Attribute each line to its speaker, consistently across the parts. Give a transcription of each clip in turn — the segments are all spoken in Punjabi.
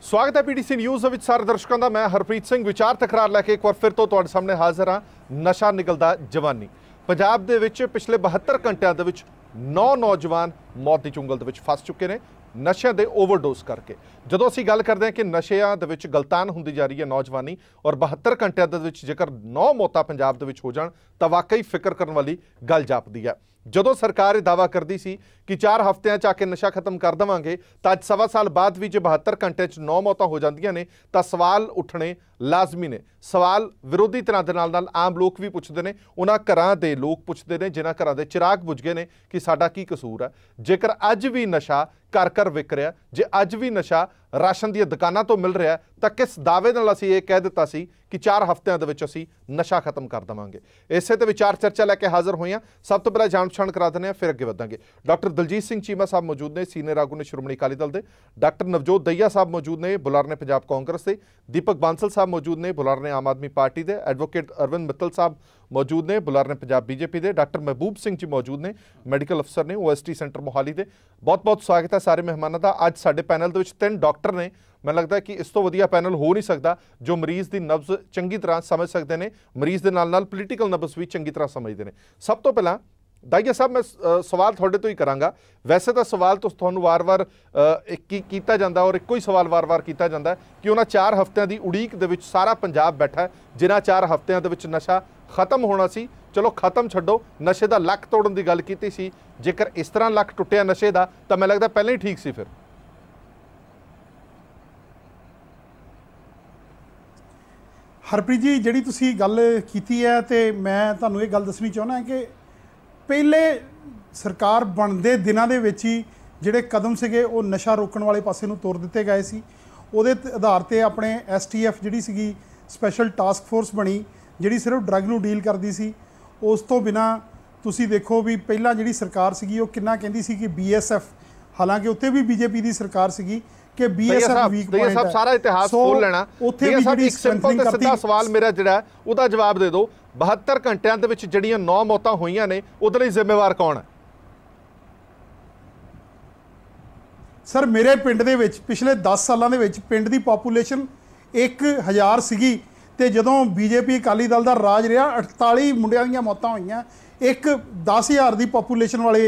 Speaker 1: स्वागत है पीटीसी न्यूज़ विच सारे दर्शकों का। मैं हरप्रीत सिंह विचार तकरार लैके एक बार फिर तो तुहाडे सामने हाजिर हाँ। नशा निकलदा जवानी पंजाब दे विच पिछले 72 घंटिਆਂ ਦੇ ਵਿੱਚ 9 नौजवान मौत की चुंगल ਦੇ ਵਿੱਚ फस चुके हैं नशे के ओवरडोज करके। ਜਦੋਂ ਅਸੀਂ ਗੱਲ ਕਰਦੇ हैं कि ਨਸ਼ਿਆਂ ਦੇ ਵਿੱਚ ਗਲਤਾਨ ਹੁੰਦੀ जा रही है नौजवानी और 72 ਘੰਟਿਆਂ ਦੇ ਵਿੱਚ जेकर 9 मौतां पंजाब ਦੇ ਵਿੱਚ हो जाण ਤਾਂ वाकई फिक्र करने वाली गल जापदी है। ਜਦੋਂ सरकार दावा करती सी कि 4 ਹਫ਼ਤਿਆਂ 'ਚ आके नशा खत्म कर देवांगे तो अज सवा साल बाद भी जो 72 घंटे 'ਚ 9 मौतां हो जांदियां ने तो सवाल उठने लाजमी ने। सवाल विरोधी धिरां दे नाल आम लोग भी पुछदे ने, उन्हां घरां दे लोग पुछदे ने जिन्हां घरां दे चिराग बुझ गए ने कि साडा की कसूर है। जेकर अज भी नशा घर घर विक रहा, जे अज भी नशा राशन दी दुकानां तो मिल रहा तो किस दावे नाल असीं ये कह दिता सी कि 4 हਫ਼ਤਿਆਂ ਦੇ ਵਿੱਚ ਅਸੀਂ नशा खत्म कर देवांगे। इसे तो विचार चर्चा लैके हाजिर होए हैं। सब तो पहले जाण पछाण करा देने फिर अगे वधांगे। डॉक्टर दलजीत सिंह चीमा साहब मौजूद ने, सीनियर आगू ने श्रोमणी अकाली दल के। डॉक्टर नवजोत दहिया साहब मौजूद ने, बुलार ने पंजाब कांग्रेस के। दीपक बांसल साहब मौजूद ने, बुलार ने आम आदमी पार्टी के। एडवोकेट अरविंद मित्तल साहब मौजूद ने, बुलार ने पंजाब बीजेपी के। डॉक्टर महबूब सिंह जी मौजूद ने, मैडिकल अफसर ने, OST सेंटर मोहाली के। बहुत बहुत स्वागत है सारे मेहमानों का। अज साडे पैनल दे विच 3 डॉक्टर ने। मैं लगता है कि इस तो वधिया पैनल हो नहीं सकता जो मरीज़ की नब्ज़ चंगी तरह समझ सकते हैं, मरीज़ के नाल पोलीटिकल नब्ज़ भी चंगी तरह समझते हैं। सब तो पहला दाइया साहब मैं सवाल थोड़े तो ही कराँगा। वैसे तो सवाल तो तुहानूं वार वार किया जाता और एको ही सवाल वार वार किया जाता है कि उन्होंने 4 हਫ਼ਤਿਆਂ की उड़ीक दे विच सारा पंजाब बैठा है जिन्हां 4 हਫ਼ਤਿਆਂ दे विच नशा खत्म होना सी। चलो खत्म छड्डो, नशे का लक तोड़न की गल कीती सी। जेकर इस तरह लक टुटिया नशे का तो मैं लगता पहले ही ठीक सी। फिर
Speaker 2: हरप्रीत जी जिहड़ी तुसीं गल कीती है तो मैं तुहानूं ये गल दसनी चाहुंदा कि पहले सरकार बनदे दिनां दे विच ही जिहड़े कदम सीगे वो नशा रोकण वाले पासे नूं तोर दित्ते गए सी। उहदे आधार ते अपने STF जिहड़ी सीगी स्पैशल टास्क फोर्स बनी जिहड़ी सिर्फ ड्रग नूं डील करदी सी। उस तो बिना तुसीं देखो भी पहलां जिहड़ी सरकार सीगी वो किन्ना कहंदी सी कि BSF, हालांकि उत्थे भी BJP की सरकार सीगी कि BSF वीक पॉइंट है।
Speaker 1: सारा इतिहास खोल लेना उत्थे भी जिहड़ी सिंपल ते सीधा सवाल मेरा जिहड़ा उहदा जवाब दे दो। 72 घंटिਆਂ ਦੇ ਵਿੱਚ ਜਿਹੜੀਆਂ 9 ਮੌਤਾਂ ਹੋਈਆਂ ਨੇ ਉਹਦੇ ਲਈ ਜ਼ਿੰਮੇਵਾਰ ਕੌਣ ਹੈ?
Speaker 2: सर मेरे पिंड दे विच पिछले 10 सालों के पिंड की पॉपूलेशन 1000 सीगी ते जदों BJP अकाली दल का राज रहा 48 मुंडियां दी मौतां होईयां एक 10,000 की पॉपूलेशन वाले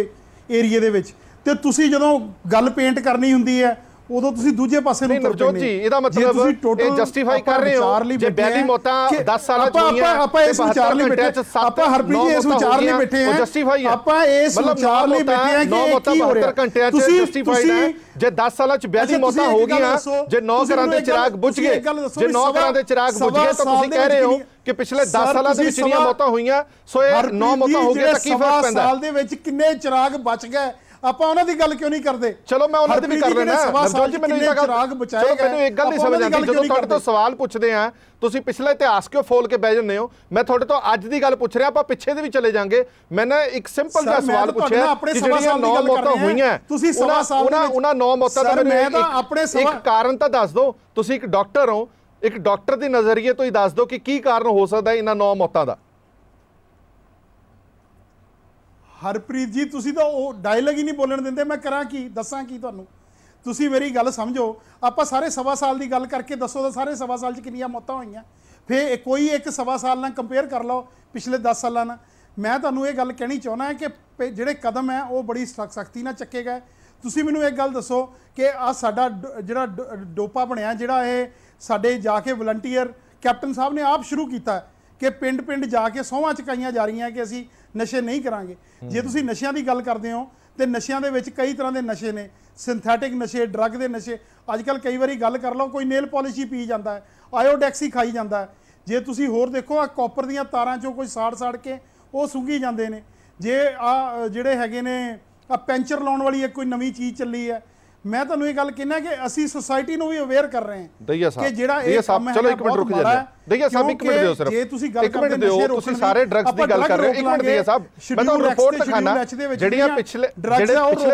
Speaker 2: एरिए दे विच। ते तुसीं जदों गल पेंट करनी हुंदी है उदों तुसीं दूजे पासे नूं
Speaker 1: नवजोत जी ਇਹਦਾ ਮਤਲਬ ਇਹ ਜਸਟੀਫਾਈ ਕਰ ਰਹੇ ਹੋ ਜੇ 42 ਮੌਤਾਂ 10 ਸਾਲਾਂ ਚ ਹੋਈਆਂ
Speaker 2: ਆਪਾਂ ਇਸ ਵਿਚਾਰ ਲਈ ਬੈਠੇ ਆਪਾਂ ਹਰਪ੍ਰੀਤ ਜੀ ਇਸ ਵਿਚਾਰ ਲਈ ਬੈਠੇ ਆ
Speaker 1: ਜਸਟੀਫਾਈ ਹੈ
Speaker 2: ਆਪਾਂ ਇਸ ਵਿਚਾਰ ਲਈ ਬੈਠੇ ਆ ਕਿ ਕੀ ਹੋ ਰਿਹਾ
Speaker 1: 72 ਘੰਟਿਆਂ ਚ ਜਸਟੀਫਾਈਡ ਹੈ। ਜੇ 10 ਸਾਲਾਂ ਚ 42 ਮੌਤਾਂ ਹੋ ਗਈਆਂ, ਜੇ 9 ਘਰਾਂ ਦੇ ਚਿਰਾਗ ਬੁਝ ਗਏ, ਜੇ 9 ਘਰਾਂ ਦੇ ਚਿਰਾਗ ਬੁਝ ਗਏ ਤਾਂ ਤੁਸੀਂ ਕਹਿ ਰਹੇ ਹੋ ਕਿ ਪਿਛਲੇ 10 ਸਾਲਾਂ ਦੇ ਵਿੱਚ ਕਿੰਨੀਆਂ ਮੌਤਾਂ ਹੋਈਆਂ। ਸੋ ਇਹ 9 ਮੌਤਾਂ ਹੋ ਗਈਆਂ ਤਾਂ ਕੀ ਫਰਕ ਪੈਂਦਾ?
Speaker 2: ਸਾਲ ਦੇ ਵਿੱਚ ਕਿੰਨੇ ਚਿਰਾਗ ਬਚ ਗਏ ਆਪਾਂ ਉਹਨਾਂ ਦੀ ਗੱਲ ਕਿਉਂ ਨਹੀਂ ਕਰਦੇ?
Speaker 1: ਚਲੋ ਮੈਂ ਉਹਨਾਂ ਦੀ ਵੀ ਕਰ ਲੈਣਾ। ਨਵਜੋਤ ਜੀ ਮੈਨੂੰ
Speaker 2: ਚਿਰਾਗ ਬਚਾਏ ਗਏ,
Speaker 1: ਮੈਨੂੰ ਇੱਕ ਗੱਲ ਨਹੀਂ ਸਮਝ ਆਉਂਦੀ ਜਦੋਂ ਤੁਹਾਡੇ ਤੋਂ ਸਵਾਲ ਪੁੱਛਦੇ ਆ ਤੁਸੀਂ ਪਿਛਲਾ ਇਤਿਹਾਸ ਕਿਉਂ ਫੋਲ ਕੇ ਬਹਿ ਜਾਂਦੇ ਹੋ? ਮੈਂ ਤੁਹਾਡੇ ਤੋਂ ਅੱਜ ਦੀ ਗੱਲ ਪੁੱਛ ਰਿਹਾ, ਆਪਾਂ ਪਿੱਛੇ ਦੇ ਵੀ ਚਲੇ ਜਾਾਂਗੇ। ਮੈਂ ਨਾ ਇੱਕ ਸਿੰਪਲ ਜਿਹਾ ਸਵਾਲ ਪੁੱਛਿਆ ਕਿ ਜਿਹੜੀਆਂ 9 ਮੌਤਾਂ ਹੋਈਆਂ
Speaker 2: ਤੁਸੀਂ ਸਵਾ ਸਾਲ
Speaker 1: ਉਹਨਾਂ 9 ਮੌਤਾਂ ਦਾ ਮੈਨੂੰ
Speaker 2: ਆਪਣੇ
Speaker 1: ਇੱਕ ਕਾਰਨ ਤਾਂ ਦੱਸ ਦਿਓ। ਤੁਸੀਂ ਇੱਕ ਡਾਕਟਰ ਹੋ, ਇੱਕ ਡਾਕਟਰ ਦੇ ਨਜ਼ਰੀਏ ਤੋਂ ਹੀ ਦੱਸ ਦਿਓ ਕਿ ਕੀ ਕਾਰਨ ਹੋ ਸਕਦਾ ਇਹਨਾਂ 9 ਮੌਤਾਂ ਦਾ।
Speaker 2: हरप्रीत जी तुसी तो वो डायलॉग ही नहीं बोलने देंगे, मैं करा की दसा की तुहानू? तुसी मेरी गल समझो, आप सारे सवा साल की गल करके दसो तो सारे सवा साल च कितनी मौतां होईयां, फिर कोई एक सवा साल ना कंपेयर कर लो पिछले 10 साल ना। मैं तुहानू ये गल कहनी चाहना है कि जिहड़े कदम है वो बड़ी सख्ती नाल चक्के गए। तुसी मैनू एक गल दसो कि आ साडा जिहड़ा डोपा बनिया जिहड़ा ये साडे जाके वलंटीयर कैप्टन साहब ने आप शुरू किया कि पिंड पिंड जाके सौहां चुकाईयां जा रही हैं कि असी नशे नहीं करांगे। जे तुसीं नशिਆਂ ਦੀ ਗੱਲ ਕਰਦੇ हो तो नशिਆਂ ਦੇ ਵਿੱਚ कई तरह के नशे ने, सिंथैटिक नशे, ड्रग के नशे। अजकल कई बारी गल कर लो कोई नेल पॉलिश ही पी जाता है, आयोडेक्स ही खाई जाता है। जे तुसीं होर देखो आ कॉपर दीयां तारां चों कोई साड़ के वो सुंघी जाते हैं। जे आ जिहड़े हैगे ने आ पेंचर लाउण वाली एक कोई नवीं चीज़ चली है। मैं तुहानूं ये गल कहना कि असी सोसाइटी नूं भी अवेयर कर रहे हैं
Speaker 1: दहिया साहब
Speaker 2: कि जिहड़ा ये काम है।
Speaker 1: चलो एक मिनट रुक जाइए दहिया साहब, एक मिनट दिओ सिर्फ
Speaker 2: जे तुसीं गल
Speaker 1: करदे नशे रोकण दी सारे ड्रग्स दी गल कर रहे हो। एक मिनट दहिया साहब मैं तुहानूं रिपोर्ट दिखाना ਜਿਹੜੀਆਂ ਪਿਛਲੇ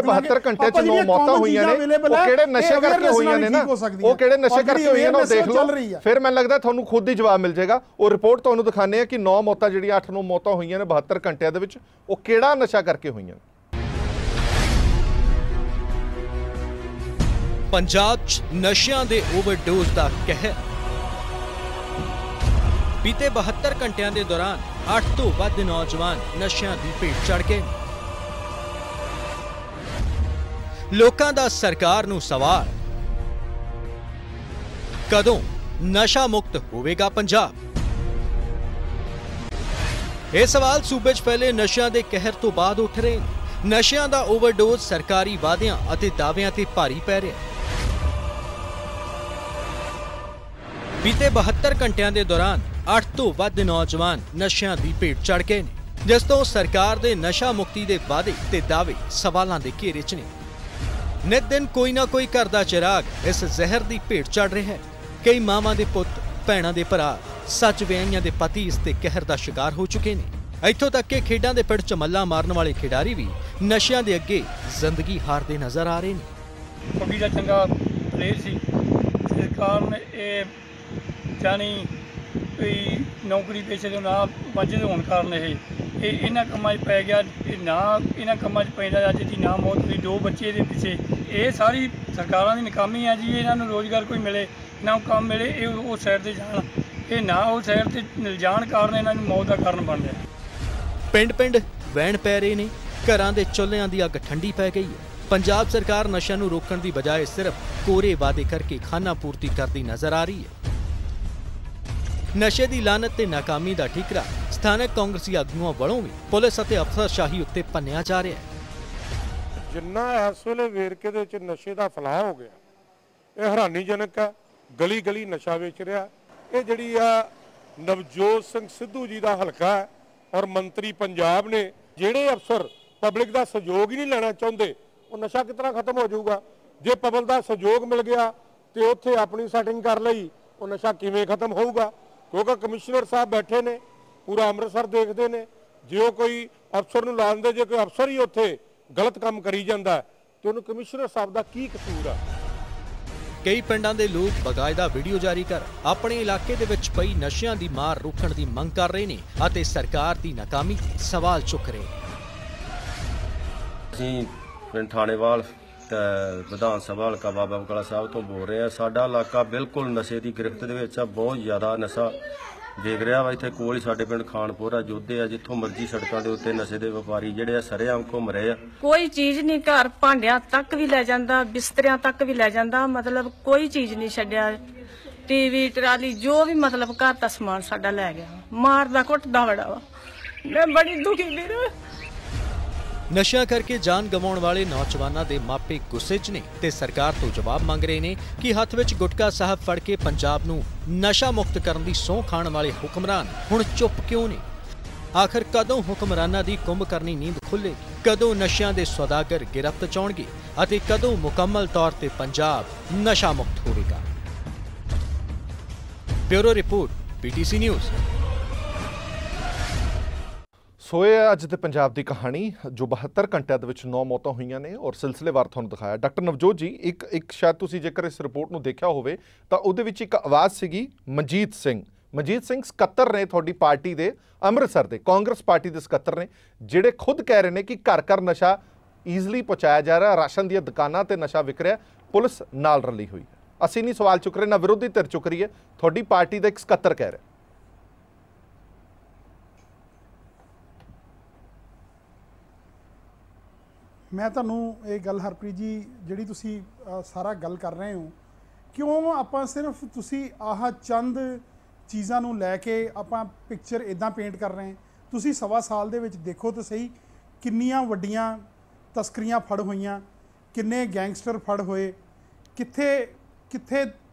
Speaker 1: 72 ਘੰਟੇ ਚ 9 ਮੌਤਾਂ ਹੋਈਆਂ ਨੇ ਉਹ ਕਿਹੜੇ ਨਸ਼ੇ ਕਰਕੇ ਹੋਈਆਂ ਨੇ ਨਾ, ਉਹ ਕਿਹੜੇ ਨਸ਼ੇ ਕਰਕੇ ਹੋਈਆਂ ਨੇ ਉਹ ਦੇਖ ਲਓ। ਫਿਰ ਮੈਨੂੰ ਲੱਗਦਾ ਤੁਹਾਨੂੰ ਖੁਦ ਹੀ ਜਵਾਬ ਮਿਲ ਜਾਏਗਾ। ਉਹ ਰਿਪੋਰਟ ਤੁਹਾਨੂੰ ਦਿਖਾਣੇ ਆ ਕਿ 9 ਮੌਤਾਂ ਜਿਹੜੀਆਂ 8-9 ਮੌਤਾਂ ਹੋਈਆਂ ਨੇ 72 ਘੰਟਿਆਂ ਦੇ ਵਿੱਚ ਉਹ ਕਿਹੜਾ ਨਸ਼ਾ ਕਰਕੇ ਹੋਈਆਂ ਨੇ।
Speaker 3: पंजाब च नशियां दे ओवरडोज दा कहर। बीते 72 घंटियां दे दौरान 8 ਤੋਂ ਵੱਧ नौजवान नशियां दी भेट चढ़ गए। लोकां दा सरकार नूं सवाल, कदों नशा मुक्त होवेगा पंजाब? ਇਹ सवाल सूबे च फैले नशियां दे कहर तो बाद उठ रहे हैं। नशियां दा ओवरडोज सरकारी वादियां अते दावियां ते भारी पै रहा। बीते 72 घंटियां दे दौरान 8 ਤੋਂ ਵੱਧ नौजवान नशियां दी भेट चढ़ गए ने, जिस तो सरकार दे नशा मुक्ति दे वादे ते दावे सवालां दे घेरे च ने। नित दिन कोई ना कोई घर दा चिराग इस जहर दी भेट चढ़ रहा है। कई मावां दे पुत्त, भैणां दे भरा, सच विआहियां दे पति इस ते कहर दा शिकार हो चुके ने। इत्थों तक कि खेडां दे पिंड च मल्ला मारन वाले खिडारी भी नशियां दे अगे जिंदगी हारदे नजर आ रहे हैं।
Speaker 4: कबीर दा चंगा प्लेयर सी, सरकार ने जानी कोई नौकरी पेशे तो ना वांझे होने कारण ये इन्हां कम्मां 'च पै गया। ना इन्हां कम्मां 'च पैंदा अज दी ना मौत हुई, 2 बच्चे दे पिछे। ये सारी सरकारां दी नाकामी है जी। इन्हां नूं रोज़गार कोई मिले ना काम मिले, ये उस साइड ते जाण, ये ना उस साइड ते जाण कारण इन्हां नूं मौत दा कारण बन रहा।
Speaker 3: पिंड पिंड वैण पै रहे ने, घरां दे चुल्हिਆਂ ਦੀ ਅੱਗ ठंडी पै गई है। पंजाब सरकार नशा नूं रोकण दी बजाय सिर्फ कोरे वादे करके खाना पूर्ति करती नजर आ रही है। नशे की लानत ते नाकामी का ठीकरा स्थानक कांग्रेसी आगूआं वालों भी पुलिस और अफसरशाही उत्ते भन्निया जा रहा है।
Speaker 5: जिन्ना इस वेले वेरके दे विच नशे का फैलाव हो गया, यह हैरानीजनक है। गली गली नशा वेच रहा। ये जिहड़ी आ नवजोत सिंह सिद्धू जी का हलका है और मंत्री पंजाब ने, जिहड़े अफसर पब्लिक का सहयोग ही नहीं लेना चाहते, वो नशा कितना खत्म हो जाऊगा? जे पब्लिक का सहयोग मिल गया तो उत्थे अपनी सैटिंग कर लई, वो नशा किवें खत्म होऊगा? क्योंकि कमिश्नर साहब बैठे ने, पूरा अमृतसर देखते हैं। जो कोई अफसर नूं लांदे, जे कोई अफसर ही उत्थे गलत काम करी जाता है तो उन्होंने कमिश्नर साहब का की कसूर है?
Speaker 3: कई पिंडां दे लोग बकायदा वीडियो जारी कर अपने इलाके दे विच पई नशियां दी मार रोकण दी मंग कर रहे ने अते सरकार दी नाकामी ते सवाल चुक रहे ने।
Speaker 6: ਅਸੀਂ ਪਿੰਡ ਥਾਣੇਵਾਲ ਵਿਧਾਨ ਸਭਾ ਹਲਕਾ ਬਾਬਾ ਬਕਾਲਾ ਸਾਹਿਬ ਤੋਂ ਬੋਲ ਰਹੇ ਆ। ਸਾਡਾ ਇਲਾਕਾ ਬਿਲਕੁਲ ਨਸ਼ੇ ਦੀ ਗ੍ਰਿਫਤ ਦੇ ਵਿੱਚ ਆ। ਬਹੁਤ ਜ਼ਿਆਦਾ ਨਸ਼ਾ ਵੇਖ ਰਿਹਾ ਵਾ। ਇੱਥੇ ਕੋਲ ਹੀ ਸਾਡੇ ਪਿੰਡ ਖਾਨਪੁਰ ਆ, ਜੋਧੇ ਆ, ਜਿੱਥੋਂ ਮਰਜ਼ੀ ਸੜਕਾਂ ਦੇ ਉੱਤੇ ਨਸ਼ੇ ਦੇ ਵਪਾਰੀ ਜਿਹੜੇ ਆ ਸਰੇਆਮ ਘੁੰਮ ਰਹੇ ਆ।
Speaker 7: ਕੋਈ ਚੀਜ਼ ਨਹੀਂ, ਘਰ ਭਾਂਡਿਆਂ ਤੱਕ ਵੀ ਲੈ ਜਾਂਦਾ, ਬਿਸਤਰਿਆਂ ਤੱਕ ਵੀ ਲੈ ਜਾਂਦਾ, ਮਤਲਬ ਕੋਈ ਚੀਜ਼ ਨਹੀਂ ਛੱਡਿਆ। ਟੀਵੀ, ਟਰਾਲੀ, ਜੋ ਵੀ ਮਤਲਬ ਘਰ ਦਾ ਸਮਾਨ ਸਾਡਾ ਲੈ ਗਿਆ। ਮਾਰਦਾ ਕੁੱਟਦਾ ਬੜਾ ਵਾ। ਮੈਂ ਬੜੀ ਦੁਖੀ ਵੀਰ।
Speaker 3: नशा करके जान गवाउण वाले नौजवानों के मापे गुस्से च ने ते सरकार तो जवाब मंग रहे ने कि हथ विच गुटका साहब फड़ के पंजाब नूं नशा मुक्त करन दी सौं खाण वाले हुक्मरान हुण चुप क्यों ने? आखिर कदों हुक्मरानां दी कुंभकरनी नींद खुलेगी? कदों नशियां दे सौदागर गिरफ्त च आउणगे अते कदों मुकम्मल तौर ते पंजाब नशा मुक्त होवेगा? Bureau report, PTC news.
Speaker 1: सो ये अज दे पंजाब की कहानी जो 72 घंटिया 9 मौतां हुई ने और सिलसिलेवार तुहानूं दिखाया। डॉक्टर नवजोत जी, एक शायद तुसीं जेकर इस रिपोर्ट नूं देखिया होवे तां उहदे विच एक आवाज़ सीगी मनजीत सिंह सकत्तर ने तुहाडी पार्टी दे, अमृतसर दे कांग्रेस पार्टी दे सकत्तर ने, जिहड़े खुद कह रहे हैं कि घर घर नशा ईजली पहुँचाया जा रहा, राशन दी दुकानां ते नशा विक रहा, पुलिस नाल रली हुई है। असीं नहीं सवाल चुक रहे, ना विरोधी धिर चुक रही है, तुहाडी पार्टी दा एक सकत्तर कह रहा।
Speaker 2: मैं तुहानूं ये गल हरप्रीत जी जिहड़ी तुसीं सारा गल कर रहे हो, क्यों आपां सिर्फ तुसीं आह चंद चीज़ां नूं लैके आपां पिक्चर इदां पेंट कर रहे हैं? तुसीं 1.25 साल दे विच देखो तो सही किन्नियां वड्डियां तस्करियां फड़ होईयां, किन्ने गैंगस्टर फड़ होए, कित्थे कित्थे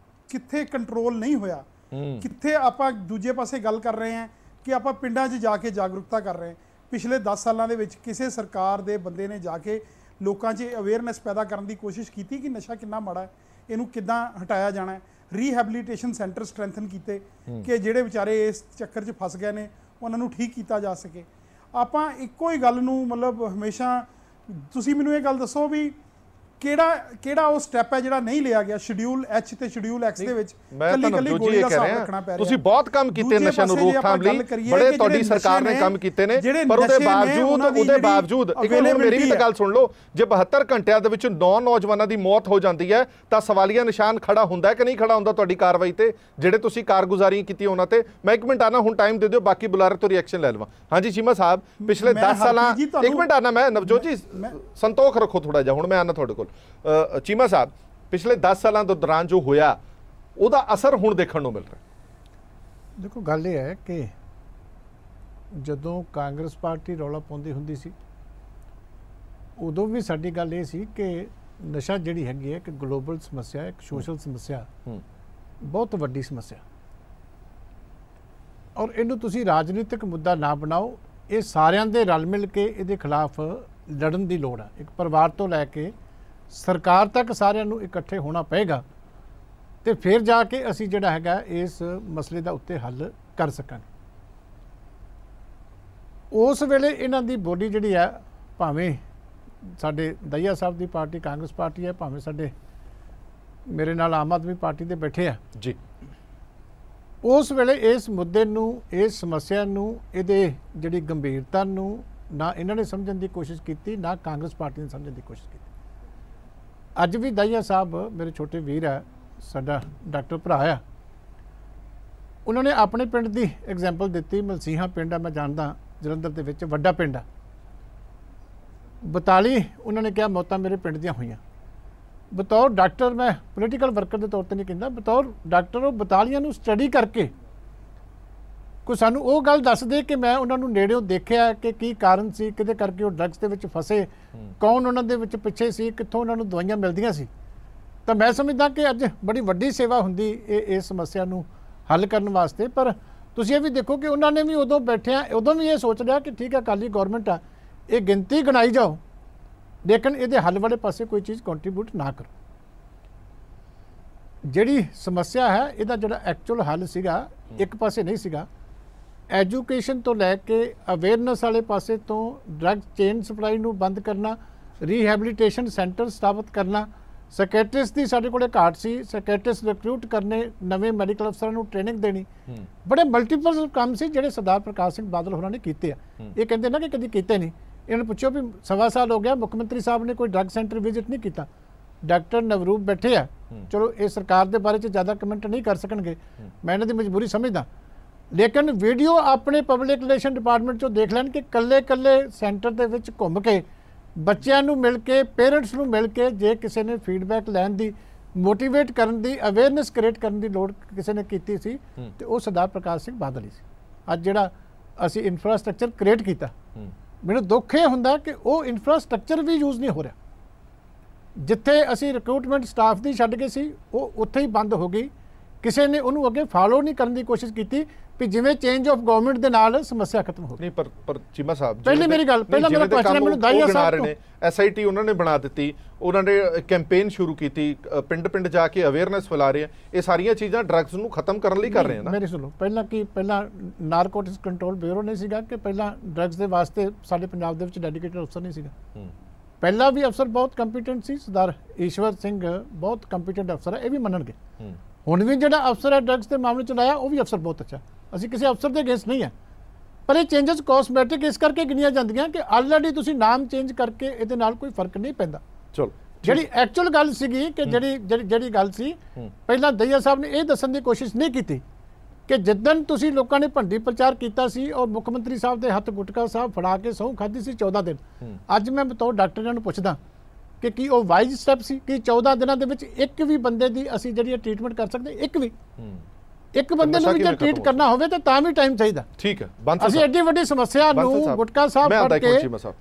Speaker 2: कित्थे कंट्रोल नहीं होया, कित्थे आपां दूजे पासे गल कर रहे हैं कि आपां पिंडां 'च जाके जागरूकता कर रहे हैं। पिछले 10 सालों के किसी सरकार के बंदे ने जाके लोगों च अवेयरनैस पैदा करने की कोशिश की कि नशा कितना माड़ा है, इनू किद्दां हटाया जाना है। रीहैबिलिटेशन सेंटर स्ट्रैंथन किए कि जेडे बेचारे इस चक्कर च फस गए ने उन्होंने ठीक किया जा सके। आपां इक्को ही गल नूं मतलब हमेशा तुसीं मैनूं ये गल दसो भी ਕਿਹੜਾ ਉਹ ਸਟੈਪ ਹੈ ਜਿਹੜਾ ਨਹੀਂ ਲਿਆ ਗਿਆ ਸ਼ਡਿਊਲ H ਤੇ ਸ਼ਡਿਊਲ X ਦੇ ਵਿੱਚ ਕੱਲੀ ਗੋਲੀ ਦਾ ਹਿਸਾਬ ਰੱਖਣਾ ਪੈ ਰਿਹਾ।
Speaker 1: ਤੁਸੀਂ ਬਹੁਤ ਕੰਮ ਕੀਤੇ ਨਸ਼ਿਆਂ ਨੂੰ ਰੋਕਥਾਮ ਲਈ, ਬੜੇ ਤੁਹਾਡੀ ਸਰਕਾਰ ਨੇ ਕੰਮ ਕੀਤੇ ਨੇ, ਪਰ ਉਹਦੇ ਬਾਵਜੂਦ ਇੱਕ ਮਿੰਟ ਮੇਰੀ ਵੀ ਤਾਂ ਗੱਲ ਸੁਣ ਲਓ, ਜੇ 72 ਘੰਟਿਆਂ ਦੇ ਵਿੱਚ 9 ਨੌਜਵਾਨਾਂ ਦੀ ਮੌਤ ਹੋ ਜਾਂਦੀ ਹੈ ਤਾਂ ਸਵਾਲੀਆ ਨਿਸ਼ਾਨ ਖੜਾ ਹੁੰਦਾ ਕਿ ਨਹੀਂ ਖੜਾ ਹੁੰਦਾ ਤੁਹਾਡੀ ਕਾਰਵਾਈ ਤੇ, ਜਿਹੜੇ ਤੁਸੀਂ ਕਾਰਗੁਜ਼ਾਰੀ ਕੀਤੀ ਉਹਨਾਂ ਤੇ? ਮੈਂ ਇੱਕ ਮਿੰਟ ਆਣਾ, ਹੁਣ ਟਾਈਮ ਦੇ ਦਿਓ, ਬਾਕੀ ਬੁਲਾਰੇ ਤੋਂ ਰਿਐਕਸ਼ਨ ਲੈ ਲਵਾਂ। ਹਾਂਜੀ ਚੀਮਾ ਸਾਹਿਬ, ਪਿਛਲੇ 10 ਸਾਲਾਂ, ਇੱਕ ਮਿੰਟ ਆਣਾ ਮੈਂ, ਨਵਜੋਤ ਜੀ ਸੰਤੋਖ ਰੱਖੋ ਥੋੜਾ ਜਿਹਾ, ਹੁਣ ਮੈਂ ਆਣਾ ਤੁਹਾਡੇ ਕੋਲ। ਚੀਮਾ ਸਾਹਿਬ, ਪਿਛਲੇ 10 ਸਾਲਾਂ ਦੇ ਦੌਰਾਨ ਜੋ ਹੋਇਆ ਉਹਦਾ ਅਸਰ ਹੁਣ ਦੇਖਣ ਨੂੰ ਮਿਲ ਰਿਹਾ।
Speaker 8: ਦੇਖੋ ਗੱਲ ਇਹ ਹੈ ਕਿ ਜਦੋਂ ਕਾਂਗਰਸ ਪਾਰਟੀ ਰੌਲਾ ਪਾਉਂਦੀ ਹੁੰਦੀ ਸੀ ਉਦੋਂ ਵੀ ਸਾਡੀ ਗੱਲ ਇਹ ਸੀ ਕਿ ਨਸ਼ਾ ਜਿਹੜੀ ਹੈਗੀ ਹੈ ਇੱਕ ਗਲੋਬਲ ਸਮੱਸਿਆ, ਇੱਕ ਸੋਸ਼ਲ ਸਮੱਸਿਆ, ਬਹੁਤ ਵੱਡੀ ਸਮੱਸਿਆ, ਔਰ ਇਹਨੂੰ ਤੁਸੀਂ ਰਾਜਨੀਤਿਕ ਮੁੱਦਾ ਨਾ ਬਣਾਓ, ਇਹ ਸਾਰਿਆਂ ਦੇ ਰਲ ਮਿਲ ਕੇ ਇਹਦੇ ਖਿਲਾਫ ਲੜਨ ਦੀ ਲੋੜ ਹੈ। ਇੱਕ ਪਰਿਵਾਰ ਤੋਂ ਲੈ ਕੇ ਸਰਕਾਰ ਤੱਕ ਸਾਰਿਆਂ ਨੂੰ ਇਕੱਠੇ ਹੋਣਾ ਪਏਗਾ ਤੇ ਫਿਰ ਜਾ ਕੇ ਅਸੀਂ ਜਿਹੜਾ ਹੈਗਾ ਇਸ ਮਸਲੇ ਦਾ ਉੱਤੇ ਹੱਲ ਕਰ ਸਕਾਂਗੇ। ਉਸ ਵੇਲੇ ਇਹਨਾਂ ਦੀ ਬੋਡੀ ਜਿਹੜੀ ਹੈ, ਭਾਵੇਂ ਸਾਡੇ ਦਈਆ ਸਾਹਿਬ ਦੀ ਪਾਰਟੀ ਕਾਂਗਰਸ ਪਾਰਟੀ ਹੈ, ਭਾਵੇਂ ਸਾਡੇ ਮੇਰੇ ਨਾਲ ਆਮ ਆਦਮੀ ਪਾਰਟੀ ਦੇ ਬੈਠੇ ਆ
Speaker 1: ਜੀ,
Speaker 8: ਉਸ ਵੇਲੇ ਇਸ ਮੁੱਦੇ ਨੂੰ, ਇਸ ਸਮੱਸਿਆ ਨੂੰ, ਇਹਦੇ ਜਿਹੜੀ ਗੰਭੀਰਤਾ ਨੂੰ ਨਾ ਇਹਨਾਂ ਨੇ ਸਮਝਣ ਦੀ ਕੋਸ਼ਿਸ਼ ਕੀਤੀ, ਨਾ ਕਾਂਗਰਸ ਪਾਰਟੀ ਨੇ ਸਮਝਣ ਦੀ ਕੋਸ਼ਿਸ਼ ਕੀਤੀ। ਅੱਜ ਵੀ ਦਈਆ ਸਾਹਿਬ ਮੇਰੇ ਛੋਟੇ ਵੀਰ ਆ, ਸਾਡਾ ਡਾਕਟਰ ਭਰਾ ਆ, ਉਹਨਾਂ ਨੇ ਆਪਣੇ ਪਿੰਡ ਦੀ ਐਗਜ਼ਾਮਪਲ ਦਿੱਤੀ। ਮਲਸੀਹਾਂ ਪਿੰਡ ਆ, ਮੈਂ ਜਾਣਦਾ, ਜਲੰਧਰ ਦੇ ਵਿੱਚ ਵੱਡਾ ਪਿੰਡ ਆ। 42 ਉਹਨਾਂ ਨੇ ਕਿਹਾ ਮੌਤਾਂ ਮੇਰੇ ਪਿੰਡ ਦੀਆਂ ਹੋਈਆਂ। ਬਤੌਰ ਡਾਕਟਰ, ਮੈਂ ਪੋਲੀਟੀਕਲ ਵਰਕਰ ਦੇ ਤੌਰ ਤੇ ਨਹੀਂ ਕਹਿੰਦਾ, ਬਤੌਰ ਡਾਕਟਰ ਉਹ 42 ਨੂੰ ਸਟੱਡੀ ਕਰਕੇ ਕੋਈ ਸਾਨੂੰ ਉਹ ਗੱਲ ਦੱਸ ਦੇ ਕਿ ਮੈਂ ਉਹਨਾਂ ਨੂੰ ਨੇੜਿਓਂ ਦੇਖਿਆ ਕਿ ਕੀ ਕਾਰਨ ਸੀ, ਕਿਹਦੇ ਕਰਕੇ ਉਹ ਡਰੱਗਸ ਦੇ ਵਿੱਚ ਫਸੇ, ਕੌਣ ਉਹਨਾਂ ਦੇ ਵਿੱਚ ਪਿੱਛੇ ਸੀ, ਕਿੱਥੋਂ ਉਹਨਾਂ ਨੂੰ ਦਵਾਈਆਂ ਮਿਲਦੀਆਂ ਸੀ। ਤਾਂ ਮੈਂ ਸਮਝਦਾ ਕਿ ਅੱਜ ਬੜੀ ਵੱਡੀ ਸੇਵਾ ਹੁੰਦੀ ਇਸ ਸਮੱਸਿਆ ਨੂੰ ਹੱਲ ਕਰਨ ਵਾਸਤੇ। ਪਰ ਤੁਸੀਂ ਇਹ ਵੀ ਦੇਖੋ ਕਿ ਉਹਨਾਂ ਨੇ ਵੀ ਉਦੋਂ ਬੈਠਿਆ, ਉਦੋਂ ਵੀ ਇਹ ਸੋਚ ਲਿਆ ਕਿ ਠੀਕ ਹੈ ਅਕਾਲੀ ਗੌਰਮੈਂਟ ਆ, ਇਹ ਗਿਣਤੀ ਗਣਾਈ ਜਾਓ, ਲੇਕਿਨ ਇਹਦੇ ਹੱਲ ਵਾਲੇ ਪਾਸੇ ਕੋਈ ਚੀਜ਼ ਕੰਟਰੀਬਿਊਟ ਨਾ ਕਰੋ। ਜਿਹੜੀ ਸਮੱਸਿਆ ਹੈ ਇਹਦਾ ਜਿਹੜਾ ਐਕਚੁਅਲ ਹੱਲ ਸੀਗਾ ਇੱਕ ਪਾਸੇ ਨਹੀਂ ਸੀਗਾ, ਐਜੂਕੇਸ਼ਨ ਤੋਂ ਲੈ ਕੇ ਅਵੇਅਰਨੈਸ ਵਾਲੇ ਪਾਸੇ ਤੋਂ ਡਰੱਗ ਚੇਨ ਸਪਲਾਈ ਨੂੰ ਬੰਦ ਕਰਨਾ, ਰੀਹੈਬਿਲਿਟੇਸ਼ਨ ਸੈਂਟਰ ਸਥਾਪਿਤ ਕਰਨਾ, ਸੈਕਟਰਿਸਟ ਦੀ ਸਾਡੇ ਕੋਲੇ ਘਾਟ ਸੀ, ਸੈਕਟਰਿਸਟ ਰਿਕਰੂਟ ਕਰਨੇ, ਨਵੇਂ ਮੈਡੀਕਲ ਅਫਸਰਾਂ ਨੂੰ ਟ੍ਰੇਨਿੰਗ ਦੇਣੀ, ਬੜੇ ਮਲਟੀਪਲ ਕੰਮ ਸੀ ਜਿਹੜੇ ਸਰਦਾਰ ਪ੍ਰਕਾਸ਼ ਸਿੰਘ ਬਾਦਲ ਹੋਰਾਂ ਨੇ ਕੀਤੇ ਆ। ਇਹ ਕਹਿੰਦੇ ਨਾ ਕਿ ਕਦੀ ਕੀਤੇ ਨਹੀਂ। ਇਹਨਾਂ ਨੂੰ ਪੁੱਛੋ ਵੀ 1.25 ਸਾਲ ਹੋ ਗਿਆ ਮੁੱਖ ਮੰਤਰੀ ਸਾਹਿਬ ਨੇ ਕੋਈ ਡਰੱਗ ਸੈਂਟਰ ਵਿਜ਼ਿਟ ਨਹੀਂ ਕੀਤਾ। ਡਾਕਟਰ ਨਵਰੂਪ ਬੈਠੇ ਆ, ਚਲੋ ਇਹ ਸਰਕਾਰ ਦੇ ਬਾਰੇ 'ਚ ਜ਼ਿਆਦਾ ਕਮੈਂਟ ਨਹੀਂ ਕਰ ਸਕਣਗੇ, ਮੈਂ ਇਹਨਾਂ ਦੀ ਮਜਬੂਰੀ ਸਮਝਦਾ, ਲੇਕਿਨ ਵੀਡੀਓ ਆਪਣੇ ਪਬਲਿਕ ਰਿਲੇਸ਼ਨ ਡਿਪਾਰਟਮੈਂਟ 'ਚੋਂ ਦੇਖ ਲੈਣ ਕਿ ਕੱਲੇ ਸੈਂਟਰ ਦੇ ਵਿੱਚ ਘੁੰਮ ਕੇ ਬੱਚਿਆਂ ਨੂੰ ਮਿਲ ਕੇ, ਪੇਰੈਂਟਸ ਨੂੰ ਮਿਲ ਕੇ, ਜੇ ਕਿਸੇ ਨੇ ਫੀਡਬੈਕ ਲੈਣ ਦੀ, ਮੋਟੀਵੇਟ ਕਰਨ ਦੀ, ਅਵੇਅਰਨੈਸ ਕ੍ਰੀਏਟ ਕਰਨ ਦੀ ਲੋੜ ਕਿਸੇ ਨੇ ਕੀਤੀ ਸੀ ਤੇ ਉਹ ਸਰਦਾਰ ਪ੍ਰਕਾਸ਼ ਸਿੰਘ ਬਾਦਲ ਹੀ ਸੀ। ਅੱਜ ਜਿਹੜਾ ਅਸੀਂ ਇਨਫਰਾਸਟ੍ਰਕਚਰ ਕ੍ਰੀਏਟ ਕੀਤਾ, ਮੈਨੂੰ ਦੁੱਖ ਇਹ ਹੁੰਦਾ ਕਿ ਉਹ ਇਨਫਰਾਸਟ੍ਰਕਚਰ ਵੀ ਯੂਜ਼ ਨਹੀਂ ਹੋ ਰਿਹਾ। ਜਿੱਥੇ ਅਸੀਂ ਰਿਕਰੂਟਮੈਂਟ ਸਟਾਫ ਦੀ ਛੱਡ ਕੇ ਸੀ ਉਹ ਉੱਥੇ ਹੀ ਬੰਦ ਹੋ ਗਈ, ਕਿਸੇ ਨੇ ਉਹਨੂੰ ਅੱਗੇ ਫਾਲੋ ਨਹੀਂ ਕਰਨ ਦੀ ਕੋਸ਼ਿਸ਼ ਕੀਤੀ ਵੀ ਜਿਵੇਂ ਚੇਂਜ ਆਫ ਗਵਰਨਮੈਂਟ ਦੇ ਨਾਲ ਸਮੱਸਿਆ ਖਤਮ ਹੋ ਗਈ।
Speaker 1: ਨਹੀਂ ਪਰ ਚੀਮਾ ਸਾਹਿਬ,
Speaker 8: ਪਹਿਲੀ ਮੇਰੀ ਗੱਲ, ਪਹਿਲਾਂ ਮੇਰਾ ਕੁਐਸਚਨ ਹੈ ਮੈਨੂੰ ਦਈਆ ਸਾਹਿਬ
Speaker 1: ਨੇ SIT ਉਹਨਾਂ ਨੇ ਬਣਾ ਦਿੱਤੀ, ਉਹਨਾਂ ਨੇ ਕੈਂਪੇਨ ਸ਼ੁਰੂ ਕੀਤੀ, ਪਿੰਡ ਜਾ ਕੇ ਅਵੇਅਰਨੈਸ ਫੈਲਾ ਰਹੇ ਆ, ਇਹ ਸਾਰੀਆਂ ਚੀਜ਼ਾਂ ਡਰੱਗਸ ਨੂੰ ਖਤਮ ਕਰਨ ਲਈ ਕਰ ਰਹੇ ਆ ਨਾ।
Speaker 8: ਮੇਰੀ ਸੁਣੋ, ਪਹਿਲਾਂ ਨਾਰਕੋਟਿਕਸ ਕੰਟਰੋਲ ਬਿਊਰੋ ਨਹੀਂ ਸੀਗਾ ਕਿ ਪਹਿਲਾਂ ਡਰੱਗਸ ਦੇ ਵਾਸਤੇ ਸਾਡੇ ਪੰਜਾਬ ਦੇ ਵਿੱਚ ਡੈਡੀਕੇਟਡ ਅਫਸਰ ਨਹੀਂ ਸੀਗਾ। ਪਹਿਲਾਂ ਵੀ ਅਫਸਰ ਬਹੁਤ ਕੰਪੀਟੈਂਟ ਸੀ, ਸਰਦਾਰ ਈਸ਼ਵਰ ਸਿੰਘ ਬਹੁਤ ਕੰਪੀਟੈਂਟ ਅਫਸਰ ਹੈ, ਇਹ ਵੀ ਮੰਨਣਗੇ। ਹੁਣ ਵੀ ਜਿਹੜਾ ਅਫਸਰ ਹੈ ਡਰੱਗਸ ਦੇ ਮਾਮਲੇ ਚ ਲਾਇਆ ਉਹ ਵੀ ਅਫਸਰ ਬਹੁਤ ਅੱਛਾ, ਅਸੀਂ ਕਿਸੇ ਅਫਸਰ ਦੇ ਅਗੇਂਸਟ ਨਹੀਂ ਹੈ, ਪਰ ਇਹ ਚੇਂਜਸ ਕਾਸਮੈਟਿਕ ਇਸ ਕਰਕੇ ਗਿਣੀਆਂ ਜਾਂਦੀਆਂ ਕਿ ਆਲਰੇਡੀ ਤੁਸੀਂ ਨਾਮ ਚੇਂਜ ਕਰਕੇ ਇਹਦੇ ਨਾਲ ਕੋਈ ਫਰਕ ਨਹੀਂ ਪੈਂਦਾ। ਚਲੋ ਜਿਹੜੀ ਐਕਚੁਅਲ ਗੱਲ ਸੀਗੀ ਕਿ ਜਿਹੜੀ ਗੱਲ ਸੀ, ਪਹਿਲਾਂ ਦਈਆ ਸਾਹਿਬ ਨੇ ਇਹ ਦੱਸਣ ਦੀ ਕੋਸ਼ਿਸ਼ ਨਹੀਂ ਕੀਤੀ ਕਿ ਜਿੱਦਣ ਤੁਸੀਂ ਲੋਕਾਂ ਨੇ ਭੰਡੀ ਪ੍ਰਚਾਰ ਕੀਤਾ ਸੀ ਔਰ ਮੁੱਖ ਮੰਤਰੀ ਸਾਹਿਬ ਦੇ ਹੱਥ ਗੁਟਕਾ ਸਾਹਿਬ ਫੜਾ ਕੇ ਸਹੁੰ ਖਾਧੀ ਸੀ 14 ਦਿਨ। ਅੱਜ ਮੈਂ ਬਤੌਰ ਡਾਕਟਰਾਂ ਨੂੰ ਪੁੱਛਦਾ ਕਿ ਕੀ ਉਹ ਵਾਈਜ਼ ਸਟੈਪ ਸੀ ਕਿ 14 ਦਿਨਾਂ ਦੇ ਵਿੱਚ ਇੱਕ ਵੀ ਬੰਦੇ ਦੀ ਅਸੀਂ ਜਿਹੜੀ ਟ੍ਰੀਟਮੈਂਟ ਕਰ ਸਕਦੇ? ਇੱਕ ਬੰਦੇ ਨੂੰ ਵੀ ਜੇ ਟ੍ਰੀਟ ਕਰਨਾ ਹੋਵੇ ਤਾਂ ਵੀ ਟਾਈਮ ਚਾਹੀਦਾ। ਠੀਕ ਹੈ, ਅਸੀਂ ਐਡੀ ਵੱਡੀ ਸਮੱਸਿਆ ਨੂੰ ਗੁਟਕਾ ਸਾਹਿਬ ਫੜ ਕੇ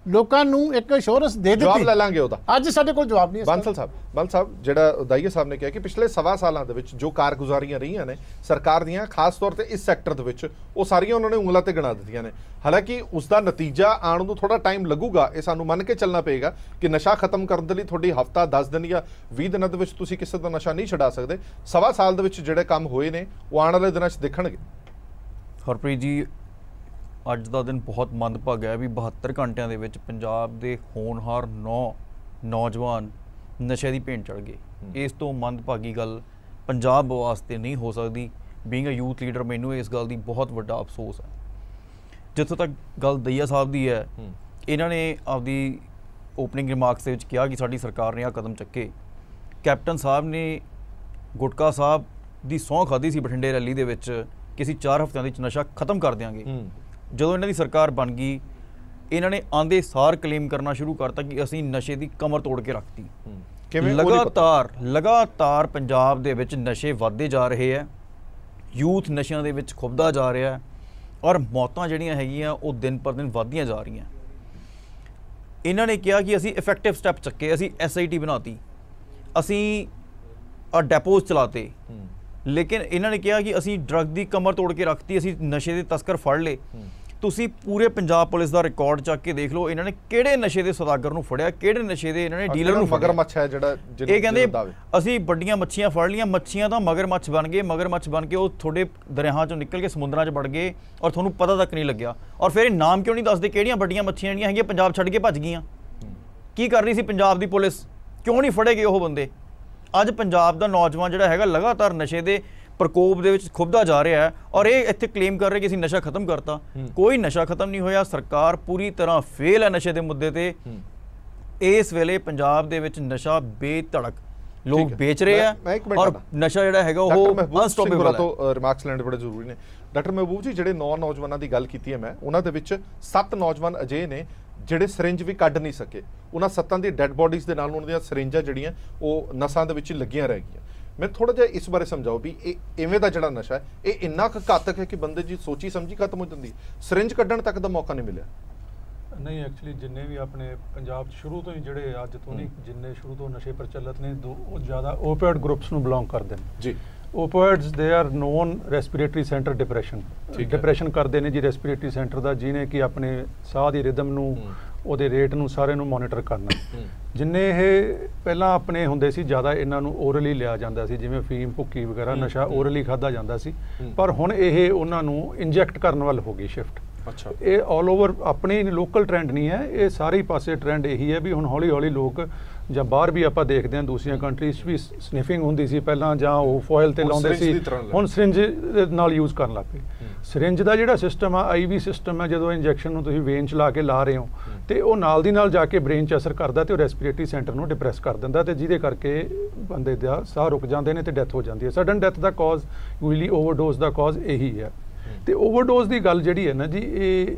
Speaker 8: ਲੋਕਾਂ ਨੂੰ ਇੱਕ ਅਸ਼ੋਰੈਂਸ ਦੇ ਦਿੱਤੀ, ਜਵਾਬ ਲੈ ਲਾਂਗੇ ਉਹਦਾ। ਅੱਜ ਸਾਡੇ ਕੋਲ ਜਵਾਬ ਨਹੀਂ ਹੈ। ਬਾਂਸਲ ਸਾਹਿਬ, ਜਿਹੜਾ ਦਾਈਆ ਸਾਹਿਬ ਨੇ ਕਿਹਾ ਕਿ ਪਿਛਲੇ 1.25 ਸਾਲਾਂ ਦੇ ਵਿੱਚ ਜੋ ਕਾਰਗੁਜ਼ਾਰੀਆਂ ਰਹੀਆਂ ਨੇ ਸਰਕਾਰ ਦੀਆਂ, ਖਾਸ ਤੌਰ ਤੇ ਇਸ ਸੈਕਟਰ ਦੇ ਵਿੱਚ, ਉਹ ਸਾਰੀਆਂ ਉਹਨਾਂ ਨੇ ਉਂਗਲਾਂ ਤੇ ਗਿਣਾ ਦਿੱਤੀਆਂ ਨੇ। ਹਾਲਾਂਕਿ ਉਸ ਦਾ ਨਤੀਜਾ ਆਉਣ ਨੂੰ ਥੋੜਾ ਟਾਈਮ ਲੱਗੂਗਾ, ਇਹ ਸਾਨੂੰ ਮੰਨ ਕੇ ਚੱਲਣਾ ਪਏਗਾ ਕਿ ਨਸ਼ਾ ਖਤਮ ਕਰਨ ਦੇ ਲਈ ਤੁਹਾਡੀ ਹਫ਼ਤਾ 10 ਦਿਨ ਜਾਂ 20 ਦਿਨਾਂ ਦੇ ਵਿੱਚ ਤੁਸੀਂ ਕਿਸੇ ਦਾ ਨਸ਼ਾ ਨਹੀਂ ਛਡਾ ਸਕਦੇ। 1.25 ਸਾਲ ਦੇ ਵਿੱਚ ਜਿਹੜੇ ਕੰਮ ਹੋਏ ਨੇ ਉਹ ਆਉਣ ਵਾਲੇ ਦਿਨਾਂ 'ਚ ਦੇਖਣਗੇ।
Speaker 9: ਹਰਪ੍ਰੀਤ ਜੀ, ਅੱਜ ਦਾ ਦਿਨ ਬਹੁਤ ਮੰਦਭਾਗਾ ਹੈ ਵੀ 72 ਘੰਟਿਆਂ ਦੇ ਵਿੱਚ ਪੰਜਾਬ ਦੇ ਹੋਣਹਾਰ 9 ਨੌਜਵਾਨ ਨਸ਼ੇ ਦੀ ਭੇਂਟ ਚੜ੍ਹ ਗਏ। ਇਸ ਤੋਂ ਮੰਦਭਾਗੀ ਗੱਲ ਪੰਜਾਬ ਵਾਸਤੇ ਨਹੀਂ ਹੋ ਸਕਦੀ। ਬੀਇੰਗ ਅ ਯੂਥ ਲੀਡਰ ਮੈਨੂੰ ਇਸ ਗੱਲ ਦੀ ਬਹੁਤ ਵੱਡਾ ਅਫਸੋਸ ਹੈ। ਜਿੱਥੋਂ ਤੱਕ ਗੱਲ ਦਈਆ ਸਾਹਿਬ ਦੀ ਹੈ, ਇਹਨਾਂ ਨੇ ਆਪਦੀ ਓਪਨਿੰਗ ਰਿਮਾਰਕਸ ਦੇ ਵਿੱਚ ਕਿਹਾ ਕਿ ਸਾਡੀ ਸਰਕਾਰ ਨੇ ਆਹ ਕਦਮ ਚੱਕੇ। ਕੈਪਟਨ ਸਾਹਿਬ ਨੇ ਗੁਟਕਾ ਸਾਹਿਬ ਦੀ ਸਹੁੰ ਖਾਧੀ ਸੀ ਬਠਿੰਡੇ ਰੈਲੀ ਦੇ ਵਿੱਚ ਕਿ ਅਸੀਂ 4 ਹਫ਼ਤਿਆਂ ਦੇ ਵਿੱਚ ਨਸ਼ਾ ਖਤਮ ਕਰ ਦਿਆਂਗੇ। ਜਦੋਂ ਇਹਨਾਂ ਦੀ ਸਰਕਾਰ ਬਣ ਗਈ, ਇਹਨਾਂ ਨੇ ਆਂਦੇ ਸਾਰ ਕਲੇਮ ਕਰਨਾ ਸ਼ੁਰੂ ਕਰਤਾ ਕਿ ਅਸੀਂ ਨਸ਼ੇ ਦੀ ਕਮਰ ਤੋੜ ਕੇ ਰੱਖਤੀ। ਲਗਾਤਾਰ ਪੰਜਾਬ ਦੇ ਵਿੱਚ ਨਸ਼ੇ ਵੱਧਦੇ ਜਾ ਰਹੇ ਹੈ, ਯੂਥ ਨਸ਼ਿਆਂ ਦੇ ਵਿੱਚ ਖੁੱਬਦਾ ਜਾ ਰਿਹਾ ਔਰ ਮੌਤਾਂ ਜਿਹੜੀਆਂ ਹੈਗੀਆਂ ਉਹ ਦਿਨ ਪਰ ਦਿਨ ਵੱਧਦੀਆਂ ਜਾ ਰਹੀਆਂ। ਇਹਨਾਂ ਨੇ ਕਿਹਾ ਕਿ ਅਸੀਂ ਇਫੈਕਟਿਵ ਸਟੈਪ ਚੱਕੇ, ਅਸੀਂ SIT ਬਣਾਤੀ, ਅਸੀਂ ਡੈਪੋਜ਼ ਚਲਾਤੇ, ਲੇਕਿਨ ਇਹਨਾਂ ਨੇ ਕਿਹਾ ਕਿ ਅਸੀਂ ਡਰੱਗ ਦੀ ਕਮਰ ਤੋੜ ਕੇ ਰੱਖਤੀ, ਅਸੀਂ ਨਸ਼ੇ ਦੇ ਤਸਕਰ ਫੜ ਲਏ। ਤੁਸੀਂ ਪੂਰੇ ਪੰਜਾਬ ਪੁਲਿਸ ਦਾ ਰਿਕਾਰਡ ਚੱਕ ਕੇ ਦੇਖ ਲਓ, ਇਹਨਾਂ ਨੇ ਕਿਹੜੇ ਨਸ਼ੇ ਦੇ ਸੌਦਾਗਰ ਨੂੰ ਫੜਿਆ, ਕਿਹੜੇ ਨਸ਼ੇ ਦੇ ਇਹਨਾਂ ਨੇ ਡੀਲਰ ਨੂੰ ਫੜਿਆ।
Speaker 1: ਮਗਰਮੱਛ ਹੈ ਜਿਹੜਾ
Speaker 9: ਇਹ ਕਹਿੰਦੇ ਅਸੀਂ ਵੱਡੀਆਂ ਮੱਛੀਆਂ ਫੜ ਲਈਆਂ, ਮੱਛੀਆਂ ਤਾਂ ਮਗਰਮੱਛ ਬਣ ਗਏ, ਮਗਰਮੱਛ ਬਣ ਕੇ ਉਹ ਤੁਹਾਡੇ ਦਰਿਆਵਾਂ ਚੋਂ ਨਿਕਲ ਕੇ ਸਮੁੰਦਰਾਂ 'ਚ ਵੜ ਗਏ ਔਰ ਤੁਹਾਨੂੰ ਪਤਾ ਤੱਕ ਨਹੀਂ ਲੱਗਿਆ। ਔਰ ਫਿਰ ਇਹ ਨਾਮ ਕਿਉਂ ਨਹੀਂ ਦੱਸਦੇ ਕਿਹੜੀਆਂ ਵੱਡੀਆਂ ਮੱਛੀਆਂ ਜਿਹੜੀਆਂ ਹੈਗੀਆਂ ਪੰਜਾਬ ਛੱਡ ਕੇ ਭੱਜ ਗਈਆਂ? ਕੀ ਕਰ ਰਹੀ ਸੀ ਪੰਜਾਬ ਦੀ ਪੁਲਿਸ? ਕਿਉਂ ਨਹੀਂ ਫੜੇ ਗਏ ਉਹ ਬੰਦੇ? ਅੱਜ ਪੰਜਾਬ ਦਾ ਨੌਜਵਾਨ ਜਿਹੜਾ ਹੈਗਾ ਲਗਾਤਾਰ ਨਸ਼ੇ ਦੇ ਪ੍ਰਕੋਪ ਦੇ ਵਿੱਚ ਖੁੱਬਦਾ ਜਾ ਰਿਹਾ ਹੈ ਔਰ ਇਹ ਇੱਥੇ ਕਲੇਮ ਕਰ ਰਹੇ ਕਿ ਅਸੀਂ ਨਸ਼ਾ ਖਤਮ ਕਰਤਾ। ਕੋਈ ਨਸ਼ਾ ਖਤਮ ਨਹੀਂ ਹੋਇਆ। ਸਰਕਾਰ ਪੂਰੀ ਤਰ੍ਹਾਂ ਫੇਲ ਹੈ ਨਸ਼ੇ ਦੇ ਮੁੱਦੇ ਤੇ। ਇਸ ਵੇਲੇ ਪੰਜਾਬ ਦੇ ਵਿੱਚ ਨਸ਼ਾ ਬੇਧੜਕ ਲੋਕ ਵੇਚ ਰਹੇ ਆ ਔਰ ਨਸ਼ਾ ਜਿਹੜਾ ਹੈਗਾ ਉਹ ਅਨਸਟਾਪੇਬਲ ਹੈ।
Speaker 1: ਤੋਂ ਰਿਮਾਰਕਸ ਲੈਣੇ ਬੜੇ ਜ਼ਰੂਰੀ ਨੇ। ਡਾਕਟਰ ਮਹਿਬੂਬ ਜੀ, ਜਿਹੜੇ 9 ਨੌਜਵਾਨਾਂ ਦੀ ਗੱਲ ਕੀਤੀ ਹੈ ਮੈਂ, ਉਹਨਾਂ ਦੇ ਵਿੱਚ 7 ਨੌਜਵਾਨ ਅਜਿਹੇ ਨੇ ਜਿਹੜੇ ਸਿਰਿੰਜ ਵੀ ਕੱਢ ਨਹੀਂ ਸਕੇ। ਉਹਨਾਂ 7 ਦੀ ਡੈੱਡ ਬੋਡੀਜ਼ ਦੇ ਨਾਲ ਉਹਨਾਂ ਦੀਆਂ ਸਿਰਿੰਜਾਂ ਜਿਹੜੀਆਂ ਉਹ ਨਸਾਂ ਦੇ ਵਿੱਚ ਲੱਗੀਆਂ ਰਹਿ ਗਈਆਂ। ਮੈਂ ਥੋੜਾ ਜਿਹਾ ਇਸ ਬਾਰੇ ਸਮਝਾਓ ਵੀ ਇਹ ਇਵੇਂ ਦਾ ਜਿਹੜਾ ਨਸ਼ਾ ਹੈ ਇਹ ਇੰਨਾ ਕੁ ਘਾਤਕ ਹੈ ਕਿ ਬੰਦੇ ਦੀ ਸੋਚੀ ਸਮਝੀ ਖਤਮ ਹੋ ਜਾਂਦੀ। ਸਿਰਿੰਜ ਕੱਢਣ ਤੱਕ ਦਾ ਮੌਕਾ ਨਹੀਂ ਮਿਲਿਆ।
Speaker 10: ਨਹੀਂ, ਐਕਚੁਅਲੀ ਜਿੰਨੇ ਵੀ ਆਪਣੇ ਪੰਜਾਬ 'ਚ ਸ਼ੁਰੂ ਤੋਂ ਹੀ ਜਿਹੜੇ ਅੱਜ ਤੋਂ ਨਹੀਂ, ਜਿੰਨੇ ਸ਼ੁਰੂ ਤੋਂ ਨਸ਼ੇ ਪ੍ਰਚਲਿਤ ਨੇ, ਉਹ ਜ਼ਿਆਦਾ ਓਪੀਆਇਡ ਗਰੁੱਪਸ ਨੂੰ ਬਿਲੋਂਗ ਕਰਦੇ ਨੇ ਜੀ। Opioids they are known respiratory centre depression ਕਰਦੇ ਨੇ ਜੀ, ਰੈਸਪੀਰੇਟਰੀ ਸੈਂਟਰ ਦਾ, ਜਿਹਨੇ ਕਿ ਆਪਣੇ ਸਾਹ ਦੀ ਰਿਦਮ ਨੂੰ, ਉਹਦੇ ਰੇਟ ਨੂੰ, ਸਾਰੇ ਨੂੰ ਮੋਨੀਟਰ ਕਰਨਾ। ਜਿੰਨੇ ਇਹ ਪਹਿਲਾਂ ਆਪਣੇ ਹੁੰਦੇ ਸੀ ਜ਼ਿਆਦਾ ਇਹਨਾਂ ਨੂੰ ਓਰਲੀ ਲਿਆ ਜਾਂਦਾ ਸੀ, ਜਿਵੇਂ ਫੀਮ, ਭੁੱਕੀ ਵਗੈਰਾ ਨਸ਼ਾ ਓਰਲੀ ਖਾਧਾ ਜਾਂਦਾ ਸੀ, ਪਰ ਹੁਣ ਇਹ ਉਹਨਾਂ ਨੂੰ ਇੰਜੈਕਟ ਕਰਨ ਵੱਲ ਹੋ ਗਈ ਸ਼ਿਫਟ। ਇਹ ਆਲ ਓਵਰ ਆਪਣੀ ਲੋਕਲ ਟ੍ਰੈਂਡ ਨਹੀਂ ਹੈ, ਇਹ ਸਾਰੇ ਪਾਸੇ ਟ੍ਰੈਂਡ ਇਹੀ ਹੈ ਵੀ ਹੁਣ ਹੌਲੀ ਹੌਲੀ ਲੋਕ, ਜਾਂ ਬਾਹਰ ਵੀ ਆਪਾਂ ਦੇਖਦੇ ਹਾਂ ਦੂਸਰੀਆਂ ਕੰਟਰੀਜ਼ ਵੀ ਸਨਿਫਿੰਗ ਹੁੰਦੀ ਸੀ ਪਹਿਲਾਂ, ਜਾਂ ਉਹ ਫੋਇਲ ਤੇ ਲਾਉਂਦੇ ਸੀ, ਹੁਣ ਸਿਰਿੰਜ ਨਾਲ ਯੂਜ਼ ਕਰਨ ਲੱਗ ਪਏ। ਸਿਰਿੰਜ ਦਾ ਜਿਹੜਾ ਸਿਸਟਮ ਆ, IV ਸਿਸਟਮ ਹੈ, ਜਦੋਂ ਇੰਜੈਕਸ਼ਨ ਨੂੰ ਤੁਸੀਂ ਵੇਨ 'ਚ ਲਾ ਕੇ ਲਾ ਰਹੇ ਹੋ ਤੇ ਉਹ ਨਾਲ ਦੀ ਨਾਲ ਜਾ ਕੇ ਬ੍ਰੇਨ 'ਚ ਅਸਰ ਕਰਦਾ ਤੇ ਉਹ ਰੈਸਪੀਰੇਟਰੀ ਸੈਂਟਰ ਨੂੰ ਡਿਪਰੈਸ ਕਰ ਦਿੰਦਾ ਤੇ ਜਿਹਦੇ ਕਰਕੇ ਬੰਦੇ ਦਾ ਸਾਹ ਰੁਕ ਜਾਂਦੇ ਨੇ ਤੇ ਡੈਥ ਹੋ ਜਾਂਦੀ ਹੈ। ਸਡਨ ਡੈਥ ਦਾ ਕਾਜ਼ ਯੂਜਲੀ ਓਵਰਡੋਜ਼ ਦਾ ਕਾਜ਼ ਇਹੀ ਹੈ। ਤੇ ਓਵਰਡੋਜ਼ ਦੀ ਗੱਲ ਜਿਹੜੀ ਹੈ ਨਾ ਜੀ, ਇਹ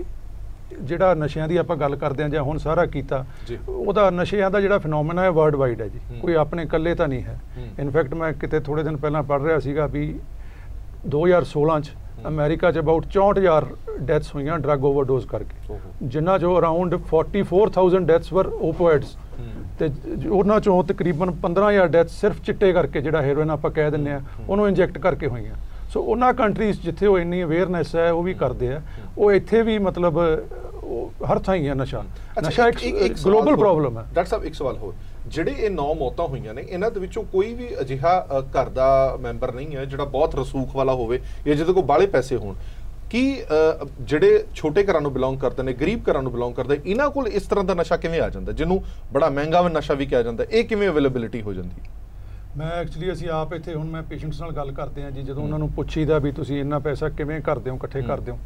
Speaker 10: ਜਿਹੜਾ ਨਸ਼ਿਆਂ ਦੀ ਆਪਾਂ ਗੱਲ ਕਰਦੇ ਹਾਂ ਜਾਂ ਹੁਣ ਸਾਰਾ ਕੀਤਾ, ਉਹਦਾ ਨਸ਼ਿਆਂ ਦਾ ਜਿਹੜਾ ਫਿਨੋਮੇਨਾ ਹੈ ਵਰਲਡ ਵਾਈਡ ਹੈ ਜੀ, ਕੋਈ ਆਪਣੇ ਇਕੱਲੇ ਤਾਂ ਨਹੀਂ ਹੈ। ਇਨਫੈਕਟ ਮੈਂ ਕਿਤੇ ਥੋੜੇ ਦਿਨ ਪਹਿਲਾਂ ਪੜ੍ਹ ਰਿਹਾ ਸੀਗਾ ਵੀ 2016 'ਚ ਅਮਰੀਕਾ 'ਚ ਅਬਾਊਟ 64,000 ਡੈਥਸ ਹੋਈਆਂ ਡਰੱਗ ਓਵਰਡੋਜ਼ ਕਰਕੇ, ਜਿਨ੍ਹਾਂ 'ਚੋਂ ਅਰਾਊਂਡ 44,000 ਡੈਥਸ ਵਰ ਓਪੀਓਇਡਸ ਤੇ ਉਹਨਾਂ 'ਚੋਂ ਤਕਰੀਬਨ 15,000 ਡੈਥਸ ਸਿਰਫ ਚਿੱਟੇ ਕਰਕੇ, ਜਿਹੜਾ ਹੈਰੋਇਨ ਆਪਾਂ ਕਹਿ ਦਿੰਦੇ ਆ, ਉਹਨੂੰ ਇੰਜੈਕਟ ਕਰਕੇ ਹੋਈਆਂ। ਸੋ ਉਹਨਾਂ ਕੰਟਰੀਜ਼ ਜਿੱਥੇ ਉਹ ਇੰਨੀ ਅਵੇਅਰਨੈਸ ਹੈ ਉਹ ਵੀ ਕਰਦੇ ਆ, ਉਹ ਇੱਥੇ ਵੀ ਮਤਲਬ ਹਰ ਥਾਂ ਹੀ ਹੈ ਨਸ਼ਾ। ਨਸ਼ਾ ਇੱਕ ਗਲੋਬਲ ਪ੍ਰੋਬਲਮ ਹੈ।
Speaker 1: ਡਾਕਟਰ ਸਾਹਿਬ, ਇੱਕ ਸਵਾਲ ਹੋਰ, ਜਿਹੜੇ ਇਹ 9 ਮੌਤਾਂ ਹੋਈਆਂ ਨੇ, ਇਹਨਾਂ ਦੇ ਵਿੱਚੋਂ ਕੋਈ ਵੀ ਅਜਿਹਾ ਘਰ ਦਾ ਮੈਂਬਰ ਨਹੀਂ ਹੈ ਜਿਹੜਾ ਬਹੁਤ ਰਸੂਖ ਵਾਲਾ ਹੋਵੇ ਜਾਂ ਜਿਹਦੇ ਕੋਲ ਬਾਹਲੇ ਪੈਸੇ ਹੋਣ? ਕੀ ਜਿਹੜੇ ਛੋਟੇ ਘਰਾਂ ਨੂੰ ਬਿਲੋਂਗ ਕਰਦੇ ਨੇ, ਗਰੀਬ ਘਰਾਂ ਨੂੰ ਬਿਲੋਂਗ ਕਰਦੇ, ਇਹਨਾਂ ਕੋਲ ਇਸ ਤਰ੍ਹਾਂ ਦਾ ਨਸ਼ਾ ਕਿਵੇਂ ਆ ਜਾਂਦਾ, ਜਿਹਨੂੰ ਬੜਾ ਮਹਿੰਗਾ ਨਸ਼ਾ ਵੀ ਕਿਹਾ ਜਾਂਦਾ? ਇਹ ਕਿਵੇਂ ਅਵੇਲੇਬਿਲਿਟੀ ਹੋ ਜਾਂਦੀ?
Speaker 10: ਮੈਂ ਐਕਚੁਅਲੀ ਅਸੀਂ ਆਪ ਇੱਥੇ ਹੁਣ ਮੈਂ ਪੇਸ਼ੈਂਟਸ ਨਾਲ ਗੱਲ ਕਰਦੇ ਹਾਂ ਜੀ, ਜਦੋਂ ਉਹਨਾਂ ਨੂੰ ਪੁੱਛੀਦਾ ਵੀ ਤੁਸੀਂ ਇੰਨਾ ਪੈਸਾ ਕਿਵੇਂ ਕਰਦੇ ਹੋ, ਇਕੱਠੇ ਕਰਦੇ ਹੋ,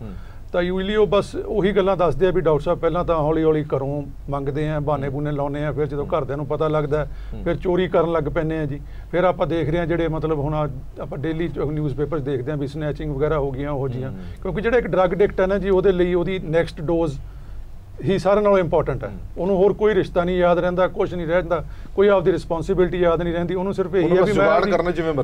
Speaker 10: ਤਾਂ ਯੂਜਲੀ ਉਹ ਬਸ ਉਹੀ ਗੱਲਾਂ ਦੱਸਦੇ ਆ ਵੀ ਡਾਕਟਰ ਸਾਹਿਬ ਪਹਿਲਾਂ ਤਾਂ ਹੌਲੀ ਹੌਲੀ ਘਰੋਂ ਮੰਗਦੇ ਆ, ਬਹਾਨੇ ਬੂਨੇ ਲਾਉਂਦੇ ਆ, ਫਿਰ ਜਦੋਂ ਘਰਦਿਆਂ ਨੂੰ ਪਤਾ ਲੱਗਦਾ ਫਿਰ ਚੋਰੀ ਕਰਨ ਲੱਗ ਪੈਂਦੇ ਆ ਜੀ। ਫਿਰ ਆਪਾਂ ਦੇਖ ਰਹੇ ਹਾਂ ਜਿਹੜੇ ਮਤਲਬ ਹੁਣ ਆਪਾਂ ਡੇਲੀ ਨਿਊਜ਼ਪੇਪਰ ਦੇਖਦੇ ਹਾਂ ਵੀ ਸਨੈਚਿੰਗ ਵਗੈਰਾ ਹੋ ਗਈਆਂ ਉਹ ਜੀਆਂ, ਕਿਉਂਕਿ ਜਿਹੜਾ ਇੱਕ ਡਰੱਗ ਐਡਿਕਟ ਹੈ ਨਾ ਜੀ, ਉਹਦੇ ਲਈ ਉਹਦੀ ਨੈਕਸਟ ਡੋਜ਼ ਹੀ ਸਾਰਿਆਂ ਨਾਲੋਂ ਇੰਪੋਰਟੈਂਟ ਹੈ। ਉਹਨੂੰ ਹੋਰ ਕੋਈ ਰਿਸ਼ਤਾ ਨਹੀਂ ਯਾਦ ਰਹਿੰਦਾ, ਕੁਝ ਨਹੀਂ ਰਹਿੰਦਾ, ਕੋਈ ਆਪਦੀ ਰਿਸਪੌਂਸਿਬਿਲਿਟੀ ਯਾਦ ਨਹੀਂ ਰਹਿੰਦੀ, ਉਹਨੂੰ ਸਿਰਫ ਇਹੀ ਹੈ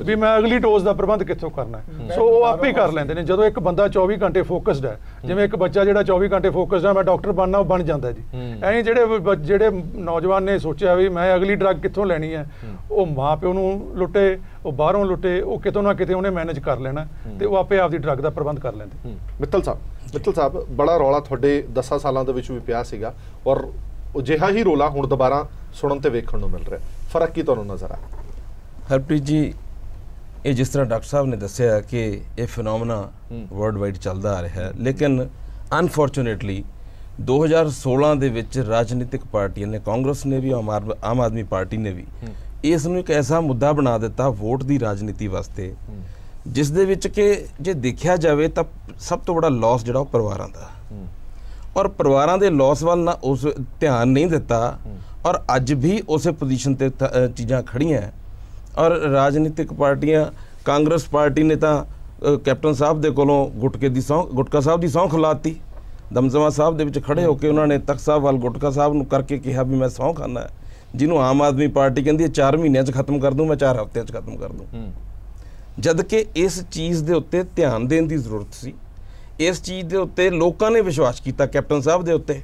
Speaker 10: ਵੀ ਮੈਂ ਅਗਲੀ ਡੋਜ਼ ਦਾ ਪ੍ਰਬੰਧ ਕਿੱਥੋਂ ਕਰਨਾ ਹੈ। ਸੋ ਉਹ ਆਪੇ ਹੀ ਕਰ ਲੈਂਦੇ ਨੇ। ਜਦੋਂ ਇੱਕ ਬੰਦਾ 24 ਘੰਟੇ ਫੋਕਸਡ ਹੈ, ਜਿਵੇਂ ਇੱਕ ਬੱਚਾ ਜਿਹੜਾ 24 ਘੰਟੇ ਫੋਕਸਡ ਹੈ ਮੈਂ ਡਾਕਟਰ ਬਣਨਾ, ਉਹ ਬਣ ਜਾਂਦਾ ਜੀ। ਐਂ ਜਿਹੜੇ ਨੌਜਵਾਨ ਨੇ ਸੋਚਿਆ ਵੀ ਮੈਂ ਅਗਲੀ ਡਰੱਗ ਕਿੱਥੋਂ ਲੈਣੀ ਹੈ, ਉਹ ਮਾਂ ਪਿਓ ਨੂੰ ਲੁੱਟੇ, ਉਹ ਬਾਹਰੋਂ ਲੁੱਟੇ, ਉਹ ਕਿਤੋਂ ਨਾ ਕਿਤੇ ਉਹਨੇ ਮੈਨੇਜ ਕਰ ਲੈਣਾ ਤੇ ਉਹ ਆਪੇ ਆਪਦੀ ਡਰੱਗ ਦਾ ਪ੍ਰਬੰਧ ਕਰ ਲੈਂਦੇ।
Speaker 1: ਮਿੱਤਲ ਸਾਹਿਬ, ਬੜਾ ਰੌਲਾ ਤੁਹਾਡੇ 10 ਸਾਲਾਂ ਦੇ ਵਿੱਚ ਵੀ ਪਿਆ ਸੀਗਾ ਔਰ ਅਜਿਹਾ ਹੀ ਰੌਲਾ ਹੁਣ ਦੁਬਾਰਾ ਸੁਣਨ ਤੇ ਵੇਖਣ ਨੂੰ ਮਿਲ ਰਿਹਾ, ਫਰਕ ਕੀ ਤੁਹਾਨੂੰ ਨਜ਼ਰ ਆ?
Speaker 11: ਹਰਪ੍ਰੀਤ ਜੀ, ਇਹ ਜਿਸ ਤਰ੍ਹਾਂ ਡਾਕਟਰ ਸਾਹਿਬ ਨੇ ਦੱਸਿਆ ਕਿ ਇਹ ਫਿਨੋਮਨਾ ਵਰਲਡ ਵਾਈਡ ਚੱਲਦਾ ਆ ਰਿਹਾ ਹੈ, ਲੇਕਿਨ ਅਨਫੋਰਚੂਨੇਟਲੀ 2016 ਦੇ ਵਿੱਚ ਰਾਜਨੀਤਿਕ ਪਾਰਟੀਆਂ ਨੇ, ਕਾਂਗਰਸ ਨੇ ਵੀ, ਆਮ ਆਦਮੀ ਪਾਰਟੀ ਨੇ ਵੀ ਇਸ ਨੂੰ ਇੱਕ ਐਸਾ ਮੁੱਦਾ ਬਣਾ ਦਿੱਤਾ ਵੋਟ ਦੀ ਰਾਜਨੀਤੀ ਵਾਸਤੇ, ਜਿਸ ਦੇ ਵਿੱਚ ਕਿ ਜੇ ਦੇਖਿਆ ਜਾਵੇ ਤਾਂ ਸਭ ਤੋਂ ਬੜਾ ਲਾਸ ਜਿਹੜਾ ਉਹ ਪਰਿਵਾਰਾਂ ਦਾ, ਔਰ ਪਰਿਵਾਰਾਂ ਦੇ ਲਾਸ ਵੱਲ ਨਾ ਉਸ ਧਿਆਨ ਨਹੀਂ ਦਿੱਤਾ, ਔਰ ਅੱਜ ਵੀ ਉਸੇ ਪੋਜੀਸ਼ਨ ਤੇ ਚੀਜ਼ਾਂ ਖੜੀਆਂ। ਔਰ ਰਾਜਨੀਤਿਕ ਪਾਰਟੀਆਂ, ਕਾਂਗਰਸ ਪਾਰਟੀ ਨੇ ਤਾਂ ਕੈਪਟਨ ਸਾਹਿਬ ਦੇ ਕੋਲੋਂ ਗੁਟਕਾ ਸਾਹਿਬ ਦੀ ਸਹੁੰ ਖਿਲਾਤੀ। ਦਮਦਮਾ ਸਾਹਿਬ ਦੇ ਵਿੱਚ ਖੜੇ ਹੋ ਕੇ ਉਹਨਾਂ ਨੇ ਤਖਤ ਸਾਹਿਬ ਵੱਲ ਗੁਟਕਾ ਸਾਹਿਬ ਨੂੰ ਕਰਕੇ ਕਿਹਾ ਵੀ ਮੈਂ ਸਹੁੰ ਖਾਨਾ, ਜਿਹਨੂੰ ਆਮ ਆਦਮੀ ਪਾਰਟੀ ਕਹਿੰਦੀ ਹੈ 4 ਮਹੀਨਿਆਂ 'ਚ ਖਤਮ ਕਰ ਦੂੰ, ਮੈਂ 4 ਹਫ਼ਤਿਆਂ 'ਚ ਖਤਮ ਕਰ ਦੂੰ। ਜਦ ਕਿ ਇਸ ਚੀਜ਼ ਦੇ ਉੱਤੇ ਧਿਆਨ ਦੇਣ ਦੀ ਜ਼ਰੂਰਤ ਸੀ। ਇਸ ਚੀਜ਼ ਦੇ ਉੱਤੇ ਲੋਕਾਂ ਨੇ ਵਿਸ਼ਵਾਸ ਕੀਤਾ ਕੈਪਟਨ ਸਾਹਿਬ ਦੇ ਉੱਤੇ।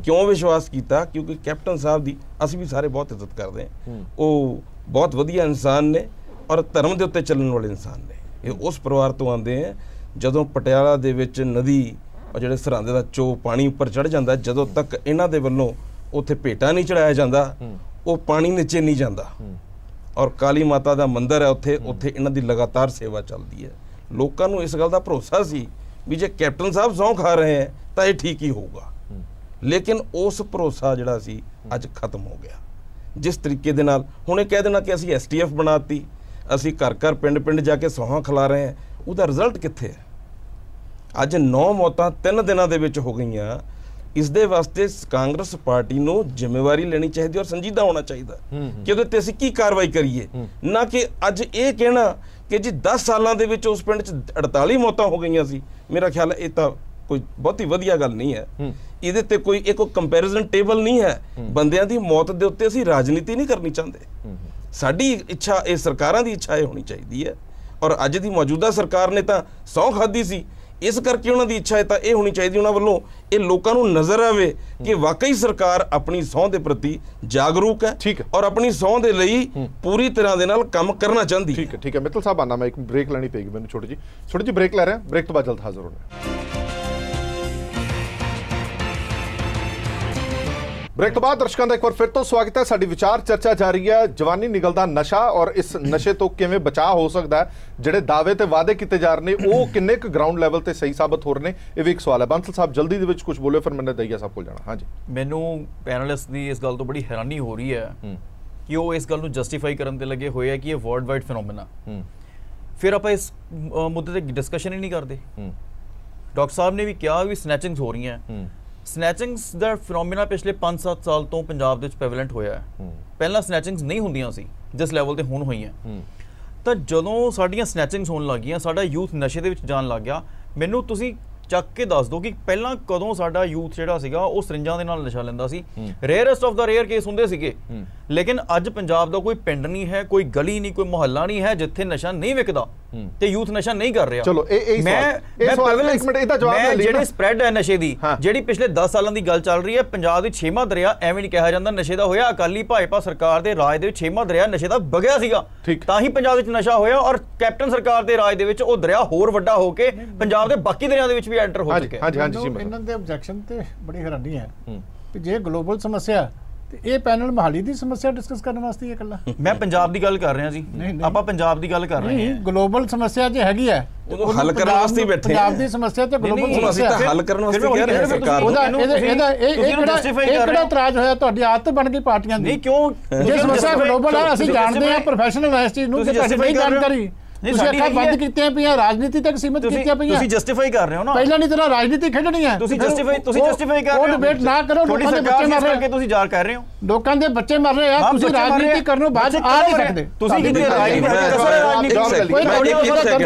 Speaker 11: ਕਿਉਂ ਵਿਸ਼ਵਾਸ ਕੀਤਾ? ਕਿਉਂਕਿ ਕੈਪਟਨ ਸਾਹਿਬ ਦੀ ਅਸੀਂ ਵੀ ਸਾਰੇ ਬਹੁਤ ਇੱਜ਼ਤ ਕਰਦੇ ਹਾਂ। ਉਹ ਬਹੁਤ ਵਧੀਆ ਇਨਸਾਨ ਨੇ ਔਰ ਧਰਮ ਦੇ ਉੱਤੇ ਚੱਲਣ ਵਾਲੇ ਇਨਸਾਨ ਨੇ। ਇਹ ਉਸ ਪਰਿਵਾਰ ਤੋਂ ਆਉਂਦੇ ਆ। ਜਦੋਂ ਪਟਿਆਲਾ ਦੇ ਵਿੱਚ ਨਦੀ ਔਰ ਜਿਹੜੇ ਸਰਹੰਦ ਦਾ ਚੋ ਪਾਣੀ ਉੱਪਰ ਚੜ੍ਹ ਜਾਂਦਾ, ਜਦੋਂ ਤੱਕ ਇਹਨਾਂ ਦੇ ਵੱਲੋਂ ਉੱਥੇ ਭੇਟਾ ਨਹੀਂ ਚੜਾਇਆ ਜਾਂਦਾ, ਉਹ ਪਾਣੀ ਨੀਚੇ ਨਹੀਂ ਜਾਂਦਾ। ਔਰ ਕਾਲੀ ਮਾਤਾ ਦਾ ਮੰਦਿਰ ਹੈ ਉੱਥੇ ਇਹਨਾਂ ਦੀ ਲਗਾਤਾਰ ਸੇਵਾ ਚੱਲਦੀ ਹੈ। ਲੋਕਾਂ ਨੂੰ ਇਸ ਗੱਲ ਦਾ ਭਰੋਸਾ ਸੀ ਵੀ ਜੇ ਕੈਪਟਨ ਸਾਹਿਬ ਸਹੁੰ ਖਾ ਰਹੇ ਹੈ ਤਾਂ ਇਹ ਠੀਕ ਹੀ ਹੋਊਗਾ। ਲੇਕਿਨ ਉਸ ਭਰੋਸਾ ਜਿਹੜਾ ਸੀ ਅੱਜ ਖਤਮ ਹੋ ਗਿਆ। ਜਿਸ ਤਰੀਕੇ ਦੇ ਨਾਲ ਹੁਣ ਇਹ ਕਹਿ ਦੇਣਾ ਕਿ ਅਸੀਂ STF ਬਣਾਤੀ, ਅਸੀਂ ਘਰ ਘਰ ਪਿੰਡ ਪਿੰਡ ਜਾ ਕੇ ਸਹੁੰ ਖਿਲਾ ਰਹੇ ਹਾਂ, ਉਹਦਾ ਰਿਜ਼ਲਟ ਕਿੱਥੇ ਹੈ? ਅੱਜ 9 ਮੌਤਾਂ 3 ਦਿਨਾਂ ਦੇ ਵਿੱਚ ਹੋ ਗਈਆਂ। ਇਸ ਦੇ ਵਾਸਤੇ ਕਾਂਗਰਸ ਪਾਰਟੀ ਨੂੰ ਜ਼ਿੰਮੇਵਾਰੀ ਲੈਣੀ ਚਾਹੀਦੀ ਔਰ ਸੰਜੀਦਾ ਹੋਣਾ ਚਾਹੀਦਾ ਕਿ ਉਹਦੇ ਤੇ ਅਸੀਂ ਕੀ ਕਾਰਵਾਈ ਕਰੀਏ, ਨਾ ਕਿ ਅੱਜ ਇਹ ਕਹਿਣਾ ਕਿ ਜੀ 10 ਸਾਲਾਂ ਦੇ ਵਿੱਚ ਉਸ ਪਿੰਡ 'ਚ 48 ਮੌਤਾਂ ਹੋ ਗਈਆਂ ਸੀ। ਮੇਰਾ ਖਿਆਲ ਇਹ ਤਾਂ ਕੋਈ ਬਹੁਤੀ ਵਧੀਆ ਗੱਲ ਨਹੀਂ ਹੈ। ਇਹਦੇ ਤੇ ਕੋਈ ਕੰਪੈਰੀਜ਼ਨ ਟੇਬਲ ਨਹੀਂ ਹੈ। ਬੰਦਿਆਂ ਦੀ ਮੌਤ ਦੇ ਉੱਤੇ ਅਸੀਂ ਰਾਜਨੀਤੀ ਨਹੀਂ ਕਰਨੀ ਚਾਹੁੰਦੇ। ਸਾਡੀ ਇੱਛਾ, ਇਹ ਸਰਕਾਰਾਂ ਦੀ ਇੱਛਾ ਇਹ ਹੋਣੀ ਚਾਹੀਦੀ ਹੈ। ਔਰ ਅੱਜ ਦੀ ਮੌਜੂਦਾ ਸਰਕਾਰ ਨੇ ਤਾਂ ਸਹੁੰ ਖਾਧੀ ਸੀ, ਇਸ ਕਰਕੇ ਉਹਨਾਂ ਦੀ ਇੱਛਾ ਹੈ ਤਾਂ ਇਹ ਹੋਣੀ ਚਾਹੀਦੀ ਉਹਨਾਂ ਵੱਲੋਂ ਇਹ ਲੋਕਾਂ ਨੂੰ ਨਜ਼ਰ ਆਵੇ ਕਿ ਵਾਕਈ ਸਰਕਾਰ ਆਪਣੀ ਸਹੁੰ ਦੇ ਪ੍ਰਤੀ ਜਾਗਰੂਕ ਹੈ ਔਰ ਆਪਣੀ ਸਹੁੰ ਦੇ ਲਈ ਪੂਰੀ ਤਰ੍ਹਾਂ ਦੇ ਨਾਲ ਕੰਮ ਕਰਨਾ ਚਾਹੁੰਦੀ ਹੈ।
Speaker 1: ਠੀਕ ਹੈ ਮਿੱਤਲ ਸਾਹਿਬ, ਆਨਾ ਮੈਂ ਇੱਕ ਬ੍ਰੇਕ ਲੈਣੀ ਪਏਗੀ ਮੈਨੂੰ, ਛੋਟੀ ਜੀ ਬ੍ਰੇਕ ਲੈ ਰਿਹਾ। ਬ੍ਰੇਕ ਤੋਂ ਬਾਅਦ ਜਲਦ ਹਾਜ਼ਰ ਹੋਣਾ। ਬ੍ਰੇਕ ਤੋਂ ਬਾਅਦ ਦਰਸ਼ਕਾਂ ਦਾ ਇੱਕ ਵਾਰ ਫਿਰ ਤੋਂ ਸਵਾਗਤ ਹੈ। ਸਾਡੀ ਵਿਚਾਰ ਚਰਚਾ ਜਾਰੀ ਹੈ, ਜਵਾਨੀ ਨਿਗਲਦਾ ਨਸ਼ਾ ਔਰ ਇਸ ਨਸ਼ੇ ਤੋਂ ਕਿਵੇਂ ਬਚਾਅ ਹੋ ਸਕਦਾ ਹੈ। ਜਿਹੜੇ ਦਾਅਵੇ ਤੇ ਵਾਅਦੇ ਕੀਤੇ ਜਾ ਰਹੇ ਨੇ ਉਹ ਕਿੰਨੇ ਕੁ ਗਰਾਊਂਡ ਲੈਵਲ ਤੇ ਸਹੀ ਸਾਬਤ ਹੋ ਰਹੇ ਨੇ, ਇਹ ਵੀ ਇੱਕ ਸਵਾਲ ਹੈ। ਬੰਸਲ ਸਾਹਿਬ ਜਲਦੀ ਦੇ ਵਿੱਚ ਕੁਝ ਬੋਲਿਓ, ਫਿਰ ਮੈਨੇ ਦਈਆ ਸਾਹਿਬ ਕੋਲ ਜਾਣਾ। ਹਾਂਜੀ, ਮੈਨੂੰ
Speaker 9: ਪੈਨਲਿਸਟ ਦੀ ਇਸ ਗੱਲ ਤੋਂ ਬੜੀ ਹੈਰਾਨੀ ਹੋ ਰਹੀ ਹੈ ਕਿ ਉਹ ਇਸ ਗੱਲ ਨੂੰ ਜਸਟੀਫਾਈ ਕਰਨ ਤੇ ਲੱਗੇ ਹੋਏ ਆ ਕਿ ਇਹ ਵਰਲਡ ਵਾਈਡ ਫਿਨੋਮੇਨਾ। ਫਿਰ ਆਪਾਂ ਇਸ ਮੁੱਦੇ ਤੇ ਡਿਸਕਸ਼ਨ ਹੀ ਨਹੀਂ ਕਰਦੇ। ਡਾਕਟਰ ਸਾਹਿਬ ਨੇ ਵੀ ਕਿਹਾ ਵੀ ਸਨੈਚਿੰਗਸ ਹੋ ਰਹੀਆਂ। ਸਨੈਚਿੰਗਸ ਦਾ ਫਿਨੋਮੇਨਾ ਪਿਛਲੇ 5-7 ਸਾਲ ਤੋਂ ਪੰਜਾਬ ਦੇ ਵਿੱਚ ਪ੍ਰੈਵਲੈਂਟ ਹੋਇਆ ਹੈ। ਪਹਿਲਾਂ ਸਨੈਚਿੰਗਸ ਨਹੀਂ ਹੁੰਦੀਆਂ ਸੀ ਜਿਸ ਲੈਵਲ ਤੇ ਹੁਣ ਹੋਈਆਂ। ਤਾਂ ਜਦੋਂ ਸਾਡੀਆਂ ਸਨੈਚਿੰਗਸ ਹੋਣ ਲੱਗ ਗਈਆਂ, ਸਾਡਾ ਯੂਥ ਨਸ਼ੇ ਦੇ ਵਿੱਚ ਜਾਣ ਲੱਗ ਗਿਆ। ਮੈਨੂੰ ਤੁਸੀਂ ਚੱਕ ਕੇ ਦੱਸ ਦਿਓ ਕਿ ਪਹਿਲਾਂ ਕਦੋਂ ਸਾਡਾ ਯੂਥ ਜਿਹੜਾ ਸੀਗਾ ਉਹ ਸਰਿੰਜਾਂ ਦੇ ਨਾਲ ਨਸ਼ਾ ਲੈਂਦਾ ਸੀ। Rarest of the rare case ਹੁੰਦੇ ਸੀਗੇ, ਲੇਕਿਨ ਅੱਜ ਪੰਜਾਬ ਦਾ ਕੋਈ ਪਿੰਡ ਨਹੀਂ ਹੈ, ਕੋਈ ਗਲੀ ਨਹੀਂ, ਕੋਈ ਮੁਹੱਲਾ ਨਹੀਂ ਹੈ ਜਿੱਥੇ ਨਸ਼ਾ ਨਹੀਂ ਵਿਕਦਾ ਤੇ ਯੂਥ ਨਸ਼ਾ ਨਹੀਂ ਕਰ ਰਿਹਾ।
Speaker 1: ਚਲੋ ਮੈਂ
Speaker 9: ਜਿਹੜੇ ਸਪਰੈਡ ਹੈ ਨਸ਼ੇ ਦੀ, ਜਿਹੜੀ ਪਿਛਲੇ 10 ਸਾਲਾਂ ਦੀ ਗੱਲ ਚੱਲ ਰਹੀ ਹੈ, ਪੰਜਾਬ ਦੀ 6ਵਾਂ ਦਰਿਆ ਐਵੇਂ ਨਹੀਂ ਕਿਹਾ ਜਾਂਦਾ ਨਸ਼ੇ ਦਾ ਹੋਇਆ। ਅਕਾਲੀ ਭਾਜਪਾ ਸਰਕਾਰ ਦੇ ਰਾਜ ਦੇ ਵਿੱਚ 6ਵਾਂ ਦਰਿਆ ਨਸ਼ੇ ਦਾ ਵਗਿਆ ਸੀਗਾ, ਤਾਂ ਹੀ ਪੰਜਾਬ ਵਿੱਚ ਨਸ਼ਾ ਹੋਇਆ। ਔਰ ਕੈਪਟਨ ਸਰਕਾਰ ਦੇ ਰਾਜ ਦੇ ਵਿੱਚ ਉਹ ਦਰਿਆ ਹੋਰ ਵੱਡਾ ਹੋ ਕੇ ਪੰਜਾਬ ਦੇ ਬਾਕੀ ਦਰਿਆ ਦੇ ਵਿੱਚ ਵੀ ਐਂਟਰ ਹੋ ਚੁੱਕਿਆ।
Speaker 8: ਇਹਨਾਂ ਦੇ ਆਬਜੈਕਸ਼ਨ ਤੇ ਬੜੀ ਹੈਰਾਨੀ ਹੈ ਕਿ ਜੇ ਗਲੋਬਲ ਸਮੱਸਿਆ ਤੇ ਇਹ ਪੈਨਲ ਮਹਾਲੀ ਦੀ ਸਮੱਸਿਆ ਡਿਸਕਸ ਕਰਨ ਵਾਸਤੇ ਹੀ ਇਕੱਲਾ।
Speaker 9: ਮੈਂ ਪੰਜਾਬ ਦੀ ਗੱਲ ਕਰ ਰਿਹਾ ਜੀ, ਆਪਾਂ ਪੰਜਾਬ ਦੀ ਗੱਲ ਕਰ ਰਹੇ ਹਾਂ।
Speaker 8: ਗਲੋਬਲ ਸਮੱਸਿਆ ਜੇ ਹੈਗੀ ਹੈ
Speaker 11: ਉਹ ਹੱਲ ਕਰਨ ਵਾਸਤੇ ਬੈਠੇ
Speaker 8: ਪੰਜਾਬ ਦੀ ਸਮੱਸਿਆ ਤੇ ਗਲੋਬਲ ਸਮੱਸਿਆ
Speaker 11: ਹੱਲ ਕਰਨ ਵਾਸਤੇ ਕਹਿ ਰਹੇ ਸਰਕਾਰ ਨੂੰ।
Speaker 8: ਇਹ ਕਿਹੜਾ ਇਤਰਾਜ਼ ਹੋਇਆ? ਤੁਹਾਡੀ ਆਦਤ ਬਣ ਗਈ ਪਾਰਟੀਆਂ ਦੀ।
Speaker 9: ਨਹੀਂ ਕਿਉਂ?
Speaker 8: ਜੇ ਸਮੱਸਿਆ ਗਲੋਬਲ ਹੈ, ਅਸੀਂ ਜਾਣਦੇ ਹਾਂ, ਪ੍ਰੋਫੈਸ਼ਨਲ ਹੈ ਇਸ ਚੀਜ਼ ਨੂੰ, ਕਿ ਤੁਹਾਡੀ ਨਹੀਂ ਜਾਣਕਾਰੀ। ਤੁਸੀਂ ਅੱਖਾਂ ਬੰਦ ਕੀਤੀਆਂ ਪਈਆਂ, ਰਾਜਨੀਤੀ ਤੱਕ ਸੀਮਿਤ ਕੀਤੀਆਂ ਪਈਆਂ।
Speaker 9: ਤੁਸੀਂ ਜਸਟੀਫਾਈ ਕਰ ਰਹੇ ਹੋ ਨਾ,
Speaker 8: ਪਹਿਲਾਂ ਨਹੀਂ ਤਰ੍ਹਾਂ ਰਾਜਨੀਤੀ ਖੇਡਣੀ ਹੈ।
Speaker 9: ਤੁਸੀਂ ਜਸਟੀਫਾਈ ਕਰ ਰਹੇ ਹੋ,
Speaker 8: ਡਿਬੇਟ ਨਾ ਕਰੋ। ਲੋਕਾਂ ਦੇ ਬੱਚੇ ਮਰ ਰਹੇ,
Speaker 9: ਤੁਸੀਂ ਜ਼ਾਹਰ ਕਰ ਰਹੇ ਹੋ
Speaker 8: ਲੋਕਾਂ ਦੇ ਬੱਚੇ ਮਰ ਰਹੇ ਆ। ਤੁਸੀਂ ਰਾਜਨੀਤੀ ਕਰਨੋਂ ਬਾਅਦ ਆ ਨਹੀਂ ਸਕਦੇ।
Speaker 9: ਤੁਸੀਂ ਕਿਤੇ ਰਾਜਨੀਤੀ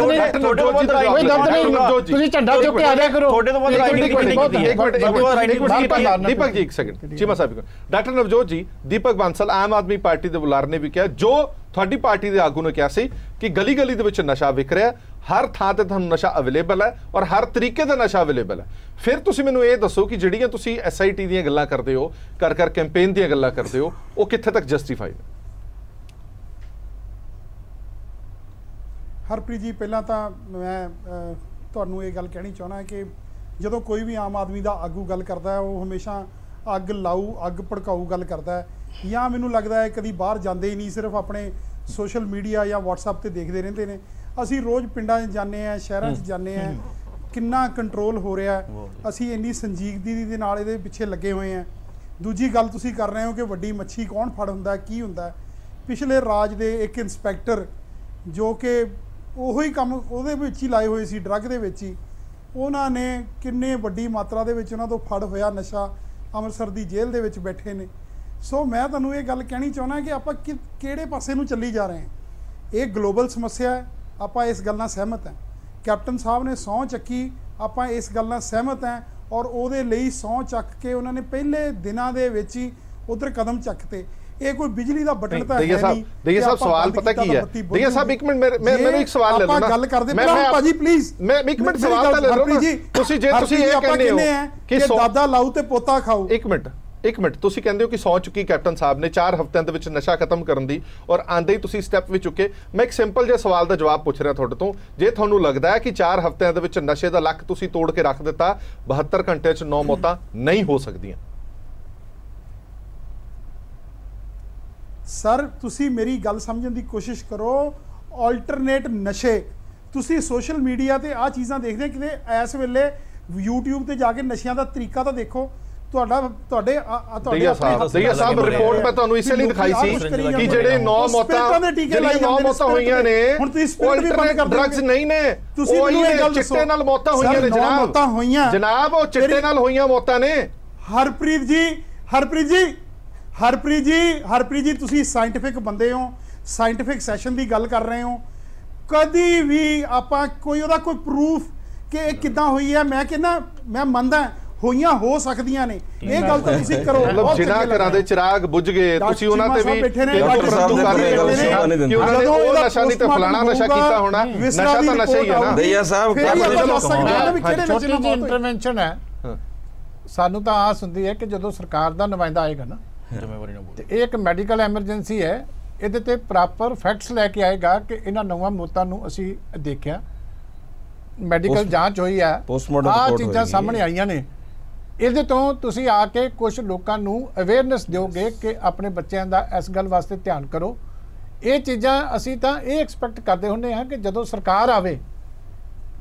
Speaker 8: ਤੁਸੀਂ ਝੰਡਾ ਚੁੱਕ ਕੇ ਆ ਜਾਇਆ ਕਰੋ।
Speaker 9: ਤੁਹਾਡੇ ਤੋਂ ਬਾਅਦ
Speaker 1: ਦੀਪਕ ਜੀ ਇੱਕ ਸੈਕਿੰਡ, ਚੀਮਾ ਸਾਹਿਬ। ਡਾਕਟਰ ਨਵਜੋਤ ਜੀ, ਦੀਪਕ ਬਾਂਸਲ ਆਮ ਆਦਮੀ ਪਾਰਟੀ ਦੇ ਬੁਲਾਰੇ ਨੇ ਵੀ ਕਿਹਾ, ਜੋ ਤੁਹਾਡੀ ਪਾਰਟੀ ਦੇ ਆਗੂ ਨੇ ਕਿਹਾ ਸੀ ਕਿ ਗਲੀ ਗਲੀ ਦੇ ਵਿੱਚ ਨਸ਼ਾ ਵਿਕ ਰਿਹਾ, ਹਰ ਥਾਂ ਤੇ ਤੁਹਾਨੂੰ ਨਸ਼ਾ ਅਵੇਲੇਬਲ ਹੈ ਔਰ ਹਰ ਤਰੀਕੇ ਦਾ ਨਸ਼ਾ ਅਵੇਲੇਬਲ ਹੈ। ਫਿਰ ਤੁਸੀਂ ਮੈਨੂੰ ਇਹ ਦੱਸੋ ਕਿ ਜਿਹੜੀਆਂ ਤੁਸੀਂ SIT ਦੀਆਂ ਗੱਲਾਂ ਕਰਦੇ ਹੋ, ਕਰ ਕੈਂਪੇਨ ਦੀਆਂ ਗੱਲਾਂ ਕਰਦੇ ਹੋ, ਉਹ ਕਿੱਥੇ ਤੱਕ ਜਸਟੀਫਾਈਡ?
Speaker 2: ਹਰਪ੍ਰੀਤ ਜੀ, ਪਹਿਲਾਂ ਤਾਂ ਮੈਂ ਤੁਹਾਨੂੰ ਇਹ ਗੱਲ ਕਹਿਣੀ ਚਾਹੁੰਦਾ ਕਿ ਜਦੋਂ ਕੋਈ ਵੀ ਆਮ ਆਦਮੀ ਦਾ ਆਗੂ ਗੱਲ ਕਰਦਾ ਹੈ, ਉਹ ਹਮੇਸ਼ਾ ਅੱਗ ਲਾਊ, ਅੱਗ ਭੜਕਾਊ ਗੱਲ ਕਰਦਾ ਹੈ, ਜਾਂ ਮੈਨੂੰ ਲੱਗਦਾ ਹੈ ਕਦੀ ਬਾਹਰ ਜਾਂਦੇ ਹੀ ਨਹੀਂ, ਸਿਰਫ ਆਪਣੇ ਸੋਸ਼ਲ ਮੀਡੀਆ ਜਾਂ WhatsApp ਤੇ ਦੇਖਦੇ ਰਹਿੰਦੇ ਨੇ। ਅਸੀਂ ਰੋਜ਼ ਪਿੰਡਾਂ 'ਚ ਜਾਂਦੇ ਹਾਂ, ਸ਼ਹਿਰਾਂ 'ਚ ਜਾਂਦੇ ਹਾਂ, ਕਿੰਨਾ ਕੰਟਰੋਲ ਹੋ ਰਿਹਾ ਅਸੀਂ ਇੰਨੀ ਸੰਜੀਦਗੀ ਦੇ ਨਾਲ ਇਹਦੇ ਪਿੱਛੇ ਲੱਗੇ ਹੋਏ ਆ। ਦੂਜੀ ਗੱਲ ਤੁਸੀਂ ਕਰ ਰਹੇ ਹੋ ਕਿ ਵੱਡੀ ਮੱਛੀ ਕੌਣ ਫੜ ਹੁੰਦਾ ਕੀ ਹੁੰਦਾ। ਪਿਛਲੇ ਰਾਜ ਦੇ ਇੱਕ ਇੰਸਪੈਕਟਰ ਜੋ ਕਿ ਉਹੀ ਕੰਮ ਉਹਦੇ ਵਿੱਚ ਹੀ ਲਾਏ ਹੋਏ ਸੀ, ਡਰੱਗ ਦੇ ਵਿੱਚ ਹੀ, ਉਹਨਾਂ ਨੇ ਕਿੰਨੇ ਵੱਡੀ ਮਾਤਰਾ ਦੇ ਵਿੱਚ ਉਹਨਾਂ ਤੋਂ ਫੜ ਹੋਇਆ ਨਸ਼ਾ ਅੰਮ੍ਰਿਤਸਰ ਦੀ ਜੇਲ੍ਹ ਦੇ ਵਿੱਚ ਬੈਠੇ ਨੇ। ਸੋ ਮੈਂ ਤੁਹਾਨੂੰ ਇਹ ਗੱਲ ਕਹਿਣੀ ਚਾਹੁੰਦਾ ਕਿ ਆਪਾਂ ਕਿਹੜੇ ਪਾਸੇ ਨੂੰ ਚੱਲੀ ਜਾ ਰਹੇ ਹਾਂ। ਇਹ ਗਲੋਬਲ ਸਮੱਸਿਆ ਹੈ, ਆਪਾਂ ਇਸ ਗੱਲ ਨਾਲ ਸਹਿਮਤ ਹਾਂ। ਕੈਪਟਨ ਸਾਹਿਬ ਨੇ ਸਹੁੰ ਚੱਕੀ, ਆਪਾਂ ਇਸ ਗੱਲ ਨਾਲ ਸਹਿਮਤ ਹਾਂ ਔਰ ਉਹਦੇ ਲਈ ਸਹੁੰ ਚੱਕ ਕੇ ਉਹਨਾਂ ਨੇ ਪਹਿਲੇ ਦਿਨਾਂ ਦੇ ਵਿੱਚ ਹੀ ਉਧਰ ਕਦਮ ਚੱਕਤੇ। ਇਹ ਕੋਈ ਬਿਜਲੀ ਦਾ ਬਟਨ ਤਾਂ ਹੈ ਨਹੀਂ।
Speaker 1: ਦਈਆ ਸਾਹਿਬ ਸਵਾਲ ਪਤਾ ਕੀ ਹੈ? ਦਈਆ ਸਾਹਿਬ ਇੱਕ ਮਿੰਟ ਮੈਨੂੰ ਇੱਕ ਸਵਾਲ ਲੈ ਲਓ ਨਾ।
Speaker 2: ਗੱਲ ਕਰਦੇ ਭਾਜੀ ਪਲੀਜ਼
Speaker 1: ਮੈਂ ਇੱਕ ਮਿੰਟ ਸਵਾਲ ਤਾਂ ਲੈ ਲਓ ਨਾ। ਤੁਸੀਂ ਜੇ ਤੁਸੀਂ ਇਹ ਕਹਿੰਦੇ ਹੋ
Speaker 2: ਕਿ ਦਾਦਾ ਲਾਊ ਤੇ ਪੋਤਾ ਖਾਊ।
Speaker 1: ਇੱਕ ਮਿੰਟ ਤੁਸੀਂ ਕਹਿੰਦੇ ਹੋ ਕਿ ਸਹੁੰ ਚੁੱਕੀ ਕੈਪਟਨ ਸਾਹਿਬ ਨੇ 4 ਹਫ਼ਤਿਆਂ ਦੇ ਵਿੱਚ ਨਸ਼ਾ ਖਤਮ ਕਰਨ ਦੀ ਔਰ ਆਂਦੇ ਹੀ ਤੁਸੀਂ ਸਟੈਪ ਵੀ ਚੁੱਕੇ। ਮੈਂ ਇੱਕ ਸਿੰਪਲ ਜਿਹਾ ਸਵਾਲ ਦਾ ਜਵਾਬ ਪੁੱਛ ਰਿਹਾ ਤੁਹਾਡੇ ਤੋਂ। ਜੇ ਤੁਹਾਨੂੰ ਲੱਗਦਾ ਹੈ ਕਿ 4 ਹਫ਼ਤਿਆਂ ਦੇ ਵਿੱਚ ਨਸ਼ੇ ਦਾ ਲੱਕ ਤੁਸੀਂ ਤੋੜ ਕੇ ਰੱਖ ਦਿੱਤਾ, 72 ਘੰਟੇ 'ਚ 9 ਮੌਤਾਂ ਨਹੀਂ ਹੋ ਸਕਦੀਆਂ?
Speaker 2: ਸਰ ਤੁਸੀਂ ਮੇਰੀ ਗੱਲ ਸਮਝਣ ਦੀ ਕੋਸ਼ਿਸ਼ ਕਰੋ। ਆਲਟਰਨੇਟ ਨਸ਼ੇ ਤੁਸੀਂ ਸੋਸ਼ਲ ਮੀਡੀਆ ਤੇ ਆਹ ਚੀਜ਼ਾਂ ਦੇਖਦੇ ਕਿਤੇ ਇਸ ਵੇਲੇ YouTube ਤੇ ਜਾ ਕੇ ਨਸ਼ਿਆਂ ਦਾ ਤਰੀਕਾ ਤਾਂ ਦੇਖੋ। ਤੁਹਾਡੇ
Speaker 1: ਦਈਆ ਸਾਹਿਬ ਰਿਪੋਰਟ ਮੈਂ ਤੁਹਾਨੂੰ ਇਸੇ ਲਈ ਦਿਖਾਈ ਸੀ ਕਿ ਜਿਹੜੇ 9 ਮੌਤਾਂ ਹੋਈਆਂ ਨੇ ਉਹ ਡਰੱਗਸ ਨਹੀਂ ਨੇ, ਉਹ ਚਿੱਟੇ ਨਾਲ ਮੌਤਾਂ ਹੋਈਆਂ ਨੇ ਜਨਾਬ, ਉਹ ਚਿੱਟੇ ਨਾਲ ਹੋਈਆਂ ਮੌਤਾਂ ਨੇ।
Speaker 2: ਹਰਪ੍ਰੀਤ ਜੀ ਤੁਸੀਂ ਸਾਇੰਟਿਫਿਕ ਬੰਦੇ ਹੋ, ਸਾਇੰਟਿਫਿਕ ਸੈਸ਼ਨ ਦੀ ਗੱਲ ਕਰ ਰਹੇ ਹੋ। ਕਦੀ ਵੀ ਆਪਾਂ ਕੋਈ ਉਹਦਾ ਕੋਈ ਪ੍ਰੂਫ ਕਿ ਇਹ ਕਿੱਦਾਂ ਹੋਈ ਹੈ, ਮੈਂ ਕਹਿੰਦਾ ਮੈਂ ਮੰਨਦਾ ਹੋਈਆਂ ਹੋ ਸਕਦੀਆਂ ਨੇ, ਇਹ ਗੱਲ ਤਾਂ ਤੁਸੀਂ ਕਰੋ।
Speaker 1: ਮਤਲਬ ਜਿਨ੍ਹਾਂ ਘਰਾਂ ਦੇ ਚਿਰਾਗ ਬੁੱਝ ਗਏ ਤੁਸੀਂ ਉਹਨਾਂ ਤੇ ਵੀ
Speaker 2: ਬੈਠੇ ਨੇ ਕਿ
Speaker 1: ਉਹ ਨਸ਼ਾ ਨਹੀਂ ਤੇ ਫਲਾਣਾ ਨਸ਼ਾ ਕੀਤਾ ਹੋਣਾ। ਨਸ਼ਾ ਤਾਂ ਨਸ਼ਾ ਹੀ ਹੈ ਨਾ
Speaker 11: ਦਈਆ ਸਾਹਿਬ।
Speaker 8: ਛੋਟੀ ਜਿਹੀ ਇੰਟਰਵੈਂਸ਼ਨ ਹੈ। ਸਾਨੂੰ ਤਾਂ ਆਸ ਹੁੰਦੀ ਹੈ ਕਿ ਜਦੋਂ ਸਰਕਾਰ ਦਾ ਨੁਮਾਇੰਦਾ ਆਏਗਾ ਨਾ ਤੇ ਇਹ ਇੱਕ ਮੈਡੀਕਲ ਐਮਰਜੈਂਸੀ ਹੈ, ਇਹਦੇ ਤੇ ਪ੍ਰੋਪਰ ਫੈਕਟਸ ਲੈ ਕੇ ਆਏਗਾ ਕਿ ਇਹਨਾਂ 9 ਮੌਤਾਂ ਨੂੰ ਅਸੀਂ ਦੇਖਿਆ, ਮੈਡੀਕਲ ਜਾਂਚ ਹੋਈ ਹੈ, ਆਹ ਚੀਜ਼ਾਂ ਸਾਹਮਣੇ ਆਈਆਂ ਨੇ। ਇਹਦੇ ਤੋਂ ਤੁਸੀਂ ਆ ਕੇ ਕੁਝ ਲੋਕਾਂ ਨੂੰ ਅਵੇਅਰਨੈਸ ਦਿਓਗੇ ਕਿ ਆਪਣੇ ਬੱਚਿਆਂ ਦਾ ਇਸ ਗੱਲ ਵਾਸਤੇ ਧਿਆਨ ਕਰੋ। ਇਹ ਚੀਜ਼ਾਂ ਅਸੀਂ ਤਾਂ ਇਹ ਐਕਸਪੈਕਟ ਕਰਦੇ ਹੁੰਦੇ ਹਾਂ ਕਿ ਜਦੋਂ ਸਰਕਾਰ ਆਵੇ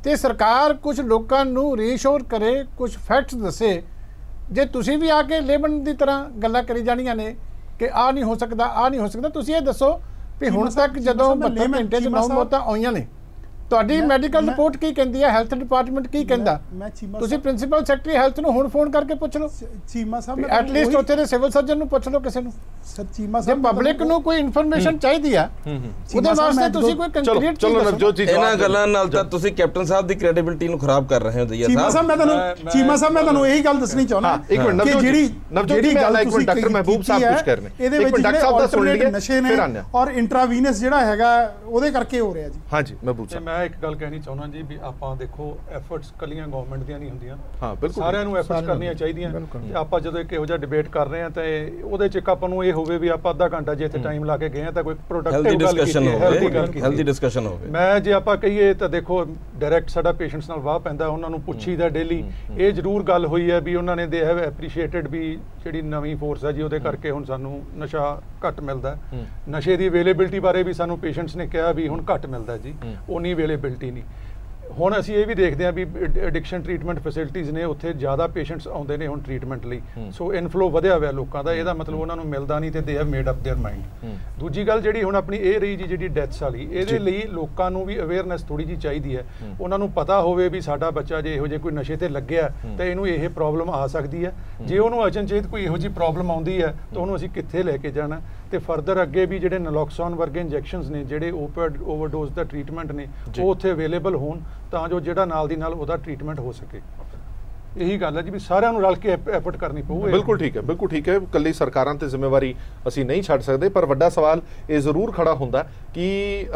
Speaker 8: ਤੇ ਸਰਕਾਰ ਕੁਝ ਲੋਕਾਂ ਨੂੰ ਰੀਸ਼ੋਰ ਕਰੇ, ਕੁਝ ਫੈਕਟਸ ਦੱਸੇ। ਜੇ ਤੁਸੀਂ ਵੀ ਆ ਕੇ ਲੇਬਨ ਦੀ ਤਰ੍ਹਾਂ ਗੱਲਾਂ ਕਰੀ ਜਾਣੀਆਂ ਨੇ ਕਿ ਆਹ ਨਹੀਂ ਹੋ ਸਕਦਾ, ਆਹ ਨਹੀਂ ਹੋ ਸਕਦਾ, ਤੁਸੀਂ ਇਹ ਦੱਸੋ ਵੀ ਹੁਣ ਤੱਕ ਜਦੋਂ 72 ਘੰਟੇ 'ਚ 9 ਮੌਤਾਂ ਆਈਆਂ ਨੇ, ਤੁਹਾਡੀ ਮੈਡੀਕਲ ਰਿਪੋਰਟ ਕੀ ਕਹਿੰਦੀ ਹੈ, ਹੈਲਥ ਡਿਪਾਰਟਮੈਂਟ ਕੀ ਕਹਿੰਦਾ? ਤੁਸੀਂ ਪ੍ਰਿੰਸੀਪਲ ਸੈਕਟਰੀ ਹੈਲਥ ਨੂੰ ਹੁਣ ਫੋਨ ਕਰਕੇ ਪੁੱਛ ਲਓ।
Speaker 2: ਚੀਮਾ ਸਾਹਿਬ
Speaker 8: ਐਟਲੀਸਟ ਉੱਥੇ ਦੇ ਸਿਵਲ ਸਰਜਨ ਨੂੰ ਪੁੱਛ ਲਓ ਕਿਸੇ ਨੂੰ।
Speaker 2: ਸਰ ਚੀਮਾ ਸਾਹਿਬ
Speaker 8: ਪਬਲਿਕ ਨੂੰ ਕੋਈ ਇਨਫੋਰਮੇਸ਼ਨ ਚਾਹੀਦੀ ਆ, ਉਹਦੇ ਵਾਸਤੇ ਤੁਸੀਂ ਕੋਈ ਕੰਕਰੀਟ
Speaker 1: ਚੀਜ਼
Speaker 11: ਇਹਨਾਂ ਗੱਲਾਂ ਨਾਲ ਤਾਂ ਤੁਸੀਂ ਕੈਪਟਨ ਸਾਹਿਬ ਦੀ ਕ੍ਰੈਡੀਬਿਲਿਟੀ ਨੂੰ ਖਰਾਬ ਕਰ ਰਹੇ ਹੋ ਦਈਆ ਸਾਹਿਬ।
Speaker 2: ਚੀਮਾ ਸਾਹਿਬ ਮੈਂ ਤੁਹਾਨੂੰ ਇਹੀ ਗੱਲ ਦੱਸਣੀ ਚਾਹੁੰਦਾ
Speaker 1: ਕਿ ਜਿਹੜੀ ਗੱਲ ਤੁਸੀਂ ਡਾਕਟਰ ਮਹਿਬੂਬ ਸਾਹਿਬ ਕੁਝ ਕਰ ਰਹੇ ਨੇ,
Speaker 2: ਇਹਦੇ ਵਿੱਚ ਡਾਕਟਰ ਸਾਹਿਬ ਦਾ ਸੁਣ ਲਈਏ ਨਸ਼ੇ ਨੇ ਔਰ ਇੰਟਰਾਵੀਨਸ ਜਿਹੜਾ ਹੈਗਾ ਉਹਦੇ ਕਰਕੇ ਹੋ ਰਿਹਾ ਜੀ।
Speaker 1: ਹਾਂਜੀ ਮਹਿਬੂਬ ਸਾਹਿਬ
Speaker 10: ਮੈਂ ਇੱਕ ਗੱਲ ਕਹਿਣੀ ਚਾਹੁੰਦਾ ਜੀ ਵੀ ਆਪਾਂ ਦੇਖੋ ਐਫਰਟਸ ਕੱਲੀਆਂ ਗਵਰਨਮੈਂਟ ਦੀਆਂ ਨਹੀਂ ਹੁੰਦੀਆਂ।
Speaker 1: ਹਾਂ ਬਿਲਕੁਲ
Speaker 10: ਸਾਰਿਆਂ ਨੂੰ ਐਫਰਟਸ ਕਰਨੀਆਂ ਚਾਹੀਦੀਆਂ। ਤੇ ਆਪਾਂ ਜਦੋਂ ਇੱਕ ਇਹੋ ਜਿਹਾ ਡਿਬੇਟ ਕਰ ਰਹੇ ਹਾਂ ਤਾਂ ਉਹਦੇ ਚ ਇੱਕ ਆਪਾਂ ਨੂੰ ਇਹ ਹੋਵੇ ਵੀ ਆਪਾਂ ਅੱਧਾ ਘੰਟਾ ਜੇ ਇੱਥੇ ਟਾਈਮ ਲਾ ਕੇ ਗਏ ਹਾਂ ਤਾਂ ਕੋਈ ਪ੍ਰੋਡਕਟਿਵ
Speaker 11: ਡਿਸਕਸ਼ਨ ਹੋਵੇ, ਹੈਲਦੀ ਡਿਸਕਸ਼ਨ ਹੋਵੇ।
Speaker 10: ਮੈਂ ਜੇ ਆਪਾਂ ਕਹੀਏ ਤਾਂ ਦੇਖੋ ਡਾਇਰੈਕਟ ਸਾਡਾ ਪੇਸ਼ੈਂਟਸ ਨਾਲ ਵਾਹ ਪੈਂਦਾ, ਉਹਨਾਂ ਨੂੰ ਪੁੱਛੀਦਾ ਡੇਲੀ। ਇਹ ਜ਼ਰੂਰ ਗੱਲ ਹੋਈ ਹੈ ਵੀ ਉਹਨਾਂ ਨੇ ਦੇ ਹੈਵ ਐਪਰੀਸ਼ੀਏਟਡ ਵੀ ਜਿਹੜੀ ਨਵੀਂ ਫੋਰਸ ਹੈ ਜੀ ਉਹਦੇ ਕਰਕੇ ਹੁਣ ਸਾਨੂੰ ਨਸ਼ਾ ਘੱਟ ਮਿਲਦਾ। ਨਸ਼ੇ ਦੀ ਅਵੇਲੇਬਿਲਿਟੀ ਬਾਰੇ ਵੀ ਸਾਨੂੰ ਪੇਸ਼ੈਂਟਸ ਨੇ ਕਿਹਾ ਵੀ ਹੁਣ ਘੱਟ ਮਿਲਦਾ ਜੀ, ਉਨੀ ਅਵੇਲੇਬਿਲਿਟੀ ਨਹੀਂ। ਹੁਣ ਅਸੀਂ ਇਹ ਵੀ ਦੇਖਦੇ ਹਾਂ ਵੀ ਐਡਿਕਸ਼ਨ ਟ੍ਰੀਟਮੈਂਟ ਫੈਸਿਲਿਟੀਜ਼ ਨੇ, ਉੱਥੇ ਜ਼ਿਆਦਾ ਪੇਸ਼ੈਂਟਸ ਆਉਂਦੇ ਨੇ ਹੁਣ ਟ੍ਰੀਟਮੈਂਟ ਲਈ। ਸੋ ਇਨਫਲੋ ਵਧਿਆ ਹੋਇਆ ਲੋਕਾਂ ਦਾ, ਇਹਦਾ ਮਤਲਬ ਉਹਨਾਂ ਨੂੰ ਮਿਲਦਾ ਨਹੀਂ ਤੇ they have made up there mind. ਦੂਜੀ ਗੱਲ ਜਿਹੜੀ ਹੁਣ ਆਪਣੀ ਇਹ ਰਹੀ ਜੀ ਜਿਹੜੀ ਡੈਥਸ ਵਾਲੀ, ਇਹਦੇ ਲਈ ਲੋਕਾਂ ਨੂੰ ਵੀ ਅਵੇਅਰਨੈਸ ਥੋੜੀ ਜਿਹੀ ਚਾਹੀਦੀ ਹੈ। ਉਹਨਾਂ ਨੂੰ ਪਤਾ ਹੋਵੇ ਵੀ ਸਾਡਾ ਬੱਚਾ ਜੇ ਇਹੋ ਜਿਹੇ ਕੋਈ ਨਸ਼ੇ ਤੇ ਲੱਗਿਆ ਤਾਂ ਇਹਨੂੰ ਇਹ ਪ੍ਰੋਬਲਮ ਆ ਸਕਦੀ ਹੈ। ਜੇ ਉਹਨੂੰ ਅਚਨਚੇਤ ਕੋਈ ਇਹੋ ਜਿਹੀ ਪ੍ਰੋਬਲਮ ਆਉਂਦੀ ਹੈ ਤਾਂ ਉਹਨੂੰ ਅਸੀਂ ਕਿੱਥੇ ਲੈ ਕੇ ਜਾਣਾ ਤੇ ਫਰਦਰ ਅੱਗੇ ਵੀ ਜਿਹੜੇ ਨਲੋਕਸੋਨ ਵਰਗੇ ਇੰਜੈਕਸ਼ਨਸ ਨੇ, ਜਿਹੜੇ ਓਪੀਓਇਡ ਓਵਰਡੋਜ਼ ਦਾ ਟ੍ਰੀਟਮੈਂਟ ਨੇ, ਉਹ ਉੱਥੇ ਅਵੇਲੇਬਲ ਹੋਣ ਤਾਂ ਜੋ ਜਿਹੜਾ ਨਾਲ ਦੀ ਨਾਲ ਉਹਦਾ ਟ੍ਰੀਟਮੈਂਟ ਹੋ ਸਕੇ। ਇਹੀ ਗੱਲ ਹੈ ਜੀ ਵੀ ਸਾਰਿਆਂ ਨੂੰ ਰਲ ਕੇ ਐਫਰਟ ਕਰਨੀ ਪਊ।
Speaker 1: ਬਿਲਕੁਲ ਠੀਕ ਹੈ, ਬਿਲਕੁਲ ਠੀਕ ਹੈ। ਕੱਲੀ ਸਰਕਾਰਾਂ ਤੇ ਜ਼ਿੰਮੇਵਾਰੀ ਅਸੀਂ ਨਹੀਂ ਛੱਡ ਸਕਦੇ, ਪਰ ਵੱਡਾ ਸਵਾਲ ਇਹ ਜ਼ਰੂਰ ਖੜਾ ਹੁੰਦਾ ਕਿ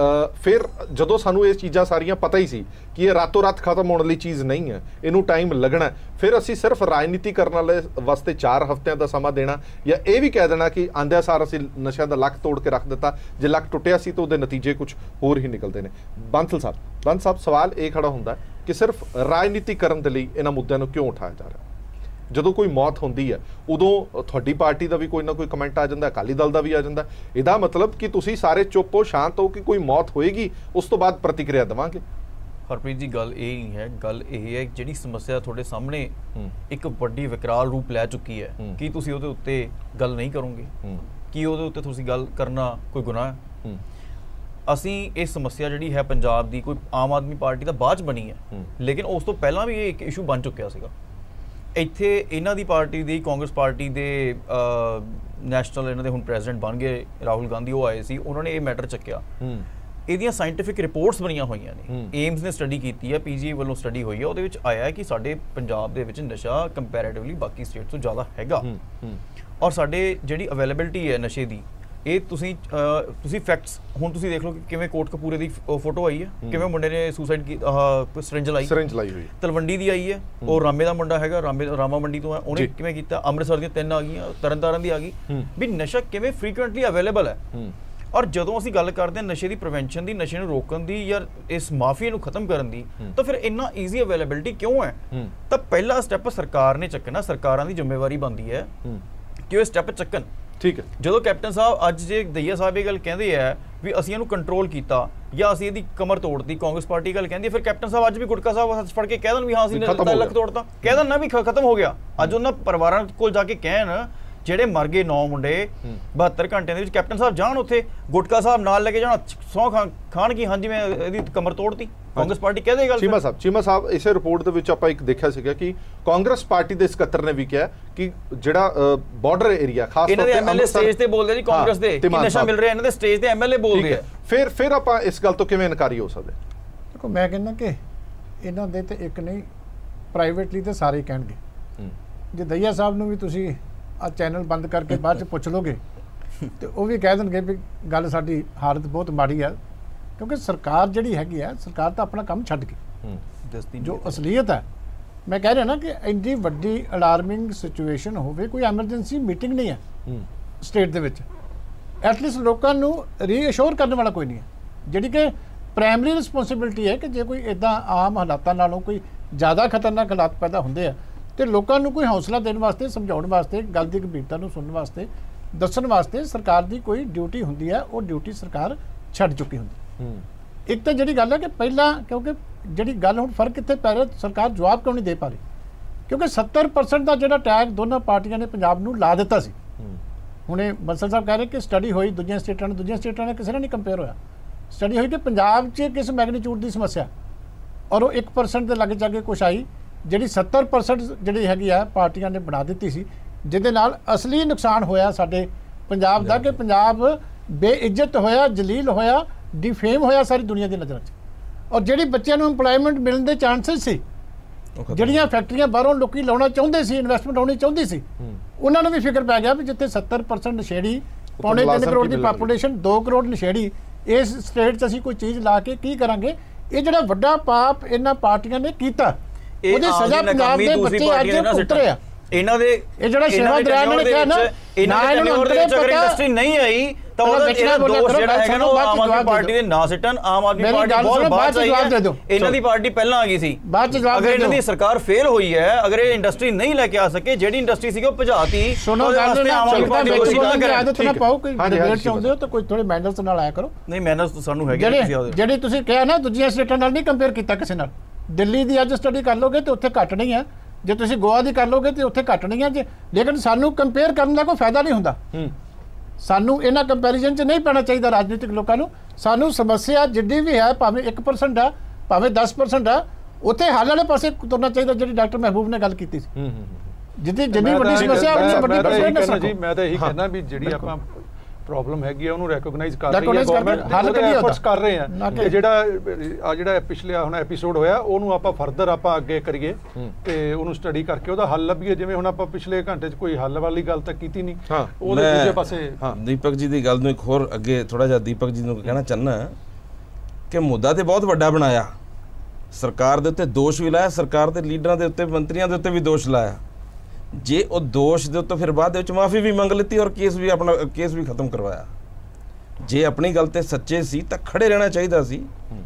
Speaker 1: ਫਿਰ ਜਦੋਂ ਸਾਨੂੰ ਇਹ ਚੀਜ਼ਾਂ ਸਾਰੀਆਂ ਪਤਾ ਹੀ ਸੀ ਕਿ ਇਹ ਰਾਤੋਂ ਰਾਤ ਖਤਮ ਹੋਣ ਲਈ ਚੀਜ਼ ਨਹੀਂ ਹੈ, ਇਹਨੂੰ ਟਾਈਮ ਲੱਗਣਾ, ਫਿਰ ਅਸੀਂ ਸਿਰਫ ਰਾਜਨੀਤੀ ਕਰਨ ਵਾਲੇ ਵਾਸਤੇ 4 ਹਫ਼ਤਿਆਂ ਦਾ ਸਮਾਂ ਦੇਣਾ ਜਾਂ ਇਹ ਵੀ ਕਹਿ ਦੇਣਾ ਕਿ ਆਂਦਿਆਂ ਸਾਰ ਅਸੀਂ ਨਸ਼ਿਆਂ ਦਾ ਲੱਕ ਤੋੜ ਕੇ ਰੱਖ ਦਿੱਤਾ, ਜੇ ਲੱਕ ਟੁੱਟਿਆ ਸੀ ਤਾਂ ਉਹਦੇ ਨਤੀਜੇ ਕੁਝ ਹੋਰ ਹੀ ਨਿਕਲਦੇ ਨੇ। ਬਾਂਸਲ ਸਾਹਿਬ ਸਵਾਲ ਇਹ ਖੜਾ ਹੁੰਦਾ ਕਿ ਸਿਰਫ ਰਾਜਨੀਤੀ ਕਰਨ ਦੇ ਲਈ ਇਹਨਾਂ ਮੁੱਦਿਆਂ ਨੂੰ ਕਿਉਂ ਉਠਾਇਆ ਜਾ ਰਿਹਾ? ਜਦੋਂ ਕੋਈ ਮੌਤ ਹੁੰਦੀ ਹੈ ਉਦੋਂ ਤੁਹਾਡੀ ਪਾਰਟੀ ਦਾ ਵੀ ਕੋਈ ਨਾ ਕੋਈ ਕਮੈਂਟ ਆ ਜਾਂਦਾ, ਅਕਾਲੀ ਦਲ ਦਾ ਵੀ ਆ ਜਾਂਦਾ। ਇਹਦਾ ਮਤਲਬ ਕਿ ਤੁਸੀਂ ਸਾਰੇ ਚੁੱਪ ਹੋ, ਸ਼ਾਂਤ ਹੋ ਕਿ ਕੋਈ ਮੌਤ ਹੋਏਗੀ ਉਸ ਤੋਂ ਬਾਅਦ ਪ੍ਰਤੀਕਿਰਿਆ ਦੇਵਾਂਗੇ।
Speaker 9: ਹਰਪ੍ਰੀਤ ਜੀ ਗੱਲ ਇਹ ਨਹੀਂ ਹੈ, ਗੱਲ ਇਹ ਹੈ ਜਿਹੜੀ ਸਮੱਸਿਆ ਤੁਹਾਡੇ ਸਾਹਮਣੇ ਇੱਕ ਵੱਡੀ ਵਿਕਰਾਲ ਰੂਪ ਲੈ ਚੁੱਕੀ ਹੈ, ਕੀ ਤੁਸੀਂ ਉਹਦੇ ਉੱਤੇ ਗੱਲ ਨਹੀਂ ਕਰੋਗੇ? ਕੀ ਉਹਦੇ ਉੱਤੇ ਤੁਸੀਂ ਗੱਲ ਕਰਨਾ ਕੋਈ ਗੁਨਾਹ ਹੈ? ਅਸੀਂ ਇਹ ਸਮੱਸਿਆ ਜਿਹੜੀ ਹੈ ਪੰਜਾਬ ਦੀ ਕੋਈ ਆਮ ਆਦਮੀ ਪਾਰਟੀ ਦਾ ਬਾਅਦ 'ਚ ਬਣੀ ਹੈ, ਲੇਕਿਨ ਉਸ ਤੋਂ ਪਹਿਲਾਂ ਵੀ ਇਹ ਇੱਕ ਇਸ਼ੂ ਬਣ ਚੁੱਕਿਆ ਸੀਗਾ। ਇੱਥੇ ਇਹਨਾਂ ਦੀ ਪਾਰਟੀ ਦੀ, ਕਾਂਗਰਸ ਪਾਰਟੀ ਦੇ ਨੈਸ਼ਨਲ ਇਹਨਾਂ ਦੇ ਹੁਣ ਪ੍ਰੈਜ਼ੀਡੈਂਟ ਬਣ ਗਏ ਰਾਹੁਲ ਗਾਂਧੀ, ਉਹ ਆਏ ਸੀ, ਉਹਨਾਂ ਨੇ ਇਹ ਮੈਟਰ ਚੱਕਿਆ। ਇਹਦੀਆਂ ਸਾਇੰਟੀਫਿਕ ਰਿਪੋਰਟਸ ਬਣੀਆਂ ਹੋਈਆਂ ਨੇ, ਏਮਸ ਨੇ ਸਟੱਡੀ ਕੀਤੀ ਹੈ, ਪੀਜੀਆਈ ਵੱਲੋਂ ਸਟੱਡੀ ਹੋਈ ਹੈ, ਉਹਦੇ ਵਿੱਚ ਆਇਆ ਹੈ ਕਿ ਸਾਡੇ ਪੰਜਾਬ ਦੇ ਵਿੱਚ ਨਸ਼ਾ ਕੰਪੈਰੇਟਿਵਲੀ ਬਾਕੀ ਸਟੇਟ ਤੋਂ ਜ਼ਿਆਦਾ ਹੈਗਾ। ਔਰ ਸਾਡੇ ਜਿਹੜੀ ਅਵੇਲੇਬਿਲਿਟੀ ਹੈ ਨਸ਼ੇ ਦੀ, ਇਹ ਤੁਸੀਂ ਫੈਕਟਸ ਹੁਣ ਤੁਸੀਂ ਦੇਖ ਲਓ ਕਿ ਕਿਵੇਂ ਕੋਟਕਪੂਰੇ ਦੀ ਫੋਟੋ ਆਈ ਹੈ, ਕਿਵੇਂ ਮੁੰਡੇ ਨੇ ਸੁਸਾਈਡ ਕੀ ਸਿਰਿੰਜ ਲਾਈ ਹੋਈ, ਤਲਵੰਡੀ ਦੀ ਆਈ ਹੈ, ਉਹ ਰਾਮੇ ਦਾ ਮੁੰਡਾ ਹੈਗਾ, ਰਾਮਾ ਮੰਡੀ ਤੋਂ ਹੈ, ਉਹਨੇ ਕਿਵੇਂ ਕੀਤਾ, ਅੰਮ੍ਰਿਤਸਰ ਦੀਆਂ 3 ਆ ਗਈਆਂ, ਤਰਨਤਾਰਨ ਦੀ ਆ ਗਈ, ਵੀ ਨਸ਼ਾ ਕਿਵੇਂ ਫ੍ਰੀਕੁਐਂਟਲੀ ਅਵੇਲੇਬਲ ਹੈ। ਔਰ ਜਦੋਂ ਅਸੀਂ ਗੱਲ ਕਰਦੇ ਹਾਂ ਨਸ਼ੇ ਦੀ ਪ੍ਰੀਵੈਂਸ਼ਨ ਦੀ, ਨਸ਼ੇ ਨੂੰ ਰੋਕਣ ਦੀ ਜਾਂ ਇਸ ਮਾਫੀਆ ਨੂੰ ਖਤਮ ਕਰਨ ਦੀ, ਤਾਂ ਫਿਰ ਇੰਨਾ ਈਜ਼ੀ ਅਵੇਲੇਬਿਲਿਟੀ ਕਿਉਂ ਹੈ? ਤਾਂ ਪਹਿਲਾ ਸਟੈਪ ਸਰਕਾਰ ਨੇ ਚੱਕਣਾ, ਸਰਕਾਰਾਂ ਦੀ ਜ਼ਿੰਮੇਵਾਰੀ ਬਣਦੀ ਹੈ ਕਿ ਉਹ ਸਟੈਪ ਚੱਕਣ। ਠੀਕ ਹੈ, ਜਦੋਂ ਕੈਪਟਨ ਸਾਹਿਬ ਅੱਜ ਜੇ ਦਈਆ ਸਾਹਿਬ ਇਹ ਗੱਲ ਕਹਿੰਦੇ ਆ ਵੀ ਅਸੀਂ ਇਹਨੂੰ ਕੰਟਰੋਲ ਕੀਤਾ ਜਾਂ ਅਸੀਂ ਇਹਦੀ ਕਮਰ ਤੋੜਤੀ, ਕਾਂਗਰਸ ਪਾਰਟੀ ਗੱਲ ਕਹਿੰਦੀ, ਫਿਰ ਕੈਪਟਨ ਸਾਹਿਬ ਅੱਜ ਵੀ ਗੁਟਕਾ ਸਾਹਿਬ ਹੱਥ ਫੜ ਕੇ ਕਹਿ ਦੇਣ ਵੀ ਹਾਂ ਅਸੀਂ ਲੱਕ ਤੋੜਤਾ, ਕਹਿ ਦੇਣ ਨਾ ਵੀ ਖਤਮ ਹੋ ਗਿਆ। ਅੱਜ ਉਹਨਾਂ ਪਰਿਵਾਰਾਂ ਕੋਲ ਜਾ ਕੇ ਕਹਿਣ ਜਿਹੜੇ ਮਰ ਗਏ 9 ਮੁੰਡੇ 72 ਘੰਟਿਆਂ ਦੇ ਵਿੱਚ, ਕੈਪਟਨ ਸਾਹਿਬ ਜਾਣ ਉੱਥੇ, ਗੁਟਕਾ ਸਾਹਿਬ ਨਾਲ ਲੈ ਕੇ ਜਾਣ, ਸਹੁੰ ਖਾਣ ਕੀ ਹਾਂਜੀ ਮੈਂ ਇਹਦੀ ਕਮਰ ਤੋੜਤੀ, ਕਾਂਗਰਸ ਪਾਰਟੀ ਕਹਿ ਦੇ ਗੱਲ।
Speaker 1: ਚੀਮਾ ਸਾਹਿਬ ਇਸੇ ਰਿਪੋਰਟ ਦੇ ਵਿੱਚ ਆਪਾਂ ਇੱਕ ਦੇਖਿਆ ਸੀਗਾ ਕਿ ਕਾਂਗਰਸ ਪਾਰਟੀ ਦੇ ਸਕੱਤਰ ਨੇ ਵੀ ਕਿਹਾ ਕਿ ਜਿਹੜਾ ਬਾਰਡਰ ਏਰੀਆ ਖਾਸ ਤੌਰ ਤੇ
Speaker 9: ਐਮਐਲਏ ਸਟੇਜ ਤੇ ਬੋਲਦੇ ਜੀ ਕਾਂਗਰਸ ਦੇ ਕਿ ਨਸ਼ਾ ਮਿਲ ਰਿਹਾ, ਇਹਨਾਂ ਦੇ ਸਟੇਜ ਤੇ ਐਮਐਲਏ ਬੋਲਦੇ ਆ,
Speaker 1: ਫਿਰ ਆਪਾਂ ਇਸ ਗੱਲ ਤੋਂ ਕਿਵੇਂ ਇਨਕਾਰੀ ਹੋ ਸਕਦੇ?
Speaker 8: ਦੇਖੋ ਮੈਂ ਕਹਿੰਦਾ ਕਿ ਇਹਨਾਂ ਦੇ ਤੇ ਇੱਕ ਨਹੀਂ, ਪ੍ਰਾਈਵੇਟਲੀ ਤੇ ਸਾਰੇ ਕਹਿਣਗੇ। ਜੇ ਦਈਆ ਸਾਹਿਬ ਨੂੰ ਵੀ ਤੁਸੀਂ ਆ ਚੈਨਲ ਬੰਦ ਕਰਕੇ ਬਾਅਦ ਚ ਪੁੱਛ ਲੋਗੇ ਤੇ ਉਹ ਵੀ ਕਹਿ ਦੇਣਗੇ ਵੀ ਗੱਲ ਸਾਡੀ ਹਾਲਤ ਬਹੁਤ ਮਾੜੀ ਆ, ਕਿਉਂਕਿ ਸਰਕਾਰ ਜਿਹੜੀ ਹੈਗੀ ਆ, ਸਰਕਾਰ ਤਾਂ ਆਪਣਾ ਕੰਮ ਛੱਡ ਕੇ ਜੋ ਅਸਲੀਅਤ ਹੈ, ਮੈਂ ਕਹਿ ਰਿਹਾ ਨਾ ਕਿ ਇੰਨੀ ਵੱਡੀ ਅਲਾਰਮਿੰਗ ਸਿਚੁਏਸ਼ਨ ਹੋਵੇ, ਕੋਈ ਐਮਰਜੈਂਸੀ ਮੀਟਿੰਗ ਨਹੀਂ ਹੈ ਸਟੇਟ ਦੇ ਵਿੱਚ, ਐਟਲੀਸਟ ਲੋਕਾਂ ਨੂੰ ਰੀਅਸ਼ੋਰ ਕਰਨ ਵਾਲਾ ਕੋਈ ਨਹੀਂ ਹੈ, ਜਿਹੜੀ ਕਿ ਪ੍ਰਾਇਮਰੀ ਰਿਸਪੌਂਸਿਬਿਲਿਟੀ ਹੈ ਕਿ ਜੇ ਕੋਈ ਇਦਾਂ ਆਮ ਹਾਲਾਤਾਂ ਨਾਲੋਂ ਕੋਈ ਜ਼ਿਆਦਾ ਖਤਰਨਾਕ ਹਾਲਾਤ ਪੈਦਾ ਹੁੰਦੇ ਆ ਤੇ ਲੋਕਾਂ ਨੂੰ ਕੋਈ ਹੌਸਲਾ ਦੇਣ ਵਾਸਤੇ, ਸਮਝਾਉਣ ਵਾਸਤੇ, ਗੱਲ ਦੀ ਗੰਭੀਰਤਾ ਨੂੰ ਸੁਣਨ ਵਾਸਤੇ, ਦੱਸਣ ਵਾਸਤੇ ਸਰਕਾਰ ਦੀ ਕੋਈ ਡਿਊਟੀ ਹੁੰਦੀ ਹੈ, ਉਹ ਡਿਊਟੀ ਸਰਕਾਰ ਛੱਡ ਚੁੱਕੀ ਹੁੰਦੀ। ਇੱਕ ਤਾਂ ਜਿਹੜੀ ਗੱਲ ਹੈ ਕਿ ਪਹਿਲਾਂ, ਕਿਉਂਕਿ ਜਿਹੜੀ ਗੱਲ ਹੁਣ ਫਰਕ ਕਿੱਥੇ ਪੈ ਰਿਹਾ, ਸਰਕਾਰ ਜਵਾਬ ਕਿਉਂ ਨਹੀਂ ਦੇ ਪਾ ਰਹੀ, ਕਿਉਂਕਿ 70% ਦਾ ਜਿਹੜਾ ਟੈਗ ਦੋਨਾਂ ਪਾਰਟੀਆਂ ਨੇ ਪੰਜਾਬ ਨੂੰ ਲਾ ਦਿੱਤਾ ਸੀ। ਹੁਣੇ ਬੰਸਲ ਸਾਹਿਬ ਕਹਿ ਰਹੇ ਕਿ ਸਟੱਡੀ ਹੋਈ ਦੂਜੀਆਂ ਸਟੇਟਾਂ ਨਾਲ ਕਿਸੇ ਨਾਲ ਨਹੀਂ ਕੰਪੇਅਰ ਹੋਇਆ, ਸਟੱਡੀ ਹੋਈ ਕਿ ਪੰਜਾਬ 'ਚ ਕਿਸ ਮੈਗਨੀਚਿਊਡ ਦੀ ਸਮੱਸਿਆ, ਔਰ ਉਹ 1% ਦੇ ਲੱਗ ਜਾ ਕੇ ਕੁਛ ਆਈ, ਜਿਹੜੀ 70% ਜਿਹੜੀ ਹੈਗੀ ਆ ਪਾਰਟੀਆਂ ਨੇ ਬਣਾ ਦਿੱਤੀ ਸੀ, ਜਿਹਦੇ ਨਾਲ ਅਸਲੀ ਨੁਕਸਾਨ ਹੋਇਆ ਸਾਡੇ ਪੰਜਾਬ ਦਾ, ਕਿ ਪੰਜਾਬ ਬੇਇੱਜ਼ਤ ਹੋਇਆ, ਜਲੀਲ ਹੋਇਆ, ਡਿਫੇਮ ਹੋਇਆ ਸਾਰੀ ਦੁਨੀਆ ਦੀ ਨਜ਼ਰਾਂ 'ਚ। ਔਰ ਜਿਹੜੀ ਬੱਚਿਆਂ ਨੂੰ ਇੰਪਲੋਇਮੈਂਟ ਮਿਲਣ ਦੇ ਚਾਂਸਸ ਸੀ, ਜਿਹੜੀਆਂ ਫੈਕਟਰੀਆਂ ਬਾਹਰੋਂ ਲੋਕੀ ਲਾਉਣਾ ਚਾਹੁੰਦੇ ਸੀ, ਇਨਵੈਸਟਮੈਂਟ ਆਉਣੀ ਚਾਹੁੰਦੀ ਸੀ, ਉਹਨਾਂ ਨੂੰ ਵੀ ਫਿਕਰ ਪੈ ਗਿਆ ਵੀ ਜਿੱਥੇ 70% ਨਸ਼ੇੜੀ, ਪੌਣੇ 3 ਕਰੋੜ ਦੀ ਪਾਪੂਲੇਸ਼ਨ, 2 ਕਰੋੜ ਨਸ਼ੇੜੀ, ਇਸ ਸਟੇਟ 'ਚ ਅਸੀਂ ਕੋਈ ਚੀਜ਼ ਲਾ ਕੇ ਕੀ ਕਰਾਂਗੇ? ਇਹ ਜਿਹੜਾ ਵੱਡਾ ਪਾਪ ਇਹਨਾਂ ਪਾਰਟੀਆਂ ਨੇ ਕੀਤਾ, ਉਹਦੀ ਸਜ਼ਾ ਪੰਜਾਬ ਦੇ ਬੱਚੇ ਅੱਜ ਭੁਗਤ ਰਹੇ ਆ।
Speaker 9: ਇਹਨਾਂ ਦੇ
Speaker 8: ਇਹ ਜਿਹੜਾ ਸੇਵਾ ਦਰਿਆ ਨੇ ਕਿਹਾ ਨਾ,
Speaker 9: ਇਹਨਾਂ ਦੇ ਅਗਰ ਇੰਡਸਟਰੀ ਨਹੀਂ ਆਈ ਤਾਂ ਉਹਦਾ ਦੋਸ਼ ਜਿਹੜਾ ਹੈਗਾ ਨਾ ਉਹ ਆਮ ਆਦਮੀ ਪਾਰਟੀ ਦੇ ਨਾ ਸਿੱਟਣ। ਆਮ ਆਦਮੀ ਪਾਰਟੀ ਬਹੁਤ ਬਾਅਦ ਚ ਆਈ ਹੈ, ਇਹਨਾਂ ਦੀ ਪਾਰਟੀ ਪਹਿਲਾਂ ਆ ਗਈ ਸੀ। ਅਗਰ ਇਹਨਾਂ ਦੀ ਸਰਕਾਰ ਫੇਲ ਹੋਈ ਹੈ, ਅਗਰ ਇਹ ਇੰਡਸਟਰੀ ਨਹੀਂ ਲੈ ਕੇ ਆ ਸਕੇ, ਜਿਹੜੀ ਇੰਡਸਟਰੀ ਸੀਗੀ ਉਹ ਭਜਾਤੀ,
Speaker 8: ਸੁਣੋ ਆਮ ਆਦਮੀ ਪਾਰਟੀ ਦੀ ਆਦਤ ਨਾ ਪਾਓ, ਕੋਈ ਡਿਬੇਟ ਚਾਹੁੰਦੇ ਹੋ ਤਾਂ ਕੋਈ ਥੋੜੇ ਮੈਨਰਸ ਨਾਲ ਆਇਆ ਕਰੋ।
Speaker 9: ਨਹੀਂ ਮੈਨਰਸ ਤਾਂ ਸਾਨੂੰ ਹੈਗੇ,
Speaker 8: ਜਿਹੜੀ ਤੁਸੀਂ ਕਿਹਾ ਨਾ ਦੂਜੀਆਂ ਸਟੇਟਾਂ ਨਾਲ ਨਹੀਂ ਕੰਪੇਅਰ ਕੀਤਾ ਕਿਸੇ ਨਾਲ, ਦਿੱਲੀ ਦੀ ਅੱਜ ਸਟੱਡੀ ਕਰ ਲੋਗੇ ਤੇ ਉੱਥੇ ਘੱਟ ਨਹੀਂ ਹੈ, ਜੇ ਤੁਸੀਂ ਗੋਆ ਦੀ ਕਰ ਲੋਗੇ ਤੇ ਉੱਥੇ ਘੱਟ ਨਹੀਂ ਹੈ, ਲੇਕਿਨ ਸਾਨੂੰ ਕੰਪੇਅਰ ਕਰਨ ਦਾ ਕੋਈ ਫਾਇਦਾ ਨਹੀਂ ਹੁੰਦਾ। ਸਾਨੂੰ ਇਹਨਾਂ ਕੰਪੈਰੀਜ਼ਨ 'ਚ ਨਹੀਂ ਪੈਣਾ ਚਾਹੀਦਾ ਰਾਜਨੀਤਿਕ ਲੋਕਾਂ ਨੂੰ। ਸਾਨੂੰ ਸਮੱਸਿਆ ਜਿੱਡੀ ਵੀ ਹੈ, ਭਾਵੇਂ 1% ਆ, ਭਾਵੇਂ 10% ਆ, ਉੱਥੇ ਹੱਲ ਵਾਲੇ ਪਾਸੇ ਤੁਰਨਾ ਚਾਹੀਦਾ, ਜਿਹੜੀ ਡਾਕਟਰ ਮਹਿਬੂਬ ਨੇ ਗੱਲ ਕੀਤੀ ਸੀ। ਜਿੰਨੀ ਵੱਡੀ ਸਮੱਸਿਆ ਉਨੀ ਵੱਡੀ ਪਰਸੈਂਟ
Speaker 10: ਜੀ। ਮੈਂ ਤਾਂ ਇਹੀ ਕਹਿਣਾ ਵੀ ਜਿਹੜੀ ਆਪਾਂ ਪ੍ਰੋਬਲਮ ਹੈਗੀ ਆ ਉਹਨੂੰ ਰੈਕੋਗਨਾਈਜ਼ ਕਰ ਰਹੀ ਹੈ ਗਵਰਨਮੈਂਟ, ਹੱਲ ਐਫਰਟਸ ਕਰ ਰਹੇ ਆ ਕਿ ਜਿਹੜਾ ਪਿਛਲੇ ਹੁਣ ਐਪੀਸੋਡ ਹੋਇਆ ਉਹਨੂੰ ਆਪਾਂ ਫਰਦਰ ਆਪਾਂ ਅੱਗੇ ਕਰੀਏ ਤੇ ਉਹਨੂੰ ਸਟੱਡੀ ਕਰਕੇ ਉਹਦਾ ਹੱਲ ਲੱਭੀਏ। ਜਿਵੇਂ ਹੁਣ ਆਪਾਂ ਪਿਛਲੇ ਘੰਟੇ 'ਚ ਕੋਈ ਹੱਲ ਵਾਲੀ ਗੱਲ ਤਾਂ ਕੀਤੀ ਨਹੀਂ, ਉਹਦੇ ਦੂਜੇ ਪਾਸੇ
Speaker 11: ਦੀਪਕ ਜੀ ਦੀ ਗੱਲ ਨੂੰ ਇੱਕ ਹੋਰ ਅੱਗੇ ਥੋੜਾ ਜਿਹਾ ਦੀਪਕ ਜੀ ਨੂੰ ਕਹਿਣਾ ਚਾਹੁੰਦਾ ਕਿ ਮੁੱਦਾ ਤੇ ਬਹੁਤ ਵੱਡਾ ਬਣਾਇਆ, ਸਰਕਾਰ ਦੇ ਉੱਤੇ ਦੋਸ਼ ਵੀ ਲਾਇਆ, ਸਰਕਾਰ ਦੇ ਲੀਡਰਾਂ ਦੇ ਉੱਤੇ, ਮੰਤਰੀਆਂ ਦੇ ਉੱਤੇ ਵੀ ਦੋਸ਼ ਲਾਇਆ। ਜੇ ਉਹ ਦੋਸ਼ ਦੇ ਉੱਤੇ ਫਿਰ ਬਾਅਦ ਦੇ ਵਿੱਚ ਮਾਫੀ ਵੀ ਮੰਗ ਲਿੱਤੀ ਔਰ ਆਪਣਾ ਕੇਸ ਵੀ ਖਤਮ ਕਰਵਾਇਆ। ਜੇ ਆਪਣੀ ਗੱਲ ਤੇ ਸੱਚੇ ਸੀ ਤਾਂ ਖੜੇ ਰਹਿਣਾ ਚਾਹੀਦਾ ਸੀ।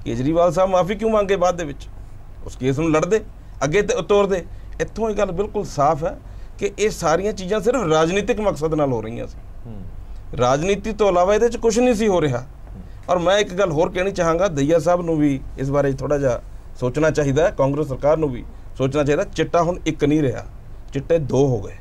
Speaker 11: ਕੇਜਰੀਵਾਲ ਸਾਹਿਬ ਮਾਫੀ ਕਿਉਂ ਮੰਗੇ ਬਾਅਦ ਦੇ ਵਿੱਚ? ਉਸ ਕੇਸ ਨੂੰ ਲੜਦੇ, ਅੱਗੇ ਤੇ ਤੋਰਦੇ। ਇੱਥੋਂ ਇਹ ਗੱਲ ਬਿਲਕੁਲ ਸਾਫ਼ ਹੈ ਕਿ ਇਹ ਸਾਰੀਆਂ ਚੀਜ਼ਾਂ ਸਿਰਫ ਰਾਜਨੀਤਿਕ ਮਕਸਦ ਨਾਲ ਹੋ ਰਹੀਆਂ ਸੀ, ਰਾਜਨੀਤੀ ਤੋਂ ਇਲਾਵਾ ਇਹਦੇ 'ਚ ਕੁਝ ਨਹੀਂ ਸੀ ਹੋ ਰਿਹਾ। ਔਰ ਮੈਂ ਇੱਕ ਗੱਲ ਹੋਰ ਕਹਿਣੀ ਚਾਹਾਂਗਾ, ਦਈਆ ਸਾਹਿਬ ਨੂੰ ਵੀ ਇਸ ਬਾਰੇ ਥੋੜਾ ਜਿਹਾ ਸੋਚਣਾ ਚਾਹੀਦਾ ਹੈ, ਕਾਂਗਰਸ ਸਰਕਾਰ ਨੂੰ ਵੀ ਸੋਚਣਾ ਚਾਹੀਦਾ। ਚਿੱਟਾ ਹੁਣ ਇੱਕ ਨਹੀਂ ਰਿਹਾ, ਚਿੱਟੇ 2 ਹੋ ਗਏ।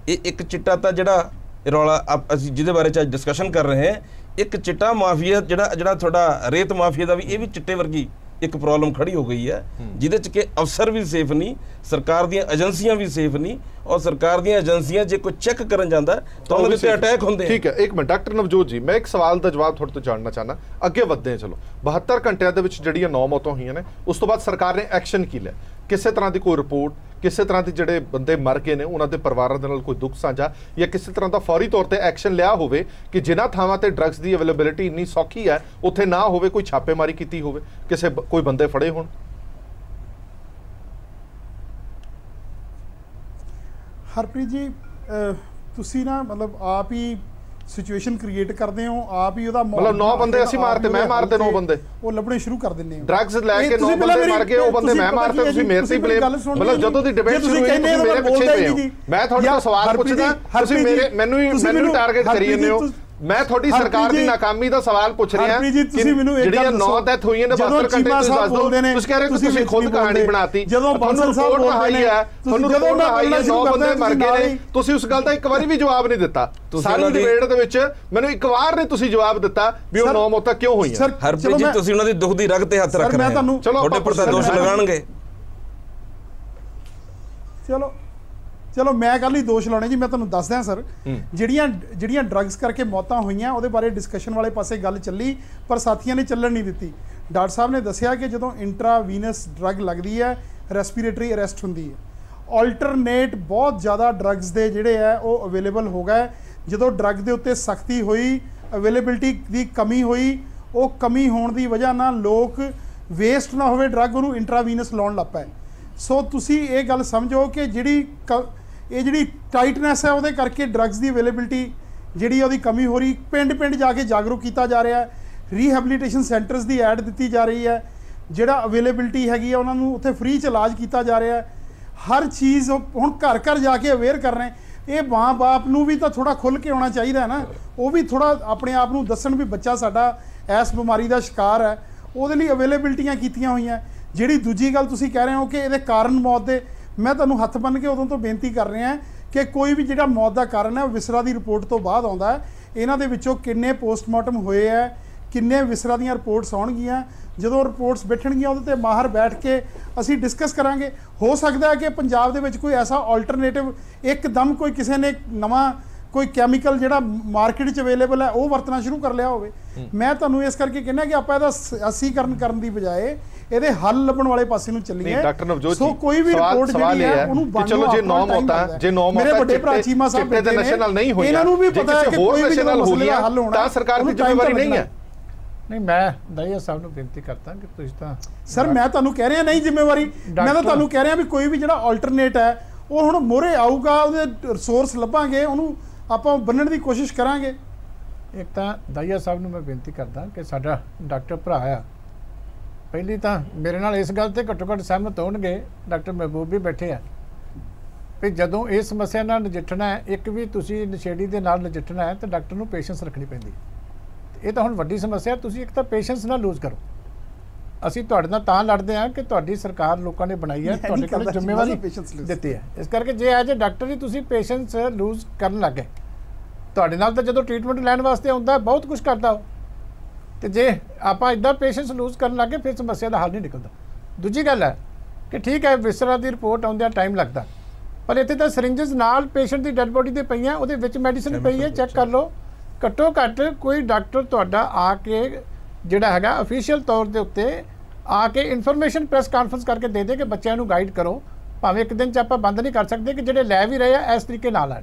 Speaker 11: ਇਹ ਇੱਕ ਚਿੱਟਾ ਤਾਂ ਜਿਹੜਾ ਰੌਲਾ ਅਸੀਂ ਜਿਹਦੇ ਬਾਰੇ ਚ ਡਿਸਕਸ਼ਨ ਕਰ ਰਹੇ ਹਾਂ, ਇੱਕ ਚਿੱਟਾ ਮਾਫੀਆ ਜਿਹੜਾ ਤੁਹਾਡਾ ਰੇਤ ਮਾਫੀਆ ਦਾ ਵੀ ਇਹ ਵੀ ਚਿੱਟੇ ਵਰਗੀ ਇੱਕ ਪ੍ਰੋਬਲਮ ਖੜੀ ਹੋ ਗਈ ਹੈ, ਜਿਹਦੇ ਚ ਕਿ ਅਫਸਰ ਵੀ ਸੇਫ ਨਹੀਂ, ਸਰਕਾਰ ਦੀਆਂ ਏਜੰਸੀਆਂ ਵੀ ਸੇਫ ਨਹੀਂ, ਔਰ ਸਰਕਾਰ ਦੀਆਂ ਏਜੰਸੀਆਂ ਜੇ ਕੋਈ ਚੈੱਕ ਕਰਨ ਜਾਂਦਾ ਤਾਂ ਉਹਦੇ ਤੇ ਅਟੈਕ ਹੁੰਦੇ।
Speaker 1: ਠੀਕ ਹੈ, ਇੱਕ ਮਿੰਟ ਡਾਕਟਰ ਨਵਜੋਤ ਜੀ, ਮੈਂ ਇੱਕ ਸਵਾਲ ਦਾ ਜਵਾਬ ਤੁਹਾਡੇ ਤੋਂ ਜਾਣਨਾ ਚਾਹਨਾ। ਅੱਗੇ ਵਧਦੇ ਹਾਂ, ਚਲੋ 72 ਘੰਟਿਆਂ ਦੇ ਵਿੱਚ ਜਿਹੜੀਆਂ 9 ਮੌਤਾਂ ਹੋਈਆਂ ਨੇ, ਉਸ ਤੋਂ ਬਾਅਦ ਸਰਕਾਰ ਨੇ ਐਕਸ਼ਨ ਕੀ ਲਿਆ? ਕਿਸੇ ਤਰ੍ਹਾਂ ਦੀ ਕੋਈ ਰਿਪੋਰਟ, ਕਿਸੇ ਤਰ੍ਹਾਂ ਦੀ ਜਿਹੜੇ ਬੰਦੇ ਮਰ ਗਏ ਨੇ ਉਹਨਾਂ ਦੇ ਪਰਿਵਾਰਾਂ ਦੇ ਨਾਲ ਕੋਈ ਦੁੱਖ ਸਾਂਝਾ, ਜਾਂ ਕਿਸੇ ਤਰ੍ਹਾਂ ਦਾ ਫੌਰੀ ਤੌਰ ਤੇ ਐਕਸ਼ਨ ਲਿਆ ਹੋਵੇ ਕਿ ਜਿਨ੍ਹਾਂ ਥਾਵਾਂ ਤੇ ਡਰੱਗਸ ਦੀ ਅਵੇਲੇਬਿਲਿਟੀ ਇੰਨੀ ਸੌਖੀ ਹੈ ਉੱਥੇ ਨਾ ਹੋਵੇ, ਕੋਈ ਛਾਪੇਮਾਰੀ ਕੀਤੀ ਹੋਵੇ, ਕਿਸੇ ਕੋਈ ਬੰਦੇ ਫੜੇ ਹੋਣ?
Speaker 2: ਹਰਪ੍ਰੀਤ ਜੀ, ਤੁਸੀਂ ਨਾ ਮਤਲਬ ਆਪ ਹੀ ਸਿਚੁਏਸ਼ਨ ਕ੍ਰੀਏਟ ਕਰਦੇ ਹੋ, ਆਪ ਹੀ ਉਹਦਾ
Speaker 1: ਮਤਲਬ 9 ਬੰਦੇ ਅਸੀਂ ਮਾਰਤੇ, ਮੈਂ ਮਾਰਤੇ 9 ਬੰਦੇ,
Speaker 2: ਉਹ ਲੱਭਣੇ ਸ਼ੁਰੂ ਕਰ ਦਿੰਦੇ ਹੋ।
Speaker 1: ਡਰੱਗਸ ਲੈ ਕੇ 9 ਬੰਦੇ ਮਰ ਗਏ, ਉਹ ਬੰਦੇ ਮੈਂ ਮਾਰਤੇ, ਤੁਸੀਂ ਮੇਰੇ ਤੇ ਬਲੇਮ। ਮਤਲਬ ਜਦੋਂ ਦੀ ਡਿਬੇਟ ਸ਼ੁਰੂ ਹੋਈ ਤੁਸੀਂ ਮੇਰੇ ਪਿੱਛੇ ਪਏ ਹੋ। ਮੈਂ ਤੁਹਾਡੇ ਤੋਂ ਸਵਾਲ ਪੁੱਛਦਾ, ਤੁਸੀਂ ਮੈਨੂੰ ਟਾਰਗੇਟ ਕਰੀ ਜਾਂਦੇ ਹੋ। ਮੈਂ ਤੁਹਾਡੀ ਸਰਕਾਰ ਦੀ ਨਾਕਾਮੀ ਦਾ ਸਵਾਲ ਪੁੱਛ ਰਿਹਾ ਕਿ ਜਿਹੜੀਆਂ 9 ਡੈਥ ਹੋਈਆਂ ਨੇ 72 ਘੰਟੇ ਤੁਸੀਂ ਦੱਸ ਦਿਓ। ਤੁਸੀਂ ਕਹਿ ਰਹੇ ਤੁਸੀਂ ਖੁਦ ਕਹਾਣੀ ਬਣਾਤੀ,
Speaker 2: ਜਦੋਂ ਬਾਂਸਲ ਸਾਹਿਬ ਬੋਲਦੇ ਨੇ,
Speaker 1: ਤੁਹਾਨੂੰ ਰਿਪੋਰਟ ਆਈ ਹੈ 9 ਬੰਦੇ ਮਰ ਗਏ ਨੇ, ਤੁਸੀਂ ਉਸ ਗੱਲ ਦਾ ਇੱਕ ਵਾਰੀ ਵੀ ਜਵਾਬ ਨਹੀਂ ਦਿੱਤਾ। ਸਾਰੀ ਡਿਬੇਟ ਦੇ ਵਿੱਚ ਮੈਨੂੰ ਇੱਕ ਵਾਰ ਨਹੀਂ ਤੁਸੀਂ ਜਵਾਬ ਦਿੱਤਾ ਵੀ ਉਹ 9 ਮੌਤਾਂ ਕਿਉਂ ਹੋਈਆਂ।
Speaker 11: ਹਰਪ੍ਰੀਤ ਜੀ, ਤੁਸੀਂ ਉਹਨਾਂ ਦੀ ਦੁੱਖ ਦੀ ਰਗ ਤੇ ਹੱਥ ਰੱਖ ਰਹੇ ਹੋ, ਤੁਹਾਡੇ ਪਰ ਤਾਂ ਦੋਸ਼ ਲਗਾਉਣਗੇ।
Speaker 2: ਚਲੋ ਮੈਂ ਕੱਲ ਹੀ ਦੋਸ਼ ਲਾਉਣੇ ਜੀ। ਮੈਂ ਤੁਹਾਨੂੰ ਦੱਸ ਦਿਆਂ ਸਰ, ਜਿਹੜੀਆਂ ਡਰੱਗਸ ਕਰਕੇ ਮੌਤਾਂ ਹੋਈਆਂ ਉਹਦੇ ਬਾਰੇ ਡਿਸਕਸ਼ਨ ਵਾਲੇ ਪਾਸੇ ਗੱਲ ਚੱਲੀ, ਪਰ ਸਾਥੀਆਂ ਨੇ ਚੱਲਣ ਨਹੀਂ ਦਿੱਤੀ। ਡਾਕਟਰ ਸਾਹਿਬ ਨੇ ਦੱਸਿਆ ਕਿ ਜਦੋਂ ਇੰਟਰਾਵੀਨਸ ਡਰੱਗ ਲੱਗਦੀ ਹੈ, ਰੈਸਪੀਰੇਟਰੀ ਅਰੈਸਟ ਹੁੰਦੀ ਹੈ। ਆਲਟਰਨੇਟ ਬਹੁਤ ਜ਼ਿਆਦਾ ਡਰੱਗਸ ਦੇ ਜਿਹੜੇ ਹੈ ਉਹ ਅਵੇਲੇਬਲ ਹੋ ਗਏ। ਜਦੋਂ ਡਰੱਗ ਦੇ ਉੱਤੇ ਸਖਤੀ ਹੋਈ, ਅਵੇਲੇਬਿਲਿਟੀ ਦੀ ਕਮੀ ਹੋਈ, ਉਹ ਕਮੀ ਹੋਣ ਦੀ ਵਜ੍ਹਾ ਨਾਲ ਲੋਕ ਵੇਸਟ ਨਾ ਹੋਵੇ ਡਰੱਗ, ਉਹਨੂੰ ਇੰਟਰਾਵੀਨਸ ਲਾਉਣ ਲੱਗ ਪਏ। ਸੋ ਤੁਸੀਂ ਇਹ ਗੱਲ ਸਮਝੋ ਕਿ ਜਿਹੜੀ ਟਾਈਟਨੈਸ ਹੈ ਉਹਦੇ ਕਰਕੇ ਡਰੱਗਸ ਦੀ ਅਵੇਲੇਬਿਲਿਟੀ ਜਿਹੜੀ ਉਹਦੀ ਕਮੀ ਹੋ ਰਹੀ। ਪਿੰਡ ਜਾ ਕੇ ਜਾਗਰੂਕ ਕੀਤਾ ਜਾ ਰਿਹਾ ਹੈ, ਰੀਹੈਬਿਲਿਟੇਸ਼ਨ ਸੈਂਟਰਸ ਦੀ ਐਡ ਦਿੱਤੀ ਜਾ ਰਹੀ ਹੈ, ਜਿਹੜਾ ਅਵੇਲੇਬਿਲਿਟੀ ਹੈਗੀ ਹੈ ਉਹਨਾਂ ਨੂੰ ਉੱਥੇ ਫ੍ਰੀ 'ਚ ਇਲਾਜ ਕੀਤਾ ਜਾ ਰਿਹਾ ਹੈ। ਹਰ ਚੀਜ਼ ਹੁਣ ਘਰ ਜਾ ਕੇ ਅਵੇਅਰ ਕਰ ਰਹੇ। ਇਹ ਮਾਂ ਬਾਪ ਨੂੰ ਵੀ ਤਾਂ ਥੋੜਾ ਖੁੱਲ੍ਹ ਕੇ ਆਉਣਾ ਚਾਹੀਦਾ ਹੈ ਨਾ, ਉਹ ਵੀ ਥੋੜਾ ਆਪਣੇ ਆਪ ਨੂੰ ਦੱਸਣ ਵੀ ਬੱਚਾ ਸਾਡਾ ਇਸ ਬਿਮਾਰੀ ਦਾ ਸ਼ਿਕਾਰ ਹੈ, ਉਹਦੇ ਲਈ ਅਵੇਲੇਬਿਲਿਟੀਆਂ ਕੀਤੀਆਂ ਹੋਈਆਂ। ਜਿਹੜੀ ਦੂਜੀ ਗੱਲ ਤੁਸੀਂ ਕਹਿ ਰਹੇ ਹੋ ਕਿ ਇਹਦੇ ਕਾਰਨ ਮੌਤ ਦੇ, ਮੈਂ ਤੁਹਾਨੂੰ ਹੱਥ ਬੰਨ੍ਹ ਕੇ ਉਦੋਂ ਤੋਂ ਬੇਨਤੀ ਕਰ ਰਿਹਾ ਕਿ ਕੋਈ ਵੀ ਜਿਹੜਾ ਮੌਤ ਦਾ ਕਾਰਨ ਹੈ ਉਹ ਵਿਸਰਾ ਦੀ ਰਿਪੋਰਟ ਤੋਂ ਬਾਅਦ ਆਉਂਦਾ ਹੈ। ਇਹਨਾਂ ਦੇ ਵਿੱਚੋਂ ਕਿੰਨੇ ਪੋਸਟਮਾਰਟਮ ਹੋਏ ਹੈ, ਕਿੰਨੇ ਵਿਸਰਾ ਦੀਆਂ ਰਿਪੋਰਟਸ ਆਉਣਗੀਆਂ, ਜਦੋਂ ਰਿਪੋਰਟਸ ਬੈਠਣਗੀਆਂ ਉਹਦੇ ਤੇ ਮਾਹਰ ਬੈਠ ਕੇ ਅਸੀਂ ਡਿਸਕਸ ਕਰਾਂਗੇ। ਹੋ ਸਕਦਾ ਹੈ ਕਿ ਪੰਜਾਬ ਦੇ ਵਿੱਚ ਕੋਈ ਐਸਾ ਆਲਟਰਨੇਟਿਵ ਇੱਕਦਮ ਕੋਈ ਕਿਸੇ ਨੇ ਨਵਾਂ ਕੋਈ ਕੈਮੀਕਲ ਜਿਹੜਾ ਮਾਰਕੀਟ 'ਚ ਅਵੇਲੇਬਲ ਹੈ ਉਹ ਵਰਤਣਾ ਸ਼ੁਰੂ ਕਰ ਲਿਆ ਹੋਵੇ। ਮੈਂ ਤੁਹਾਨੂੰ ਇਸ ਕਰਕੇ ਕਹਿੰਦਾ ਕਿ ਆਪਾਂ ਇਹਦਾ ਅਸੀਕਰਨ ਕਰਨ ਦੀ ਬਜਾਏ ਇਹਦੇ ਹੱਲ ਲੱਭਣ ਵਾਲੇ ਪਾਸੇ ਨੂੰ ਚੱਲੀਏ।
Speaker 1: ਡਾਕਟਰ ਨਵਜੋਤ ਜੀ,
Speaker 2: ਸੋ ਕੋਈ ਵੀ ਰਿਪੋਰਟ ਜਿਹੜੀ ਹੈ ਉਹਨੂੰ
Speaker 1: ਚਲੋ ਜੇ 9 ਮੌਤਾਂ
Speaker 2: ਮੇਰੇ ਵੱਡੇ ਭਰਾ ਚੀਮਾ ਸਾਹਿਬ
Speaker 1: ਚਿੱਟੇ ਦੇ ਨਸ਼ੇ ਨਾਲ ਨਹੀਂ ਹੋਈਆਂ,
Speaker 2: ਇਹਨਾਂ ਨੂੰ ਵੀ ਪਤਾ ਹੈ ਕਿ ਕੋਈ ਵੀ ਜਿਹੜਾ ਮਸਲੇ ਦਾ ਹੱਲ ਹੋਣਾ
Speaker 1: ਤਾਂ ਸਰਕਾਰ ਦੀ ਜ਼ਿੰਮੇਵਾਰੀ ਨਹੀਂ ਹੈ।
Speaker 8: ਨਹੀਂ, ਮੈਂ ਦਈਆ ਸਾਹਿਬ ਨੂੰ ਬੇਨਤੀ ਕਰਦਾ ਕਿ ਤੁਸੀਂ ਤਾਂ
Speaker 2: ਸਰ, ਮੈਂ ਤੁਹਾਨੂੰ ਕਹਿ ਰਿਹਾ ਨਹੀਂ ਜ਼ਿੰਮੇਵਾਰੀ, ਮੈਂ ਤਾਂ ਤੁਹਾਨੂੰ ਕਹਿ ਰਿਹਾ ਵੀ ਕੋਈ ਵੀ ਜਿਹੜਾ ਆਲਟਰਨੇਟ ਹੈ ਉਹ ਹੁਣ ਮੋਹਰੇ ਆਊਗਾ, ਉਹਦੇ ਰਿਸੋਰਸ ਲੱਭਾਂਗੇ, ਉਹਨੂੰ ਆਪਾਂ ਬੰਨਣ ਦੀ ਕੋਸ਼ਿਸ਼ ਕਰਾਂਗੇ।
Speaker 8: ਇੱਕ ਤਾਂ ਦਈਆ ਸਾਹਿਬ ਨੂੰ ਮੈਂ ਬੇਨਤੀ ਕਰਦਾ ਕਿ ਸਾਡਾ ਡਾਕਟਰ ਭਰਾ ਆ, ਪਹਿਲੀ ਤਾਂ ਮੇਰੇ ਨਾਲ ਇਸ ਗੱਲ ਤੇ ਘੱਟੋ ਘੱਟ ਸਹਿਮਤ ਹੋਣਗੇ, ਡਾਕਟਰ ਮਹਿਬੂਬ ਵੀ ਬੈਠੇ ਆ, ਵੀ ਜਦੋਂ ਇਸ ਸਮੱਸਿਆ ਨਾਲ ਨਜਿੱਠਣਾ ਹੈ, ਇੱਕ ਵੀ ਤੁਸੀਂ ਨਸ਼ੇੜੀ ਦੇ ਨਾਲ ਨਜਿੱਠਣਾ ਹੈ ਤਾਂ ਡਾਕਟਰ ਨੂੰ ਪੇਸ਼ੈਂਸ ਰੱਖਣੀ ਪੈਂਦੀ। ਇਹ ਤਾਂ ਹੁਣ ਵੱਡੀ ਸਮੱਸਿਆ, ਤੁਸੀਂ ਇੱਕ ਤਾਂ ਪੇਸ਼ੈਂਸ ਨਾ ਲੂਜ਼ ਕਰੋ। ਅਸੀਂ ਤੁਹਾਡੇ ਨਾਲ ਤਾਂ ਲੜਦੇ ਹਾਂ ਕਿ ਤੁਹਾਡੀ ਸਰਕਾਰ ਲੋਕਾਂ ਨੇ ਬਣਾਈ ਹੈ, ਤੁਹਾਡੇ ਕੋਲ ਜ਼ਿੰਮੇਵਾਰੀ ਦਿੱਤੀ ਹੈ, ਇਸ ਕਰਕੇ ਜੇ ਐਜ ਏ ਡਾਕਟਰ ਹੀ ਤੁਸੀਂ ਪੇਸ਼ੈਂਸ ਲੂਜ਼ ਕਰਨ ਲੱਗੇ, ਤੁਹਾਡੇ ਨਾਲ ਤਾਂ ਜਦੋਂ ਟ੍ਰੀਟਮੈਂਟ ਲੈਣ ਵਾਸਤੇ ਆਉਂਦਾ ਬਹੁਤ ਕੁਝ ਕਰਦਾ ਉਹ, ਤੇ ਜੇ ਆਪਾਂ ਇੱਦਾਂ ਪੇਸ਼ੈਂਸ ਲੂਜ਼ ਕਰਨ ਲੱਗੇ ਫਿਰ ਸਮੱਸਿਆ ਦਾ ਹੱਲ ਨਹੀਂ ਨਿਕਲਦਾ। ਦੂਜੀ ਗੱਲ ਹੈ ਕਿ ਠੀਕ ਹੈ ਵਿਸਰਾ ਦੀ ਰਿਪੋਰਟ ਆਉਂਦਿਆਂ ਟਾਈਮ ਲੱਗਦਾ, ਪਰ ਇੱਥੇ ਤਾਂ ਸਰਿੰਜਸ ਨਾਲ ਪੇਸ਼ੈਂਟ ਦੀ ਡੈਡ ਬੋਡੀ 'ਤੇ ਪਈਆਂ, ਉਹਦੇ ਵਿੱਚ ਮੈਡੀਸਨ ਪਈ ਹੈ, ਚੈੱਕ ਕਰ ਲਓ। ਘੱਟੋ ਘੱਟ ਕੋਈ ਡਾਕਟਰ ਤੁਹਾਡਾ ਆ ਕੇ ਜਿਹੜਾ ਹੈਗਾ ਅਫੀਸ਼ੀਅਲ ਤੌਰ ਦੇ ਉੱਤੇ ਆ ਕੇ ਇਨਫੋਰਮੇਸ਼ਨ ਪ੍ਰੈਸ ਕਾਨਫਰੰਸ ਕਰਕੇ ਦੇ ਦੇ ਕਿ ਬੱਚਿਆਂ ਨੂੰ ਗਾਈਡ ਕਰੋ। ਭਾਵੇਂ ਇੱਕ ਦਿਨ 'ਚ ਆਪਾਂ ਬੰਦ ਨਹੀਂ ਕਰ ਸਕਦੇ ਕਿ ਜਿਹੜੇ ਲੈ ਵੀ ਰਹੇ ਆ ਇਸ ਤਰੀਕੇ ਨਾਲ ਆਣ,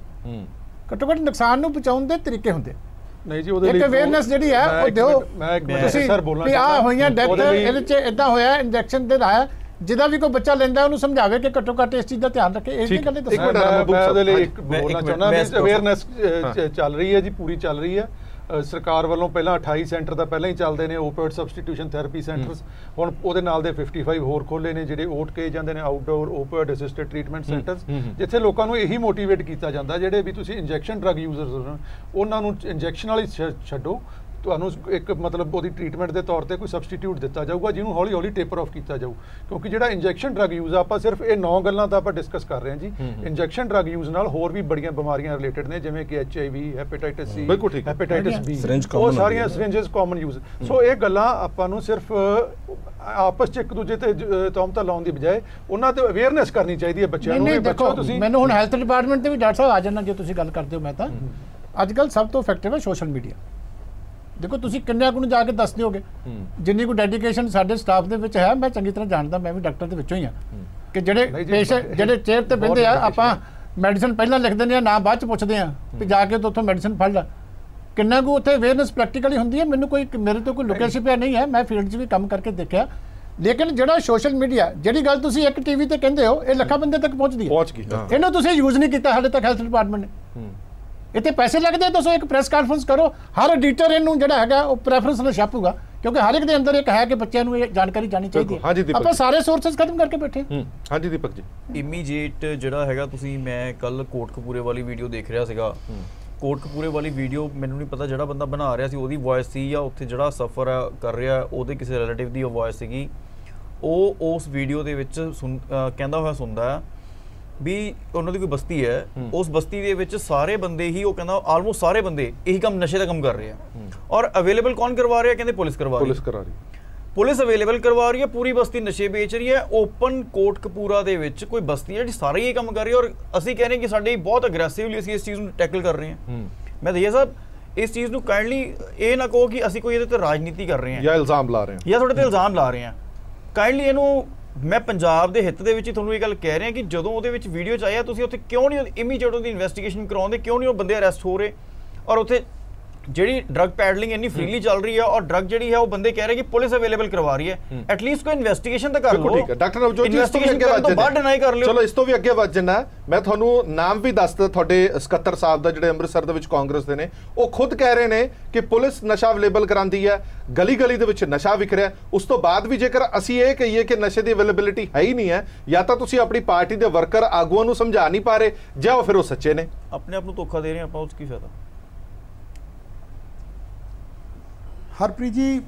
Speaker 8: ਘੱਟੋ ਘੱਟ ਨੁਕਸਾਨ ਨੂੰ ਬਚਾਉਣ ਦੇ ਤਰੀਕੇ ਹੁੰਦੇ।
Speaker 10: ਨਹੀਂ ਜੀ, ਉਹਦੇ ਲਈ
Speaker 8: ਇੱਕ ਅਵੇਅਰਨੈਸ ਜਿਹੜੀ ਹੈ ਉਹ ਦਿਓ। ਤੁਸੀਂ ਵੀ ਆ ਹੋਈਆਂ ਡੈਥ, ਇਹਦੇ 'ਚ ਇਦਾਂ ਹੋਇਆ, ਇੰਜੈਕਸ਼ਨ ਦੇ ਲਾਇਆ, ਜਿਹਦਾ ਵੀ ਕੋਈ ਬੱਚਾ ਲੈਂਦਾ ਉਹਨੂੰ ਸਮਝਾਵੇ ਕਿ ਘੱਟੋ ਘੱਟ ਇਸ ਚੀਜ਼ ਦਾ ਧਿਆਨ ਰੱਖੇ। ਇਹ ਨਹੀਂ ਗੱਲ ਦੱਸੋ।
Speaker 10: ਮੈਂ ਉਹਦੇ ਲਈ ਇੱਕ ਬੋਲਣਾ ਚਾਹੁੰਦਾ, ਅਵੇਅਰਨੈਸ ਚੱਲ ਰਹੀ ਹੈ ਜੀ, ਪੂਰੀ ਚੱਲ ਰਹੀ ਹੈ। ਸਰਕਾਰ ਵੱਲੋਂ ਪਹਿਲਾਂ 28 ਸੈਂਟਰ ਤਾਂ ਪਹਿਲਾਂ ਹੀ ਚੱਲਦੇ ਨੇ, ਓਪੀਓਇਡ ਸਬਸਟੀਟਿਊਸ਼ਨ ਥੈਰੇਪੀ ਸੈਂਟਰਸ, ਹੁਣ ਉਹਦੇ ਨਾਲ ਦੇ 55 ਹੋਰ ਖੋਲੇ ਨੇ ਜਿਹੜੇ ਓਟ ਕੇ ਜਾਂਦੇ ਨੇ ਆਊਟਡੋਰ ਓਪੀਓਇਡ ਅਸਿਸਟਡ ਟ੍ਰੀਟਮੈਂਟ ਸੈਂਟਰਸ, ਜਿੱਥੇ ਲੋਕਾਂ ਨੂੰ ਇਹੀ ਮੋਟੀਵੇਟ ਕੀਤਾ ਜਾਂਦਾ ਜਿਹੜੇ ਵੀ ਤੁਸੀਂ ਇੰਜੈਕਸ਼ਨ ਡਰੱਗ ਯੂਜ਼ਰਸ ਉਹਨਾਂ ਨੂੰ ਇੰਜੈਕਸ਼ਨ ਵਾਲੀ ਛੱਡੋ, ਤੁਹਾਨੂੰ ਇੱਕ ਮਤਲਬ ਉਹਦੀ ਟ੍ਰੀਟਮੈਂਟ ਦੇ ਤੌਰ ਤੇ ਕੋਈ ਸਬਸਟੀਟਿਊਟ ਦਿੱਤਾ ਜਾਊਗਾ ਜਿਹਨੂੰ ਹੌਲੀ ਹੌਲੀ ਟੇਪਰ ਆਫ ਕੀਤਾ ਜਾਊ। ਕਿਉਂਕਿ ਜਿਹੜਾ ਇੰਜੈਕਸ਼ਨ ਡਰੱਗ ਯੂਜ਼ ਆ, ਆਪਾਂ ਸਿਰਫ ਇਹ 9 ਗੱਲਾਂ ਤਾਂ ਆਪਾਂ ਡਿਸਕਸ ਕਰ ਰਹੇ ਹਾਂ ਜੀ। ਇੰਜੈਕਸ਼ਨ ਡਰੱਗ ਯੂਜ਼ ਨਾਲ ਹੋਰ ਵੀ ਬੜੀਆਂ ਬਿਮਾਰੀਆਂ ਰਿਲੇਟਡ ਨੇ, ਜਿਵੇਂ ਕਿ HIV, ਹੈਪੇਟਾਈਟਸ ਸੀ, ਹੈਪੇਟਾਈਟਸ B, ਉਹ ਸਾਰੀਆਂ ਸਿਰਿੰਜਸ ਕਾਮਨ ਯੂਜ਼। ਸੋ ਇਹ ਗੱਲਾਂ ਆਪਾਂ ਨੂੰ ਸਿਰਫ ਆਪਸ ਚ ਇੱਕ ਦੂਜੇ ਤੇ ਤੌਮਤਾਂ ਲਾਉਣ ਦੀ ਬਜਾਏ ਉਹਨਾਂ ਤੇ ਅਵੇਅਰਨੈਸ ਕਰਨੀ ਚਾਹੀਦੀ ਹੈ ਬੱਚਿਆਂ ਨੂੰ।
Speaker 8: ਦੇਖੋ ਮੈਨੂੰ ਹੁਣ ਹੈਲਥ ਡਿਪਾਰਟਮੈਂਟ ਤੇ ਵੀ ਡਾਕਟਰ ਸਾਹਿਬ ਆ ਜਾਣਾ ਜੇ ਤੁਸੀਂ ਗੱਲ ਕਰਦੇ ਹੋ। ਮੈਂ ਤਾਂ ਅੱਜ ਕੱਲ੍ਹ ਸਭ ਤੋਂ ਇਫੈਕਟਿਵ ਹੈ ਸੋਸ਼ਲ ਮੀਡੀਆ। ਦੇਖੋ ਤੁਸੀਂ ਕਿੰਨਿਆਂ ਨੂੰ ਜਾ ਕੇ ਦੱਸ ਦਿਓਗੇ, ਜਿੰਨੀ ਕੋਈ ਡੈਡੀਕੇਸ਼ਨ ਸਾਡੇ ਸਟਾਫ ਦੇ ਵਿੱਚ ਹੈ, ਮੈਂ ਚੰਗੀ ਤਰ੍ਹਾਂ ਜਾਣਦਾ, ਮੈਂ ਵੀ ਡਾਕਟਰ ਦੇ ਵਿੱਚੋਂ ਹੀ ਹਾਂ, ਕਿ ਜਿਹੜੇ ਪੇਸ਼ੈਂਟ ਜਿਹੜੇ ਚੇਅਰ ਤੇ ਬਹਿੰਦੇ ਆ, ਆਪਾਂ ਮੈਡੀਸਨ ਪਹਿਲਾਂ ਲਿਖ ਦਿੰਦੇ ਆ, ਨਾ ਬਾਅਦ ਚ ਪੁੱਛਦੇ ਆ ਕਿ ਜਾ ਕੇ ਉੱਥੋਂ ਮੈਡੀਸਨ ਫੜ ਲਾ। ਕਿੰਨਾ ਕੁ ਉੱਥੇ ਅਵੇਅਰਨੈਸ ਪ੍ਰੈਕਟੀਕਲੀ ਹੁੰਦੀ ਹੈ। ਮੈਨੂੰ ਕੋਈ ਮੇਰੇ ਤੋਂ ਕੋਈ ਲੁਕਿਆ ਛਿਪਿਆ ਨਹੀਂ ਹੈ, ਮੈਂ ਫੀਲਡ 'ਚ ਵੀ ਕੰਮ ਕਰਕੇ ਦੇਖਿਆ। ਲੇਕਿਨ ਜਿਹੜਾ ਸੋਸ਼ਲ ਮੀਡੀਆ, ਜਿਹੜੀ ਗੱਲ ਤੁਸੀਂ ਇੱਕ TV ਤੇ ਕਹਿੰਦੇ ਹੋ, ਇਹ ਲੱਖਾਂ ਬੰਦੇ ਤੱਕ ਪਹੁੰਚਦੀ ਹੈ। ਇਹਨੂੰ ਤੁਸੀਂ ਯੂਜ਼ ਨਹੀਂ ਕੀਤਾ ਹਾਲੇ ਤੱਕ ਹੈਲਥ ਡਿਪਾਰਟਮੈਂਟ ਨੇ। ਇੱਥੇ ਪੈਸੇ ਲੱਗਦੇ, ਦੱਸੋ ਇੱਕ ਪ੍ਰੈਸ ਕਾਨਫਰੰਸ ਕਰੋ, ਹਰ ਐਡੀਟਰ ਇਹਨੂੰ ਜਿਹੜਾ ਹੈਗਾ ਉਹ ਪ੍ਰੈਫਰੈਂਸ ਨਾਲ ਛਾਪੂਗਾ, ਕਿਉਂਕਿ ਹਰ ਇੱਕ ਦੇ ਅੰਦਰ ਇੱਕ ਹੈ ਕਿ ਬੱਚਿਆਂ ਨੂੰ ਇਹ ਜਾਣਕਾਰੀ ਜਾਣੀ ਚਾਹੀਦੀ ਹੈ। ਆਪਾਂ ਸਾਰੇ ਸੋਰਸਸ ਖਤਮ ਕਰਕੇ ਬੈਠੇ।
Speaker 1: ਹਾਂਜੀ ਦੀਪਕ ਜੀ,
Speaker 9: ਇਮੀਡੀਏਟ ਜਿਹੜਾ ਹੈਗਾ, ਤੁਸੀਂ ਮੈਂ ਕੱਲ ਕੋਟਕਪੂਰੇ ਵਾਲੀ ਵੀਡੀਓ ਦੇਖ ਰਿਹਾ ਸੀਗਾ। ਕੋਟਕਪੂਰੇ ਵਾਲੀ ਵੀਡੀਓ ਮੈਨੂੰ ਨਹੀਂ ਪਤਾ ਜਿਹੜਾ ਬੰਦਾ ਬਣਾ ਰਿਹਾ ਸੀ ਉਹਦੀ ਵੌਇਸ ਸੀ ਜਾਂ ਉੱਥੇ ਜਿਹੜਾ ਸਫਰ ਕਰ ਰਿਹਾ ਉਹਦੇ ਕਿਸੇ ਰਿਲੇਟਿਵ ਦੀ ਵੌਇਸ ਸੀਗੀ। ਉਹ ਉਸ ਵੀਡੀਓ ਦੇ ਵਿੱਚ ਕਹਿੰਦਾ ਹੋਇਆ ਸੁਣਦਾ ਵੀ ਉਹਨਾਂ ਦੀ ਕੋਈ ਬਸਤੀ ਹੈ, ਉਸ ਬਸਤੀ ਦੇ ਵਿੱਚ ਸਾਰੇ ਬੰਦੇ ਹੀ, ਉਹ ਕਹਿੰਦਾ ਆਲਮੋਸਟ ਸਾਰੇ ਬੰਦੇ ਇਹੀ ਕੰਮ, ਨਸ਼ੇ ਦਾ ਕੰਮ ਕਰ ਰਹੇ ਆ। ਔਰ ਅਵੇਲੇਬਲ ਕੌਣ ਕਰਵਾ ਰਿਹਾ? ਕਹਿੰਦੇ ਪੁਲਿਸ ਕਰਵਾ ਰਹੀ ਹੈ। ਪੁਲਿਸ ਅਵੇਲੇਬਲ ਕਰਵਾ ਰਹੀ ਹੈ, ਪੂਰੀ ਬਸਤੀ ਨਸ਼ੇ ਵੇਚ ਰਹੀ ਹੈ। ਓਪਨ ਕੋਟਕਪੂਰਾ ਦੇ ਵਿੱਚ ਕੋਈ ਬਸਤੀ ਹੈ ਜਿਹੜੀ ਸਾਰੇ ਇਹ ਕੰਮ ਕਰ ਰਹੀ ਹੈ, ਔਰ ਅਸੀਂ ਕਹਿ ਰਹੇ ਕਿ ਸਾਡੇ ਬਹੁਤ ਅਗਰੈਸਿਵਲੀ ਅਸੀਂ ਇਸ ਚੀਜ਼ ਨੂੰ ਟੈਕਲ ਕਰ ਰਹੇ ਹਾਂ। ਮੈਂ ਦਈਆ ਸਾਹਿਬ ਇਸ ਚੀਜ਼ ਨੂੰ ਕਾਈਂਡਲੀ ਇਹ ਨਾ ਕਹੋ ਕਿ ਅਸੀਂ ਕੋਈ ਇਹਦੇ ਤੇ ਰਾਜਨੀਤੀ ਕਰ ਰਹੇ ਹਾਂ ਜਾਂ
Speaker 1: ਇਲਜ਼ਾਮ ਲਾ ਰਹੇ ਹਾਂ
Speaker 9: ਜਾਂ ਤੁਹਾਡੇ ਤੇ ਇਲਜ਼ਾਮ ਲਾ ਰਹੇ ਹਾਂ। ਕਾਈਂਡਲੀ ਇਹਨੂੰ ਮੈਂ ਪੰਜਾਬ ਦੇ ਹਿੱਤ ਦੇ ਵਿੱਚ ਤੁਹਾਨੂੰ ਇਹ ਗੱਲ ਕਹਿ ਰਿਹਾ ਕਿ ਜਦੋਂ ਉਹਦੇ ਵਿੱਚ ਵੀਡੀਓ 'ਚ ਆਇਆ, ਤੁਸੀਂ ਉੱਥੇ ਕਿਉਂ ਨਹੀਂ ਇਮੀਡੀਏਟ ਉਹਦੀ ਇਨਵੈਸਟੀਗੇਸ਼ਨ ਕਰਾਉਂਦੇ? ਕਿਉਂ ਨਹੀਂ ਉਹ ਬੰਦੇ ਅਰੈਸਟ ਹੋ ਰਹੇ? ਔਰ ਉੱਥੇ ਜਿਹੜੀ ਡਰਗ ਪੈਡਲਿੰਗ ਇੰਨੀ ਫ੍ਰੀਲੀ ਚੱਲ ਰਹੀ ਹੈ, ਔਰ ਡਰਗ ਜਿਹੜੀ ਹੈ ਉਹ ਬੰਦੇ ਕਹਿ ਰਹੇ ਕਿ ਪੁਲਿਸ ਅਵੇਲੇਬਲ ਕਰਵਾ ਰਹੀ ਹੈ, ਐਟਲੀਸਟ ਕੋਈ ਇਨਵੈਸਟੀਗੇਸ਼ਨ ਤਾਂ ਕਰ ਲਓ।
Speaker 1: ਡਾਕਟਰ ਨਵਜੋਤ ਜੀ, ਇਸ ਤੋਂ ਵੀ ਅੱਗੇ ਵੱਧ ਜਾਣਾ, ਚਲੋ ਇਸ ਤੋਂ ਵੀ ਅੱਗੇ ਵੱਧ ਜਾਣਾ। ਮੈਂ ਤੁਹਾਨੂੰ ਨਾਮ ਵੀ ਦੱਸਦਾ, ਤੁਹਾਡੇ ਸਕੱਤਰ ਸਾਹਿਬ ਦਾ ਜਿਹੜੇ ਅੰਮ੍ਰਿਤਸਰ ਦੇ ਵਿੱਚ ਕਾਂਗਰਸ ਦੇ ਨੇ, ਉਹ ਖੁਦ ਕਹਿ ਰਹੇ ਨੇ ਕਿ ਪੁਲਿਸ ਨਸ਼ਾ ਅਵੇਲੇਬਲ ਕਰਾਉਂਦੀ ਹੈ, ਗਲੀ ਗਲੀ ਦੇ ਵਿੱਚ ਨਸ਼ਾ ਵਿਕ ਰਿਹਾ। ਉਸ ਤੋਂ ਬਾਅਦ ਵੀ ਜੇਕਰ ਅਸੀਂ ਇਹ ਕਹੀਏ ਕਿ ਨਸ਼ੇ ਦੀ ਅਵੇਲੇਬਿਲਿਟੀ ਹੈ ਹੀ ਨਹੀਂ ਹੈ, ਜਾਂ ਤਾਂ ਤੁਸੀਂ ਆਪਣੀ ਪਾਰਟੀ ਦੇ ਵਰਕਰ ਆਗੂਆਂ ਨੂੰ ਸਮਝਾ ਨਹੀਂ ਪਾ ਰਹੇ, ਜਾਂ ਫਿਰ ਉਹ ਸੱਚੇ ਨੇ,
Speaker 9: ਆਪਣੇ ਆਪ ਨੂੰ ਧੋਖਾ ਦੇ ਰਹੇ ਆਪਾਂ, ਉਸ ਕੀ ਫਾਇਦਾ?
Speaker 2: ਹਰਪ੍ਰੀਤ ਜੀ,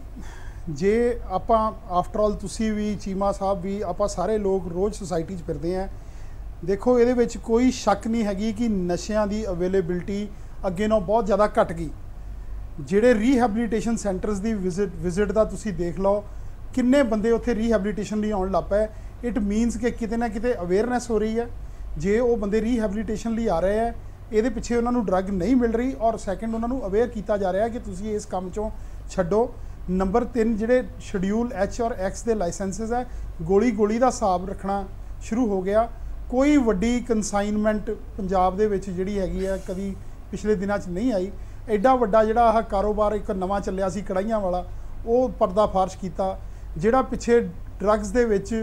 Speaker 2: ਜੇ ਆਪਾਂ ਆਫਟਰ ਆਲ ਤੁਸੀਂ ਵੀ, ਚੀਮਾ ਸਾਹਿਬ ਵੀ, ਆਪਾਂ ਸਾਰੇ ਲੋਕ ਰੋਜ਼ ਸੁਸਾਇਟੀ 'ਚ ਫਿਰਦੇ ਹਾਂ। ਦੇਖੋ ਇਹਦੇ ਵਿੱਚ ਕੋਈ ਸ਼ੱਕ ਨਹੀਂ ਹੈਗੀ ਕਿ ਨਸ਼ਿਆਂ ਦੀ ਅਵੇਲੇਬਿਲਿਟੀ ਅੱਗੇ ਨਾਲੋਂ ਬਹੁਤ ਜ਼ਿਆਦਾ ਘਟ ਗਈ। ਜਿਹੜੇ ਰੀਹੈਬਿਲਿਟੇਸ਼ਨ ਸੈਂਟਰਸ ਦੀ ਵਿਜ਼ਿਟ ਦਾ ਤੁਸੀਂ ਦੇਖ ਲਓ, ਕਿੰਨੇ ਬੰਦੇ ਉੱਥੇ ਰੀਹੈਬਿਲਿਟੇਸ਼ਨ ਲਈ ਆਉਣ ਲੱਗ ਪਏ। ਇਟ ਮੀਨਸ ਕਿ ਕਿਤੇ ਨਾ ਕਿਤੇ ਅਵੇਅਰਨੈਸ ਹੋ ਰਹੀ ਹੈ। ਜੇ ਉਹ ਬੰਦੇ ਰੀਹੈਬਿਲਿਟੇਸ਼ਨ ਲਈ ਆ ਰਹੇ ਹੈ, ਇਹਦੇ ਪਿੱਛੇ ਉਹਨਾਂ ਨੂੰ ਡਰੱਗ ਨਹੀਂ ਮਿਲ ਰਹੀ, ਔਰ ਸੈਕੰਡ ਉਹਨਾਂ ਨੂੰ ਅਵੇਅਰ ਕੀਤਾ ਜਾ ਰਿਹਾ ਕਿ ਤੁਸੀਂ ਇਸ ਕੰਮ 'ਚੋਂ ਛੱਡੋ। ਨੰਬਰ 3, ਜਿਹੜੇ ਸ਼ਡਿਊਲ H ਔਰ X ਦੇ ਲਾਇਸੈਂਸਿਸ ਹੈ, ਗੋਲੀ ਗੋਲੀ ਦਾ ਹਿਸਾਬ ਰੱਖਣਾ ਸ਼ੁਰੂ ਹੋ ਗਿਆ। ਕੋਈ ਵੱਡੀ ਕੰਸਾਈਨਮੈਂਟ ਪੰਜਾਬ ਦੇ ਵਿੱਚ ਜਿਹੜੀ ਹੈਗੀ ਹੈ ਕਦੀ ਪਿਛਲੇ ਦਿਨਾਂ 'ਚ ਨਹੀਂ ਆਈ। ਐਡਾ ਵੱਡਾ ਜਿਹੜਾ ਆਹ ਕਾਰੋਬਾਰ ਇੱਕ ਨਵਾਂ ਚੱਲਿਆ ਸੀ ਕੜਾਈਆਂ ਵਾਲਾ, ਉਹ ਪਰਦਾਫਾਸ਼ ਕੀਤਾ। ਜਿਹੜਾ ਪਿੱਛੇ ਡਰੱਗਸ ਦੇ ਵਿੱਚ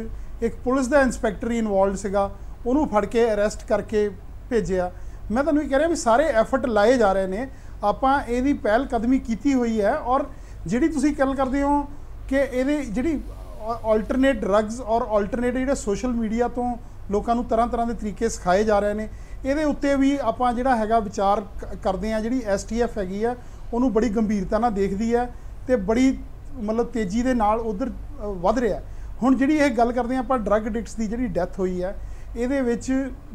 Speaker 2: ਇੱਕ ਪੁਲਿਸ ਦਾ ਇੰਸਪੈਕਟਰ ਹੀ ਇਨਵੋਲਵਡ ਸੀਗਾ, ਉਹਨੂੰ ਫੜ ਕੇ ਅਰੈਸਟ ਕਰਕੇ ਭੇਜਿਆ। ਮੈਂ ਤੁਹਾਨੂੰ ਇਹ ਕਹਿ ਰਿਹਾ ਵੀ ਸਾਰੇ ਐਫਰਟ ਲਾਏ ਜਾ ਰਹੇ ਨੇ, ਆਪਾਂ ਇਹਦੀ ਪਹਿਲ ਕਦਮੀ ਕੀਤੀ ਹੋਈ ਹੈ। ਔਰ ਜਿਹੜੀ ਤੁਸੀਂ ਗੱਲ ਕਰਦੇ ਹੋ ਕਿ ਇਹਦੇ ਜਿਹੜੀ ਆਲਟਰਨੇਟ ਡਰੱਗਸ ਔਰ ਆਲਟਰਨੇਟ ਜਿਹੜੇ ਸੋਸ਼ਲ ਮੀਡੀਆ ਤੋਂ ਲੋਕਾਂ ਨੂੰ ਤਰ੍ਹਾਂ ਤਰ੍ਹਾਂ ਦੇ ਤਰੀਕੇ ਸਿਖਾਏ ਜਾ ਰਹੇ ਨੇ, ਇਹਦੇ ਉੱਤੇ ਵੀ ਆਪਾਂ ਜਿਹੜਾ ਹੈਗਾ ਵਿਚਾਰ ਕਰਦੇ ਹਾਂ। ਜਿਹੜੀ STF ਹੈਗੀ ਆ, ਉਹਨੂੰ ਬੜੀ ਗੰਭੀਰਤਾ ਨਾਲ ਦੇਖਦੀ ਹੈ ਤੇ ਬੜੀ ਮਤਲਬ ਤੇਜ਼ੀ ਦੇ ਨਾਲ ਉਧਰ ਵੱਧ ਰਿਹਾ। ਹੁਣ ਜਿਹੜੀ ਇਹ ਗੱਲ ਕਰਦੇ ਹਾਂ ਆਪਾਂ ਡਰੱਗ ਐਡਿਕਟਸ ਦੀ ਜਿਹੜੀ ਡੈਥ ਹੋਈ ਹੈ, ਇਹਦੇ ਵਿੱਚ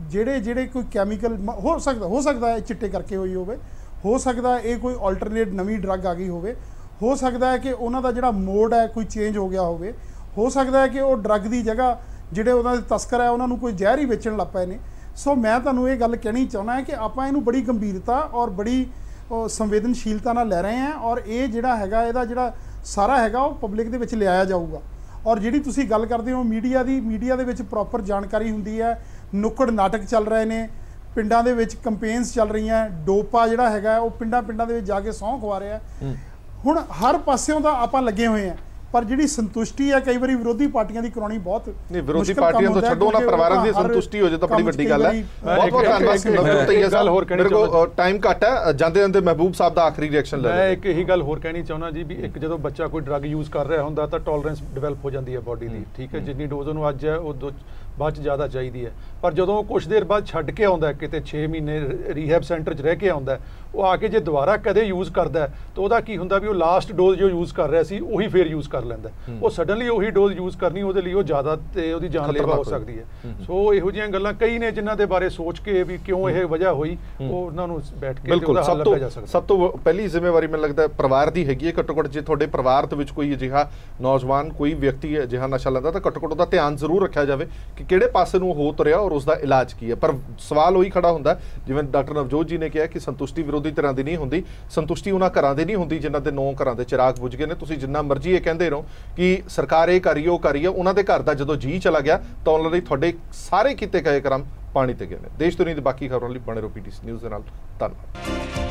Speaker 2: ਜਿਹੜੇ ਕੋਈ ਕੈਮੀਕਲ ਹੋ ਸਕਦਾ ਹੈ ਚਿੱਟੇ ਕਰਕੇ ਹੋਈ ਹੋਵੇ, ਹੋ ਸਕਦਾ ਇਹ ਕੋਈ ਆਲਟਰਨੇਟ ਨਵੀਂ ਡਰੱਗ ਆ ਗਈ ਹੋਵੇ, ਹੋ ਸਕਦਾ ਹੈ ਕਿ ਉਹਨਾਂ ਦਾ ਜਿਹੜਾ ਮੋਡ ਹੈ ਕੋਈ ਚੇਂਜ ਹੋ ਗਿਆ ਹੋਵੇ, ਹੋ ਸਕਦਾ ਹੈ ਕਿ ਉਹ ਡਰੱਗ ਦੀ ਜਗ੍ਹਾ ਜਿਹੜੇ ਉਹਨਾਂ ਦੇ ਤਸਕਰ ਹੈ ਉਹਨਾਂ ਨੂੰ ਕੋਈ ਜ਼ਹਿਰ ਹੀ ਵੇਚਣ ਲੱਗ ਪਏ ਨੇ। ਸੋ ਮੈਂ ਤੁਹਾਨੂੰ ਇਹ ਗੱਲ ਕਹਿਣੀ ਚਾਹੁੰਦਾ ਹੈ ਕਿ ਆਪਾਂ ਇਹਨੂੰ ਬੜੀ ਗੰਭੀਰਤਾ ਔਰ ਬੜੀ ਸੰਵੇਦਨਸ਼ੀਲਤਾ ਨਾਲ ਲੈ ਰਹੇ ਹਾਂ, ਔਰ ਇਹ ਜਿਹੜਾ ਹੈਗਾ ਇਹਦਾ ਜਿਹੜਾ ਸਾਰਾ ਹੈਗਾ ਉਹ ਪਬਲਿਕ ਦੇ ਵਿੱਚ ਲਿਆਇਆ ਜਾਊਗਾ। ਔਰ ਜਿਹੜੀ ਤੁਸੀਂ ਗੱਲ ਕਰਦੇ ਹੋ ਮੀਡੀਆ ਦੇ ਵਿੱਚ ਪ੍ਰੋਪਰ ਜਾਣਕਾਰੀ ਹੁੰਦੀ ਹੈ। ਨੁੱਕੜ ਨਾਟਕ ਚੱਲ ਰਹੇ ਨੇ, ਪਿੰਡਾਂ ਦੇ ਵਿੱਚ ਕੰਪੇਨਸ ਚੱਲ ਰਹੀਆਂ, ਡੋਪਾ ਜਿਹੜਾ ਹੈਗਾ ਉਹ ਪਿੰਡਾਂ ਦੇ ਵਿੱਚ ਜਾ ਕੇ ਸਹੁੰ ਖਵਾ ਰਿਹਾ। ਹੁਣ ਹਰ ਪਾਸਿਓਂ ਦਾ ਆਪਾਂ ਲੱਗੇ ਹੋਏ ਹਾਂ ਪਰ ਜਿਹੜੀ ਸੰਤੁਸ਼ਟੀ ਹੈ ਕਈ ਵਾਰੀ ਵਿਰੋਧੀ ਪਾਰਟੀਆਂ ਦੀ ਕਰਾਉਣੀ ਬਹੁਤ
Speaker 1: ਨਹੀਂ, ਵਿਰੋਧੀ ਪਾਰਟੀਆਂ ਤੋਂ ਛੱਡੋ ਨਾ, ਪਰਿਵਾਰਾਂ ਦੀ ਸੰਤੁਸ਼ਟੀ ਹੋ ਜੇ ਤਾਂ ਬੜੀ ਵੱਡੀ ਗੱਲ ਹੈ। ਬਹੁਤ ਬਹੁਤ ਧੰਨਵਾਦ। ਗੱਲ ਹੋਰ ਕਹਿਣੀ ਚਾਹੁੰਦਾ, ਟਾਈਮ ਘੱਟ ਹੈ, ਜਾਂਦੇ ਜਾਂਦੇ ਮਹਿਬੂਬ ਸਾਹਿਬ ਦਾ ਆਖਰੀ ਰਿਐਕਸ਼ਨ ਲੈ।
Speaker 10: ਮੈਂ ਇੱਕ ਇਹੀ ਗੱਲ ਹੋਰ ਕਹਿਣੀ ਚਾਹੁੰਦਾ ਜੀ, ਵੀ ਇੱਕ ਜਦੋਂ ਬੱਚਾ ਕੋਈ ਡਰੱਗ ਯੂਜ਼ ਕਰ ਰਿਹਾ ਹੁੰਦਾ ਤਾਂ ਟੋਲਰੈਂਸ ਡਿਵੈਲਪ ਹੋ ਜਾਂਦੀ ਹੈ ਬਾਡੀ ਦੀ, ਠੀਕ ਹੈ, ਜਿੰਨੀ ਡੋਜ਼ ਉਹਨੂੰ ਅੱਜ ਹੈ ਉਹ ਬਾਅਦ 'ਚ ਜ਼ਿਆਦਾ ਚਾਹੀਦੀ ਹੈ। ਪਰ ਜਦੋਂ ਕੁਝ ਦੇਰ ਬਾਅਦ ਛੱਡ ਕੇ ਆਉਂਦਾ, ਕਿਤੇ 6 ਮਹੀਨੇ ਰੀਹੈਬ ਸੈਂਟਰ 'ਚ ਰਹਿ ਕੇ ਆਉਂਦਾ, ਉਹ ਆ ਕੇ ਜੇ ਦੁਬਾਰਾ ਕਦੇ ਯੂਜ਼ ਕਰਦਾ ਤਾਂ ਉਹਦਾ ਕੀ ਹੁੰਦਾ ਵੀ ਉਹ ਲਾਸਟ ਡੋਜ਼ ਜੋ ਯੂਜ਼ ਕਰ ਰਿਹਾ ਸੀ ਉਹੀ ਫੇਰ ਯੂਜ਼ ਕਰ ਲੈਂਦਾ। ਉਹ ਸਡਨਲੀ ਉਹੀ ਡੋਜ਼ ਯੂਜ਼ ਕਰਨੀ ਉਹਦੇ ਲਈ ਉਹ ਜ਼ਿਆਦਾ ਤੇ ਉਹਦੀ ਜਾਨਲੇਵਾ ਹੋ ਸਕਦੀ ਹੈ। ਸੋ ਇਹੋ ਜਿਹੀਆਂ ਗੱਲਾਂ ਕਈ ਨੇ ਜਿਨ੍ਹਾਂ ਦੇ ਬਾਰੇ ਸੋਚ ਕੇ ਵੀ ਕਿਉਂ ਇਹ ਵਜ੍ਹਾ ਹੋਈ, ਉਹ ਉਹਨਾਂ ਨੂੰ ਬੈਠ ਕੇ ਉਹਦਾ ਹੱਲ ਲੱਭਿਆ ਜਾ ਸਕਦਾ।
Speaker 1: ਸਭ ਤੋਂ ਪਹਿਲੀ ਜ਼ਿੰਮੇਵਾਰੀ ਮੈਨੂੰ ਲੱਗਦਾ ਪਰਿਵਾਰ ਦੀ ਹੈਗੀ ਹੈ। ਘੱਟੋ ਘੱਟ ਜੇ ਤੁਹਾਡੇ ਪਰਿਵਾਰ ਦੇ ਵਿੱਚ ਕੋਈ ਅਜਿਹਾ ਨੌਜਵਾਨ, ਕੋਈ ਵਿਅਕਤੀ ਅਜਿਹਾ ਨਸ਼ਾ ਲੈਂਦਾ ਤਾਂ ਘੱਟੋ ਘੱਟ ਉਹਦਾ ਧਿਆਨ ਜ਼ਰੂਰ ਰੱਖਿਆ ਜਾਵੇ ਕਿ ਕਿਹੜੇ ਪਾਸੇ ਨੂੰ ਹੋ ਤੁਰਿਆ ਔਰ ਉਸਦਾ ਇਲਾਜ ਕੀ ਹੈ। ਪਰ ਸਵਾਲ ਉਹੀ ਖੜਾ ਹੁੰਦਾ, ਜਿਵੇਂ ਡਾਕਟਰ ਨਵਜੋਤ ਜੀ ਨੇ ਕਿਹਾ ਕਿ ਸੰਤੁਸ਼ਟੀ ਵਿਰੋਧੀ ਤਰ੍ਹਾਂ ਦੀ ਨਹੀਂ ਹੁੰਦੀ, ਸੰਤੁਸ਼ਟੀ ਉਹਨਾਂ ਘਰਾਂ ਦੀ ਨਹੀਂ ਹੁੰਦੀ ਜਿਨ੍ਹਾਂ ਦੇ 9 ਘਰਾਂ ਦੇ ਚਿਰਾਗ ਬੁਝ ਗਏ ਨੇ। ਤੁਸੀਂ ਜਿੰਨਾ ਮਰਜ਼ੀ ਇਹ ਕਹਿੰਦੇ ਰਹੋ ਕਿ ਸਰਕਾਰ ਇਹ ਕਰੀ ਉਹ ਕਰੀ, ਉਹਨਾਂ ਦੇ ਘਰ ਦਾ ਜਦੋਂ ਜੀ ਚਲਾ ਗਿਆ ਤਾਂ ਉਹਨਾਂ ਲਈ ਤੁਹਾਡੇ ਸਾਰੇ ਕੀਤੇ ਗਏ ਕਰਮ ਪਾਣੀ ਤੇ ਗਏ ਨੇ। ਦੇਸ਼ ਦੁਨੀਆ ਦੀ ਬਾਕੀ ਖਬਰਾਂ ਲਈ ਬਣੇ ਰਹੋ PTC ਨਿਊਜ਼ ਦੇ ਨਾਲ। ਧੰਨਵਾਦ।